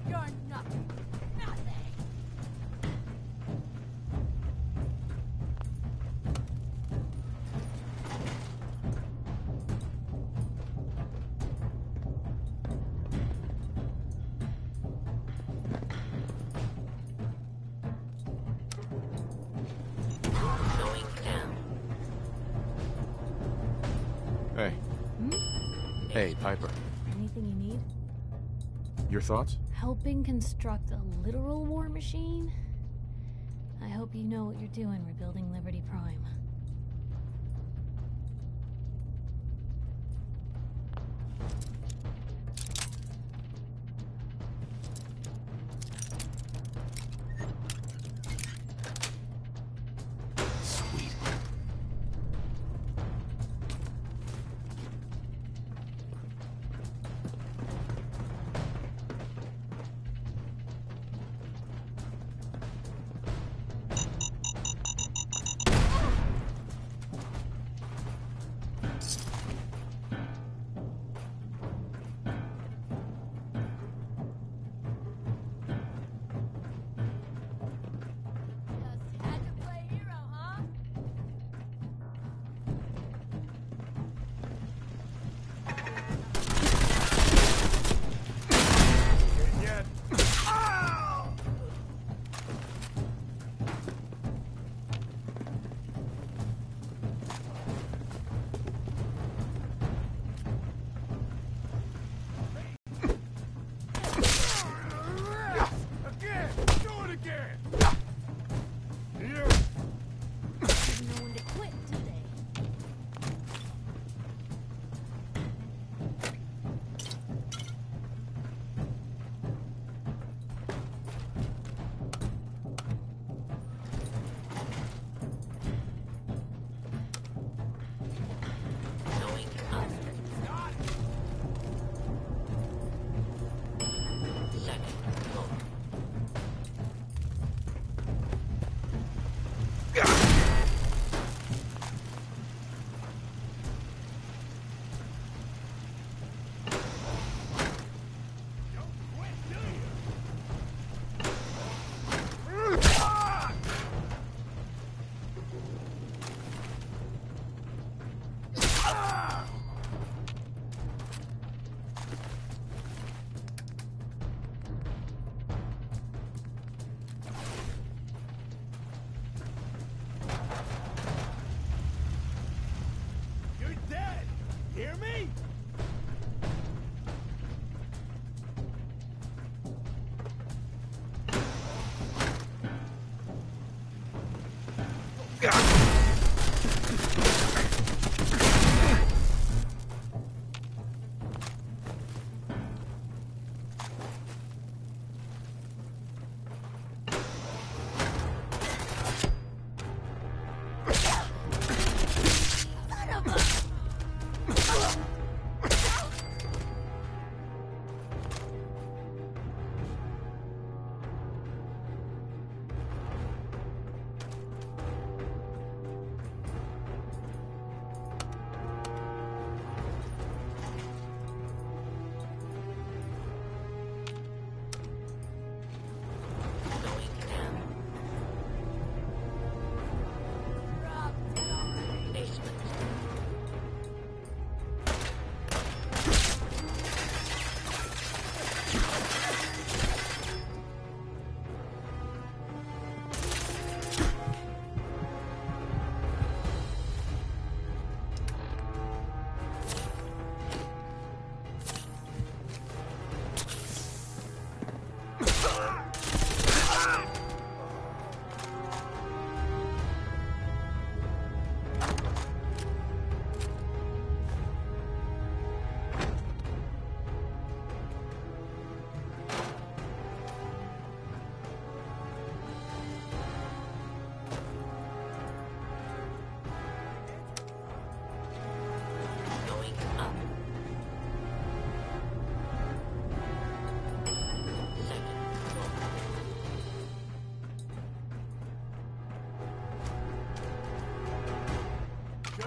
You're nothing. Nothing. Going down. Hey. Hey, Piper. Anything you need? Your thoughts? Helping construct a literal war machine? I hope you know what you're doing rebuilding Liberty Prime. Sweet.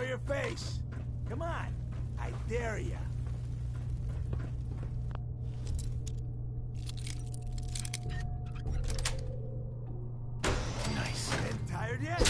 your face. Come on. I dare ya. Nice. Getting tired yet?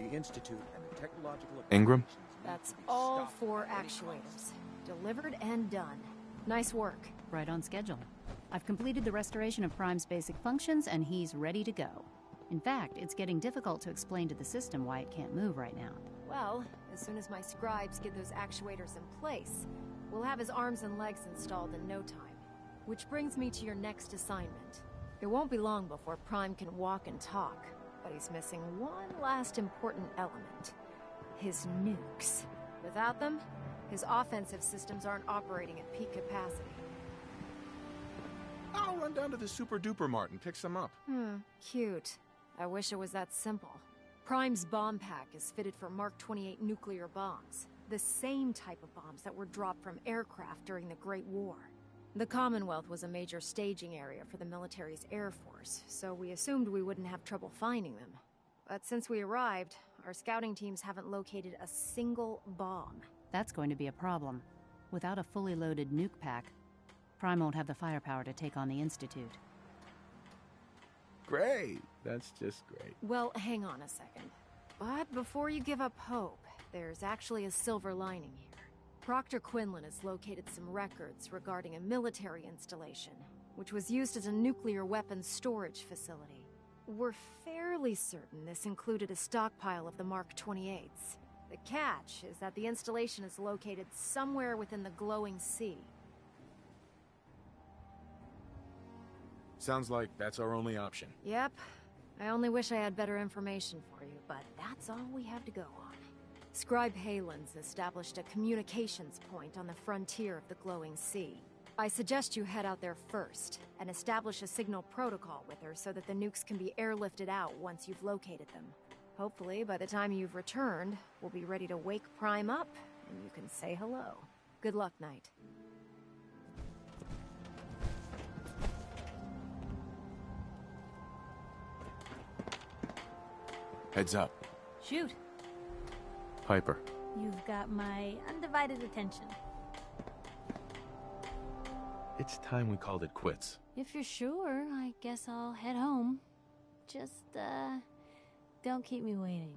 The Institute and the technological... Ingram? That's all 4 actuators. Delivered and done. Nice work. Right on schedule. I've completed the restoration of Prime's basic functions, and he's ready to go. In fact, it's getting difficult to explain to the system why it can't move right now. Well, as soon as my scribes get those actuators in place, we'll have his arms and legs installed in no time. Which brings me to your next assignment. It won't be long before Prime can walk and talk, but he's missing one last important element. His nukes. Without them, his offensive systems aren't operating at peak capacity. I'll run down to the Super Duper Mart and pick some up. Cute. I wish it was that simple. Prime's bomb pack is fitted for Mark 28 nuclear bombs. The same type of bombs that were dropped from aircraft during the Great War. The Commonwealth was a major staging area for the military's Air Force, so we assumed we wouldn't have trouble finding them. But since we arrived, our scouting teams haven't located a single bomb. That's going to be a problem. Without a fully loaded nuke pack, Prime won't have the firepower to take on the Institute. Great. That's just great. Well, hang on a second. But before you give up hope, there's actually a silver lining here. Proctor Quinlan has located some records regarding a military installation, which was used as a nuclear weapons storage facility. We're fairly certain this included a stockpile of the Mark 28s. The catch is that the installation is located somewhere within the glowing sea. Sounds like that's our only option. Yep. I only wish I had better information for you, but that's all we have to go on. Scribe Halen's established a communications point on the frontier of the glowing sea. I suggest you head out there first, and establish a signal protocol with her so that the nukes can be airlifted out once you've located them. Hopefully, by the time you've returned, we'll be ready to wake Prime up, and you can say hello. Good luck, Knight. Heads up. Shoot. Piper. You've got my undivided attention. It's time we called it quits. If you're sure, I guess I'll head home. Just, don't keep me waiting.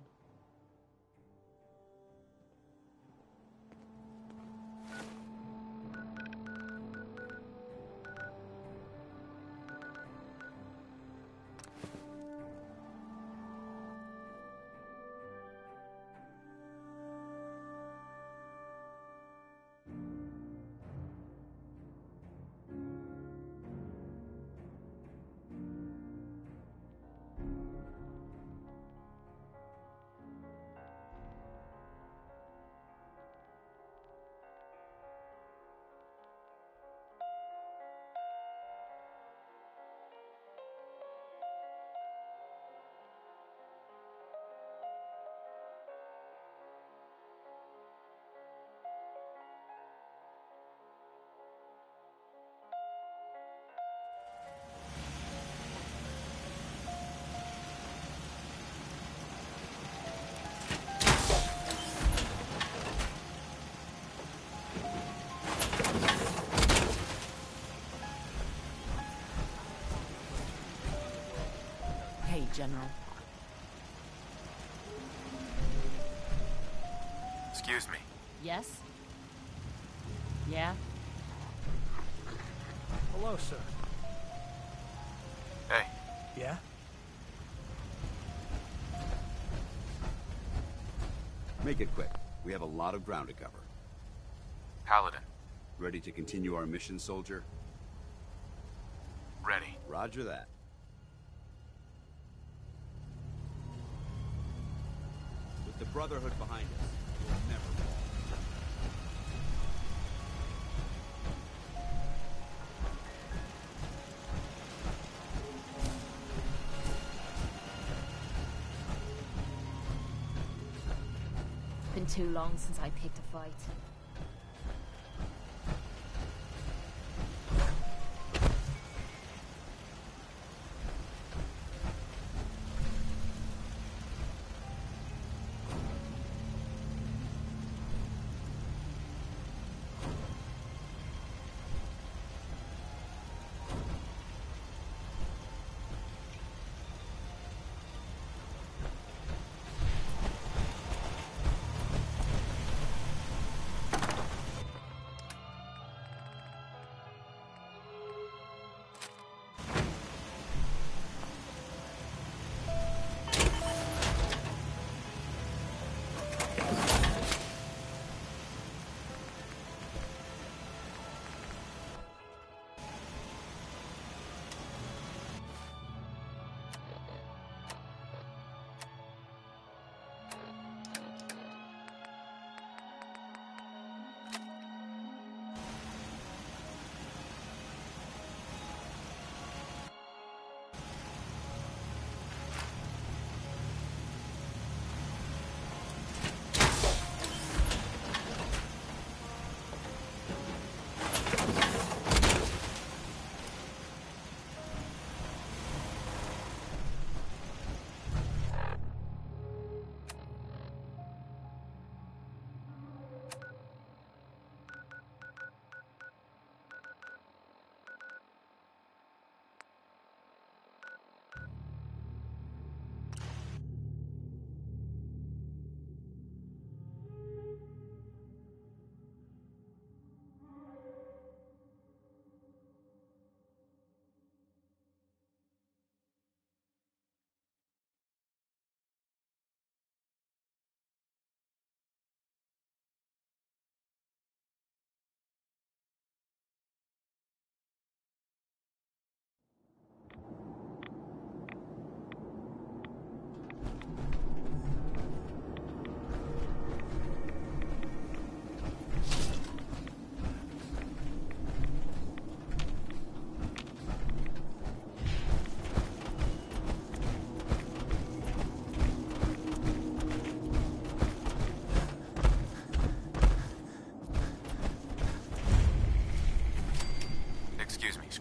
Hey, General. Excuse me. Yes? Yeah? Hello, sir. Hey. Yeah? Make it quick. We have a lot of ground to cover. Paladin. Ready to continue our mission, soldier? Ready. Roger that. With the Brotherhood behind us, we'll never fall. Been too long since I picked a fight.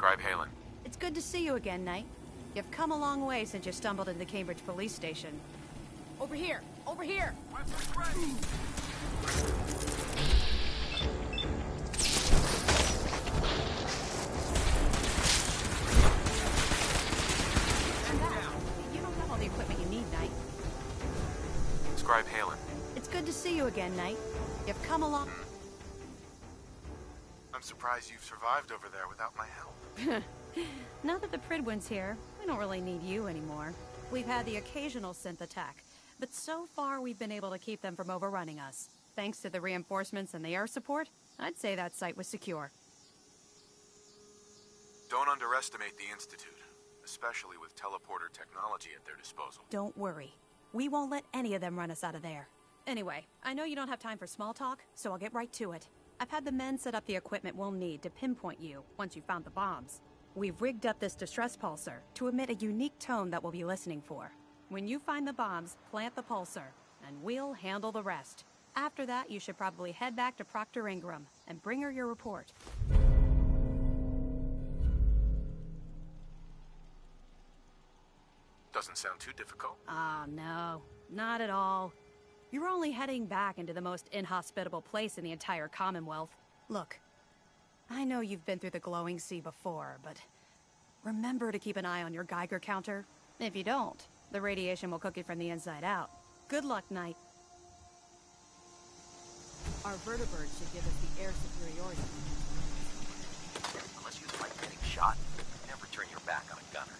Scribe Halen. It's good to see you again, Knight. You've come a long way since you stumbled into the Cambridge police station. Over here! Over here! Weapons ready! You don't have all the equipment you need, Knight. Scribe Halen. It's good to see you again, Knight. You've come along. I'm surprised you've survived over there without my help. Now that the Pridwin's here, we don't really need you anymore. We've had the occasional synth attack, but so far we've been able to keep them from overrunning us. Thanks to the reinforcements and the air support, I'd say that site was secure. Don't underestimate the Institute, especially with teleporter technology at their disposal. Don't worry. We won't let any of them run us out of there. Anyway, I know you don't have time for small talk, so I'll get right to it. I've had the men set up the equipment we'll need to pinpoint you once you've found the bombs. We've rigged up this distress pulsar to emit a unique tone that we'll be listening for. When you find the bombs, plant the pulsar, and we'll handle the rest. After that, you should probably head back to Proctor Ingram and bring her your report. Doesn't sound too difficult. Ah, no. Not at all. You're only heading back into the most inhospitable place in the entire Commonwealth. Look, I know you've been through the glowing sea before, but remember to keep an eye on your Geiger counter. If you don't, the radiation will cook you from the inside out. Good luck, Knight. Our vertibird should give us the air superiority. Unless you like getting shot, never turn your back on a gunner.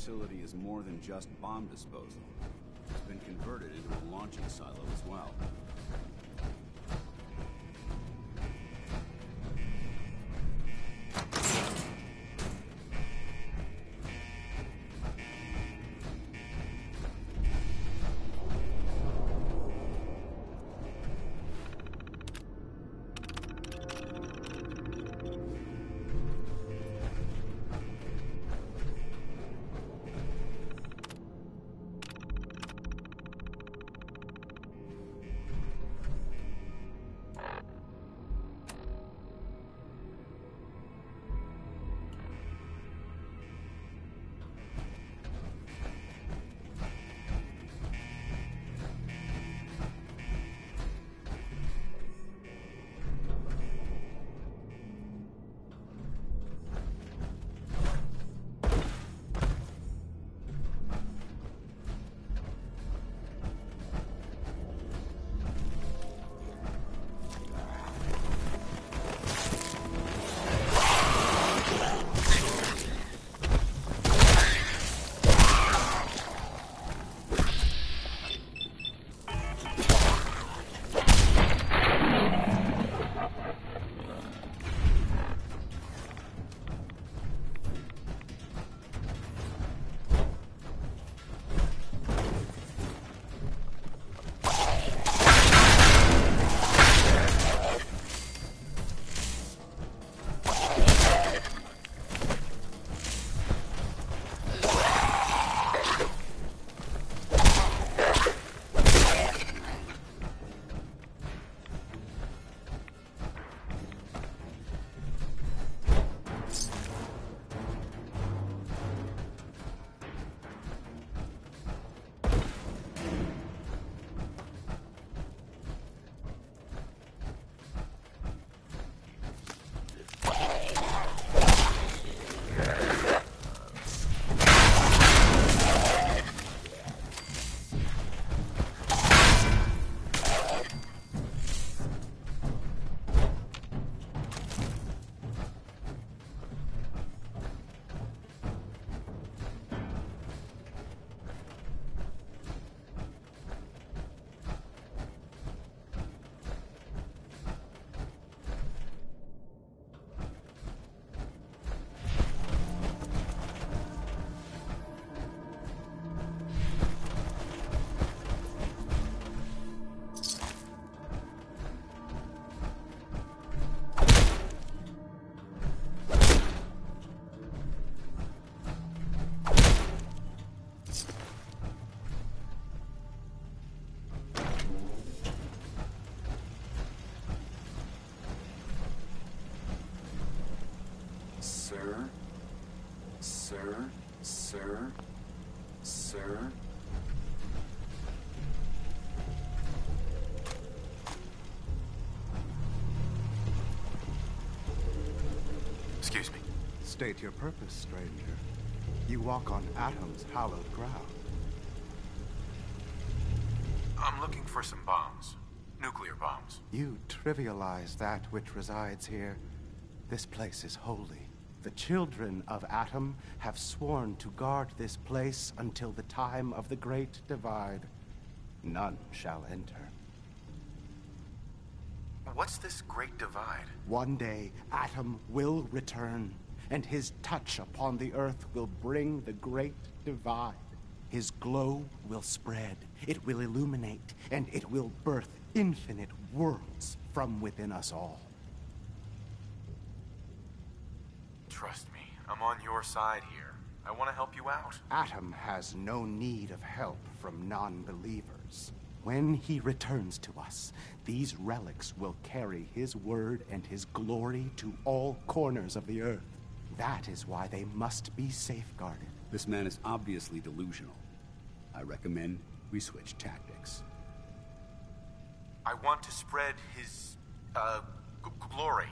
facility is more than just bomb disposal. It's been converted into a launching silo as well. Sir. Excuse me. State your purpose, stranger. You walk on Atom's hallowed ground. I'm looking for some bombs. Nuclear bombs. You trivialize that which resides here. This place is holy. The children of Atom have sworn to guard this place until the time of the Great Divide. None shall enter. What's this Great Divide? One day, Atom will return, and his touch upon the Earth will bring the Great Divide. His glow will spread, it will illuminate, and it will birth infinite worlds from within us all. Trust me, I'm on your side here. I want to help you out. Atom has no need of help from non-believers. When he returns to us, these relics will carry his word and his glory to all corners of the Earth. That is why they must be safeguarded. This man is obviously delusional. I recommend we switch tactics. I want to spread his, glory.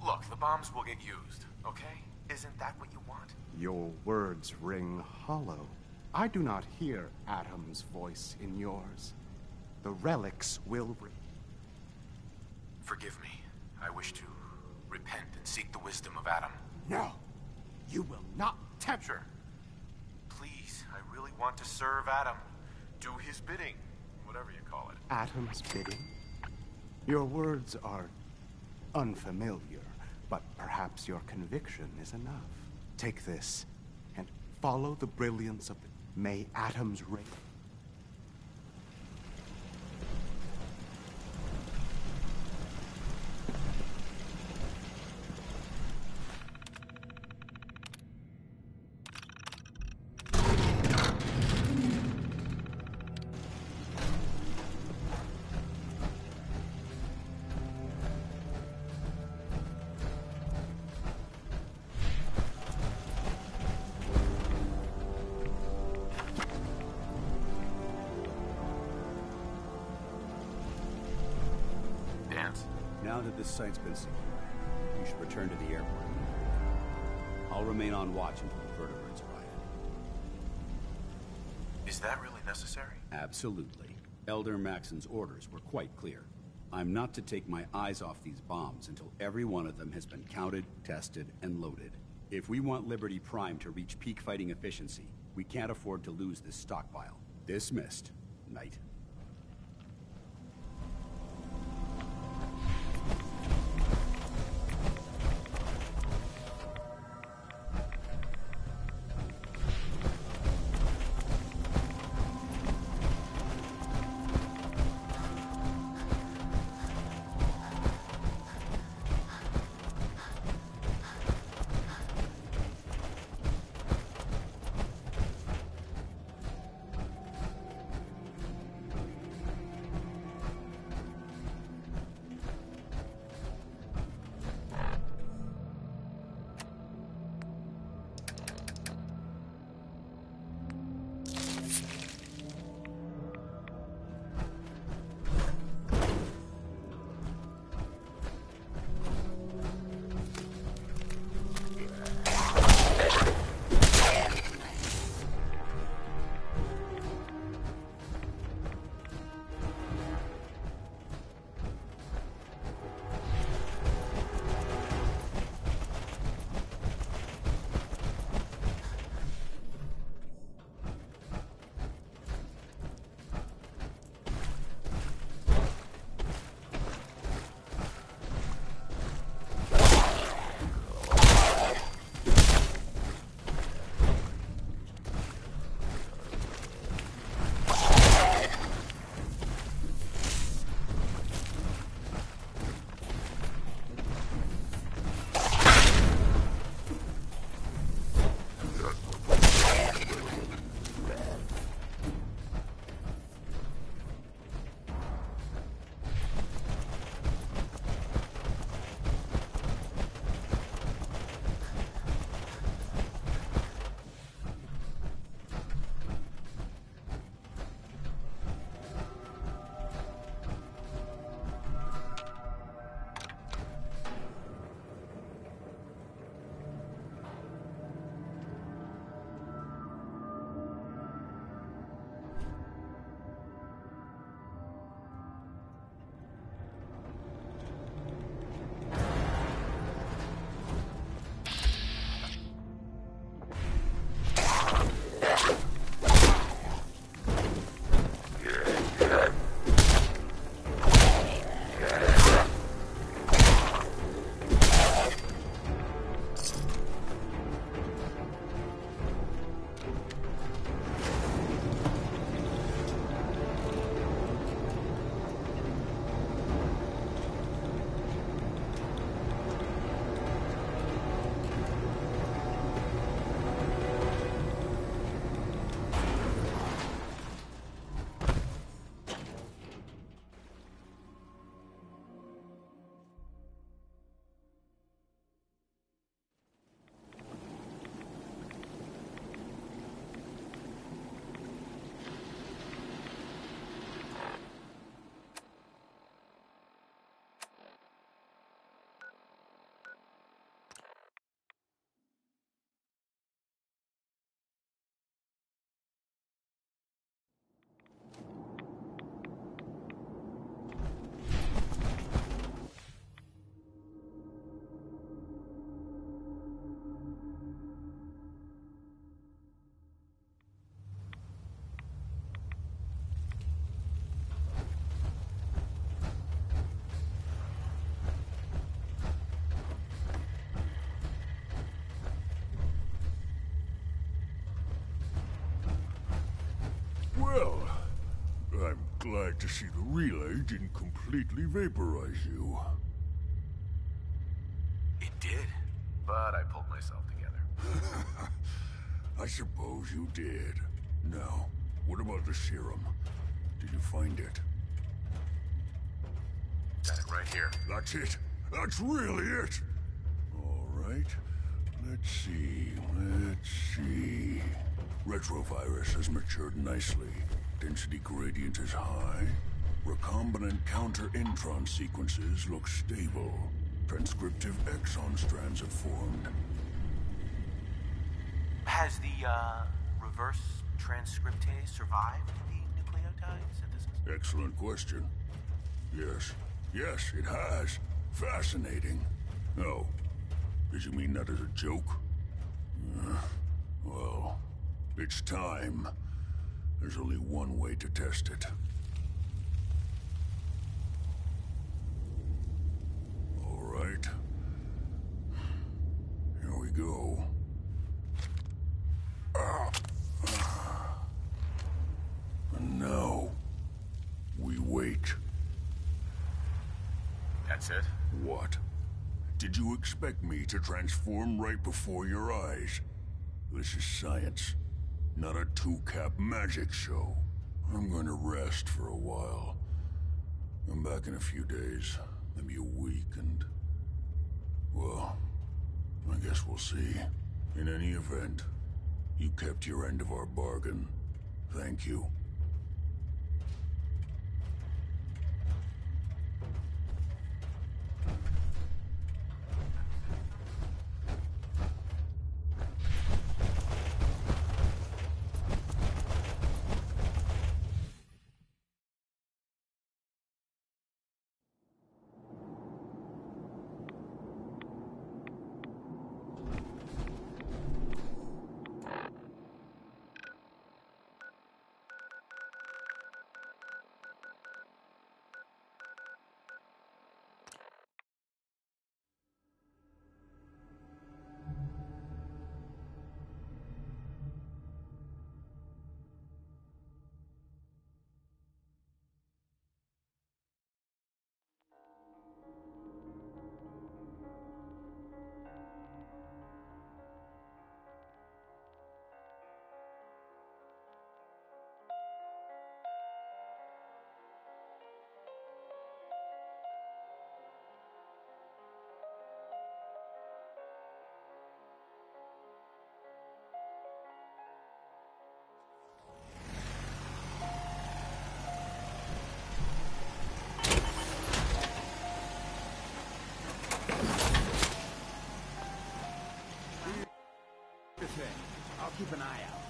Look, the bombs will get used, okay? Isn't that what you want? Your words ring hollow. I do not hear Atom's voice in yours. The relics will... Forgive me. I wish to repent and seek the wisdom of Atom. No! You will not tempt... Sure. Please, I really want to serve Atom. Do his bidding. Whatever you call it. Atom's bidding? Your words are unfamiliar, but perhaps your conviction is enough. Take this, and follow the brilliance of the... May Atom's ray... Now that this site's been secured, you should return to the airport. I'll remain on watch until the vertebrates arrive. Is that really necessary? Absolutely. Elder Maxon's orders were quite clear. I'm not to take my eyes off these bombs until every one of them has been counted, tested, and loaded. If we want Liberty Prime to reach peak fighting efficiency, we can't afford to lose this stockpile. Dismissed. Knight. Well, I'm glad to see the relay didn't completely vaporize you. It did, but I pulled myself together. I suppose you did. Now, what about the serum? Did you find it? Got it right here. That's it. That's really it. All right. Let's see. Retrovirus has matured nicely. Density gradient is high. Recombinant counter-intron sequences look stable. Transcriptive exon strands have formed. Has the, reverse transcriptase survived the nucleotide synthesis? Excellent question. Yes, it has. Fascinating. Oh, did you mean that as a joke? Well, it's time. There's only one way to test it. All right. Here we go. And now, we wait. That's it? What? Did you expect me to transform right before your eyes? This is science, not a two-cap magic show. I'm going to rest for a while. I'm back in a few days, maybe a week, and... well, I guess we'll see. In any event, you kept your end of our bargain. Thank you. I'll keep an eye out.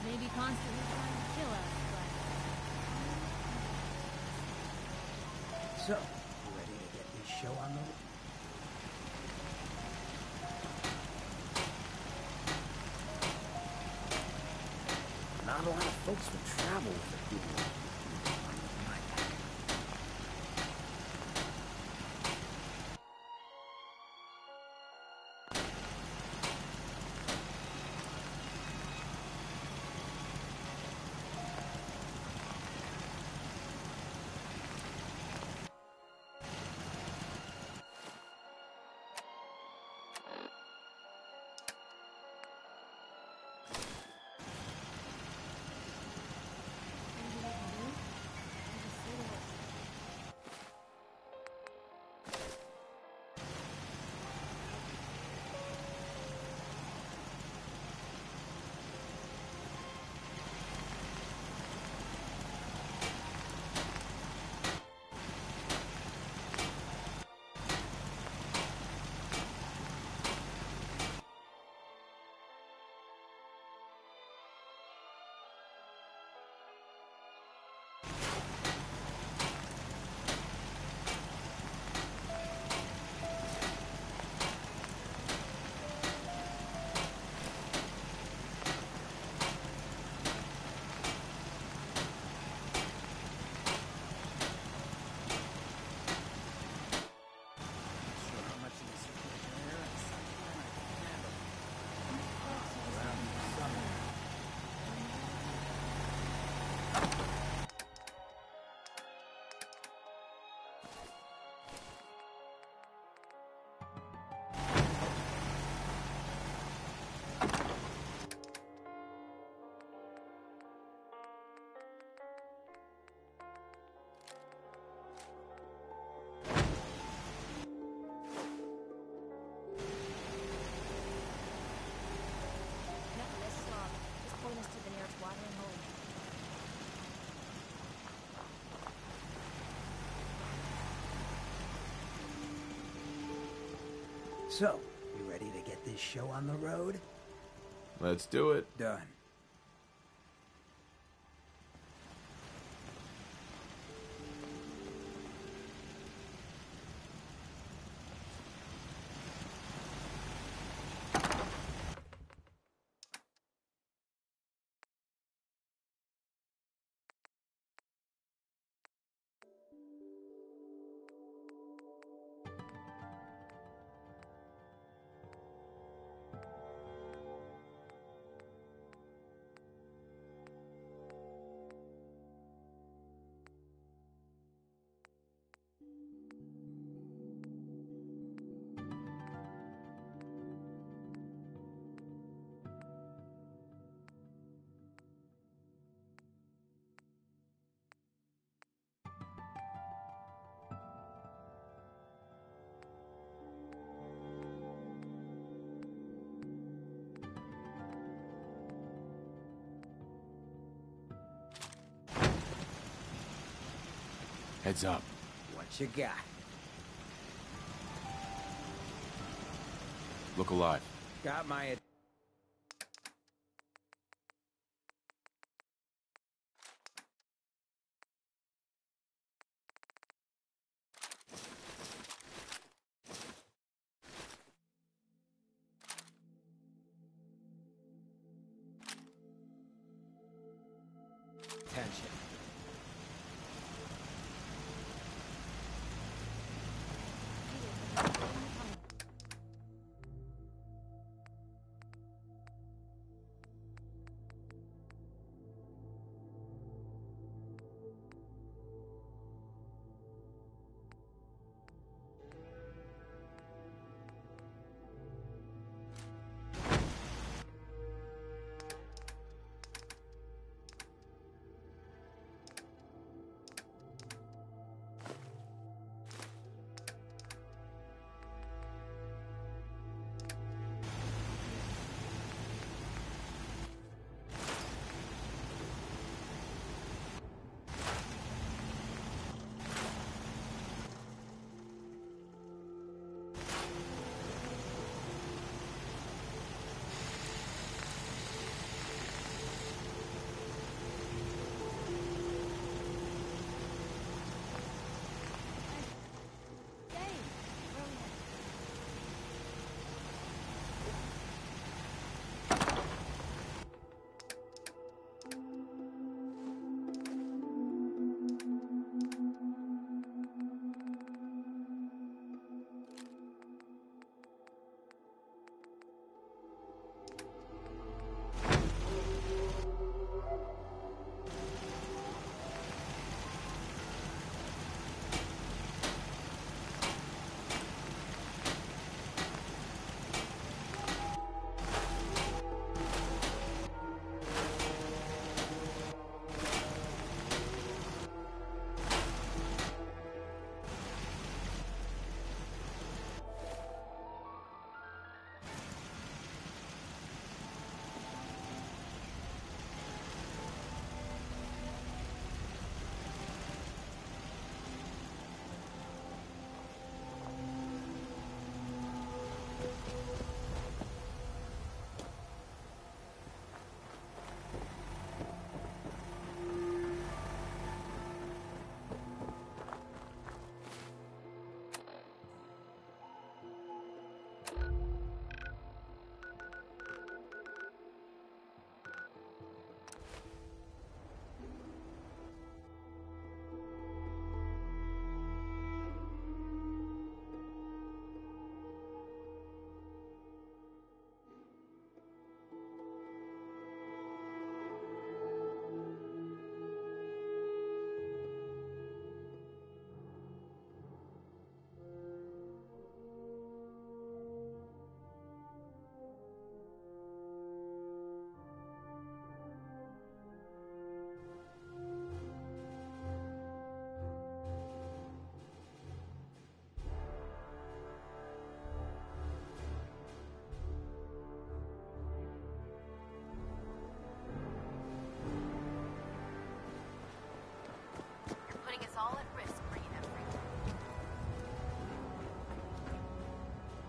Maybe constantly trying to kill us, So, you ready to get this show on the road? Not a lot of folks would travel with a dual. So, you ready to get this show on the road? Let's do it. Done. Heads up. What you got? Look alive. Got my... attention.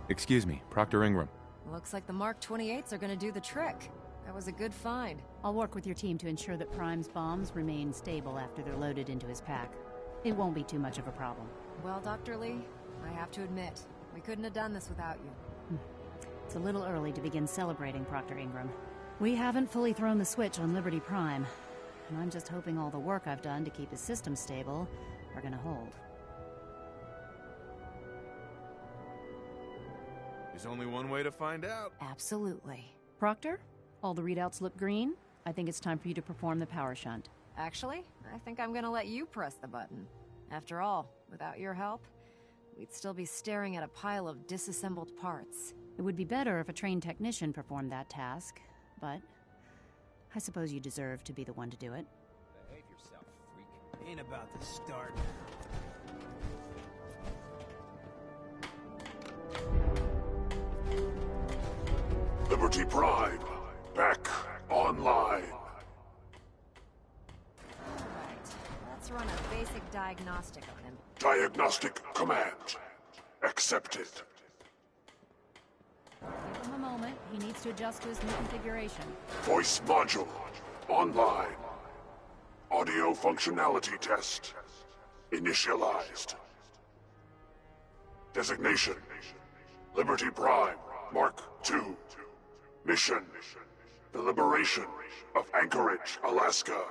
Excuse me, Proctor Ingram. Looks like the Mark 28s are gonna do the trick. That was a good find. I'll work with your team to ensure that Prime's bombs remain stable after they're loaded into his pack. It won't be too much of a problem. Well, Dr. Lee, I have to admit, we couldn't have done this without you. It's a little early to begin celebrating, Proctor Ingram. We haven't fully thrown the switch on Liberty Prime, and I'm just hoping all the work I've done to keep his system stable are gonna hold. There's only one way to find out. Absolutely. Proctor, all the readouts look green. I think it's time for you to perform the power shunt. Actually, I think I'm gonna let you press the button. After all, without your help, we'd still be staring at a pile of disassembled parts. It would be better if a trained technician performed that task, but I suppose you deserve to be the one to do it. Behave yourself, freak. Ain't about to start. Liberty Prime, back online. Alright, let's run a basic diagnostic on him. Diagnostic command accepted. Give him a moment. He needs to adjust to his new configuration. Voice module online. Audio functionality test initialized. Designation: Liberty Prime Mark II. Mission: the liberation of Anchorage, Alaska.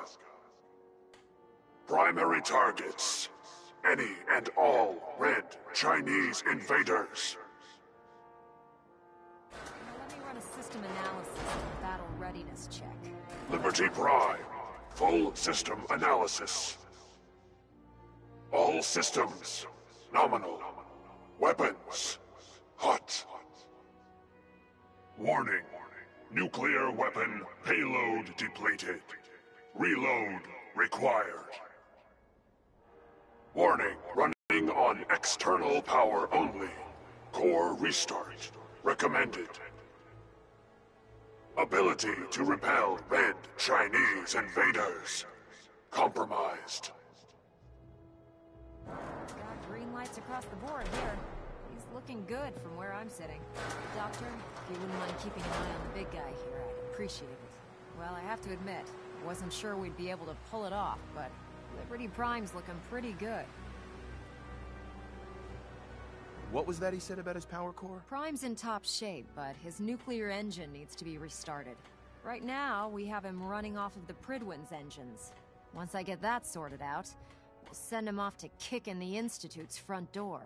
Primary targets: any and all red Chinese invaders. Now let me run a system analysis and battle readiness check. Liberty Prime, full system analysis. All systems nominal. Weapons hot. Warning: nuclear weapon payload depleted. Reload required. Warning: running on external power only. Core restart recommended. Ability to repel red Chinese invaders compromised. Got green lights across the board here. He's looking good from where I'm sitting. Doctor, if you wouldn't mind keeping an eye on the big guy here, I'd appreciate it. Well, I have to admit, I wasn't sure we'd be able to pull it off, but Liberty Prime's looking pretty good. What was that he said about his power core? Prime's in top shape, but his nuclear engine needs to be restarted. Right now, we have him running off of the Pridwin's engines. Once I get that sorted out, we'll send him off to kick in the Institute's front door.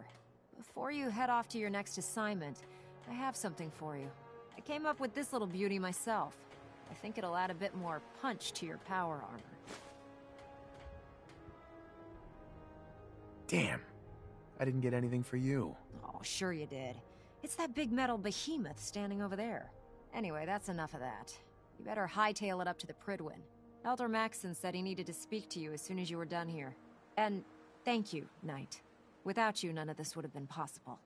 Before you head off to your next assignment, I have something for you. I came up with this little beauty myself. I think it'll add a bit more punch to your power armor. Damn. I didn't get anything for you. Oh, sure you did. It's that big metal behemoth standing over there. Anyway, that's enough of that. You better hightail it up to the Pridwin. Elder Maxson said he needed to speak to you as soon as you were done here. And thank you, Knight. Without you, none of this would have been possible.